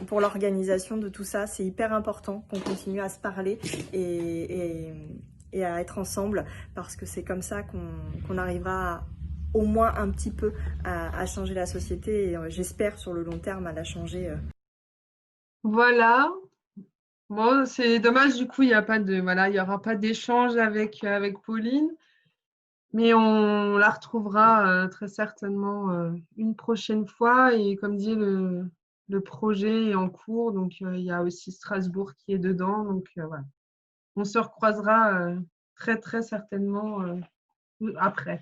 pour l'organisation de tout ça. C'est hyper important qu'on continue à se parler et à être ensemble, parce que c'est comme ça qu'on arrivera au moins un petit peu à changer la société, et j'espère sur le long terme à la changer. Voilà. Bon, c'est dommage, du coup, il y aura pas d'échange avec Pauline, mais on la retrouvera très certainement une prochaine fois. Et comme dit, le projet est en cours, donc il y a aussi Strasbourg qui est dedans, donc voilà. On se recroisera très très certainement après.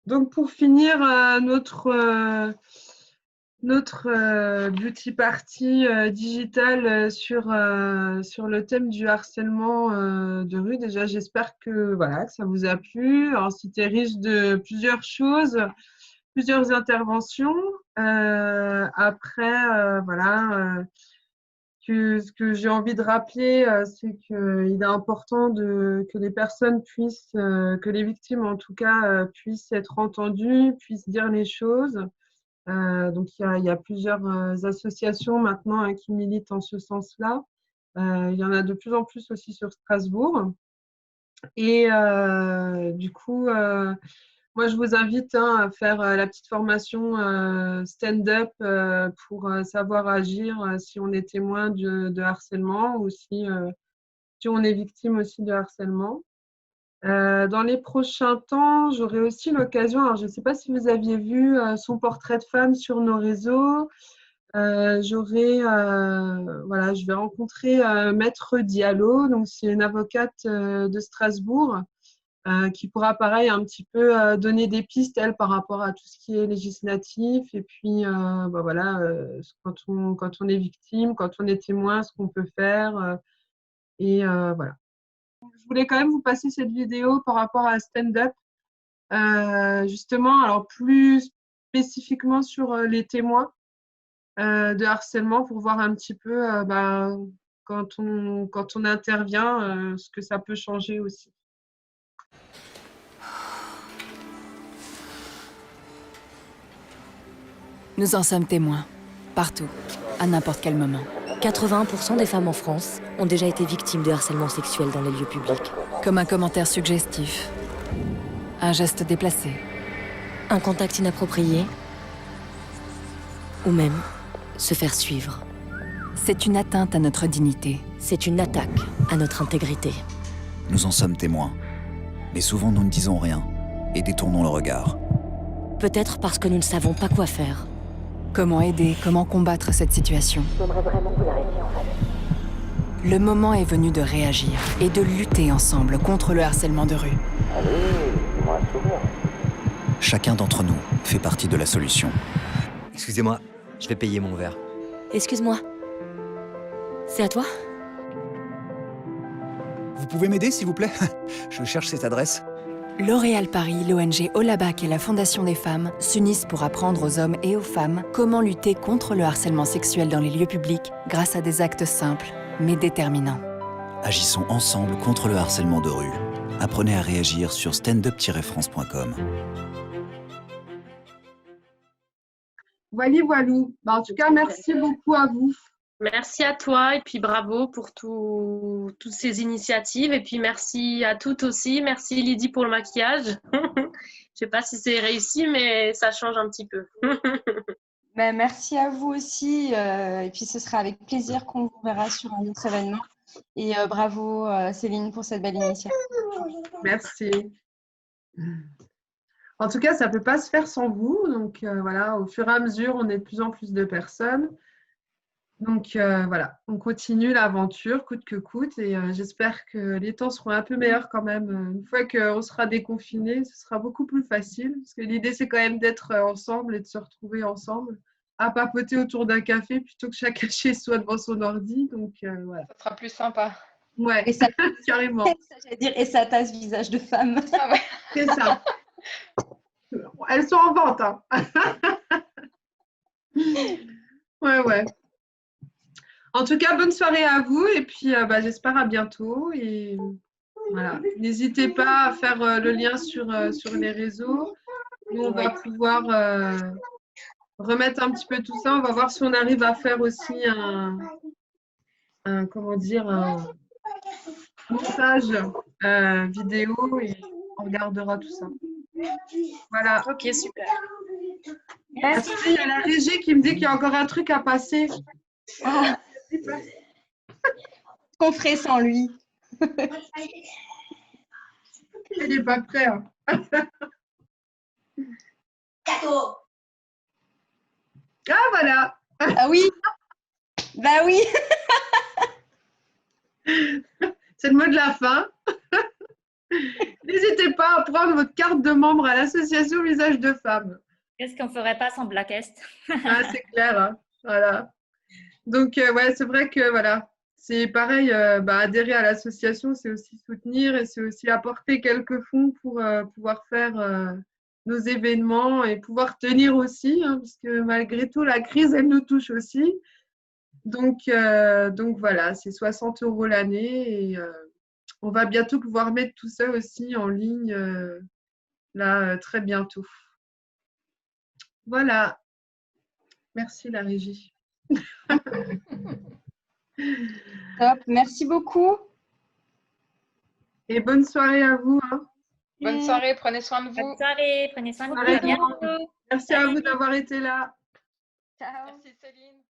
Donc pour finir notre beauty party digitale sur le thème du harcèlement de rue, déjà j'espère que ça vous a plu. Alors c'était riche de plusieurs choses, plusieurs interventions. Ce que j'ai envie de rappeler, c'est qu'il est important que les personnes puissent, que les victimes en tout cas, puissent être entendues, puissent dire les choses. Donc il y a plusieurs associations maintenant qui militent en ce sens-là. Il y en a de plus en plus aussi sur Strasbourg. Et du coup, moi, je vous invite à faire la petite formation stand-up pour savoir agir si on est témoin de harcèlement ou si on est victime aussi de harcèlement. Dans les prochains temps, j'aurai aussi l'occasion, alors je ne sais pas si vous aviez vu son portrait de femme sur nos réseaux, je vais rencontrer Maître Diallo, donc c'est une avocate de Strasbourg, qui pourra pareil un petit peu donner des pistes, elle, par rapport à tout ce qui est législatif, et puis quand on est victime, quand on est témoin, ce qu'on peut faire, voilà. Je voulais quand même vous passer cette vidéo par rapport à stand-up, justement, alors plus spécifiquement sur les témoins de harcèlement, pour voir un petit peu quand on intervient, ce que ça peut changer aussi. Nous en sommes témoins, partout, à n'importe quel moment. 80% des femmes en France ont déjà été victimes de harcèlement sexuel dans les lieux publics. Comme un commentaire suggestif, un geste déplacé, un contact inapproprié, ou même se faire suivre. C'est une atteinte à notre dignité. C'est une attaque à notre intégrité. Nous en sommes témoins, mais souvent nous ne disons rien et détournons le regard. Peut-être parce que nous ne savons pas quoi faire. Comment aider, comment combattre cette situation? J'aimerais vraiment vous arrêter en fait. Le moment est venu de réagir et de lutter ensemble contre le harcèlement de rue. Allez, dis-moi un sourire. Chacun d'entre nous fait partie de la solution. Excusez-moi, je vais payer mon verre. Excuse-moi. C'est à toi? Vous pouvez m'aider, s'il vous plaît? Je cherche cette adresse. L'Oréal Paris, l'ONG Olabac et la Fondation des femmes s'unissent pour apprendre aux hommes et aux femmes comment lutter contre le harcèlement sexuel dans les lieux publics grâce à des actes simples mais déterminants. Agissons ensemble contre le harcèlement de rue. Apprenez à réagir sur standup-france.com. Voilou. En tout cas, merci beaucoup à vous. Merci à toi et puis bravo pour toutes ces initiatives. Et puis merci à toutes aussi. Merci Lydie pour le maquillage. sais pas si c'est réussi, mais ça change un petit peu. Ben, merci à vous aussi. Et puis, ce sera avec plaisir qu'on vous verra sur un autre événement. Et bravo, Céline, pour cette belle initiative. Merci. En tout cas, ça ne peut pas se faire sans vous. Donc, voilà, au fur et à mesure, on est de plus en plus de personnes. Donc, voilà, on continue l'aventure coûte que coûte. Et j'espère que les temps seront un peu meilleurs quand même. Une fois qu'on sera déconfiné, ce sera beaucoup plus facile. Parce que l'idée, c'est quand même d'être ensemble et de se retrouver ensemble, à papoter autour d'un café plutôt que chacun chez soi devant son ordi. Donc, voilà. Ça sera plus sympa. Ouais, Et ça, carrément. j'allais dire, et ça tasse visage de femme. Ah ouais. C'est ça. Elles sont en vente. Hein. Ouais. En tout cas, bonne soirée à vous. Et puis, j'espère à bientôt. Et voilà. N'hésitez pas à faire le lien sur les réseaux. Nous, on va pouvoir remettre un petit peu tout ça. On va voir si on arrive à faire aussi un montage vidéo et on regardera tout ça. Voilà. Ok, super. Merci. Il y a la régie qui me dit qu'il y a encore un truc à passer. Ah. Qu'on ferait sans lui. Il n'est pas prêt. Hein. Cadeau. Ah, voilà. Ah oui. Bah oui. C'est le mot de la fin. N'hésitez pas à prendre votre carte de membre à l'association Visage de Femmes. Qu'est-ce qu'on ferait pas sans Blackest? Ah, c'est clair. Hein. Voilà. Donc, ouais, c'est vrai que voilà, c'est pareil, adhérer à l'association, c'est aussi soutenir et c'est aussi apporter quelques fonds pour pouvoir faire nos événements et pouvoir tenir aussi, hein, parce que malgré tout, la crise, elle nous touche aussi. Donc voilà, c'est 60 € l'année et on va bientôt pouvoir mettre tout ça aussi en ligne, très bientôt. Voilà. Merci la régie. Top, merci beaucoup. Et bonne soirée à vous. Hein. Bonne soirée, prenez soin de vous. Bonne soirée, prenez soin de vous. Merci à vous d'avoir été là. Ciao. Merci Céline.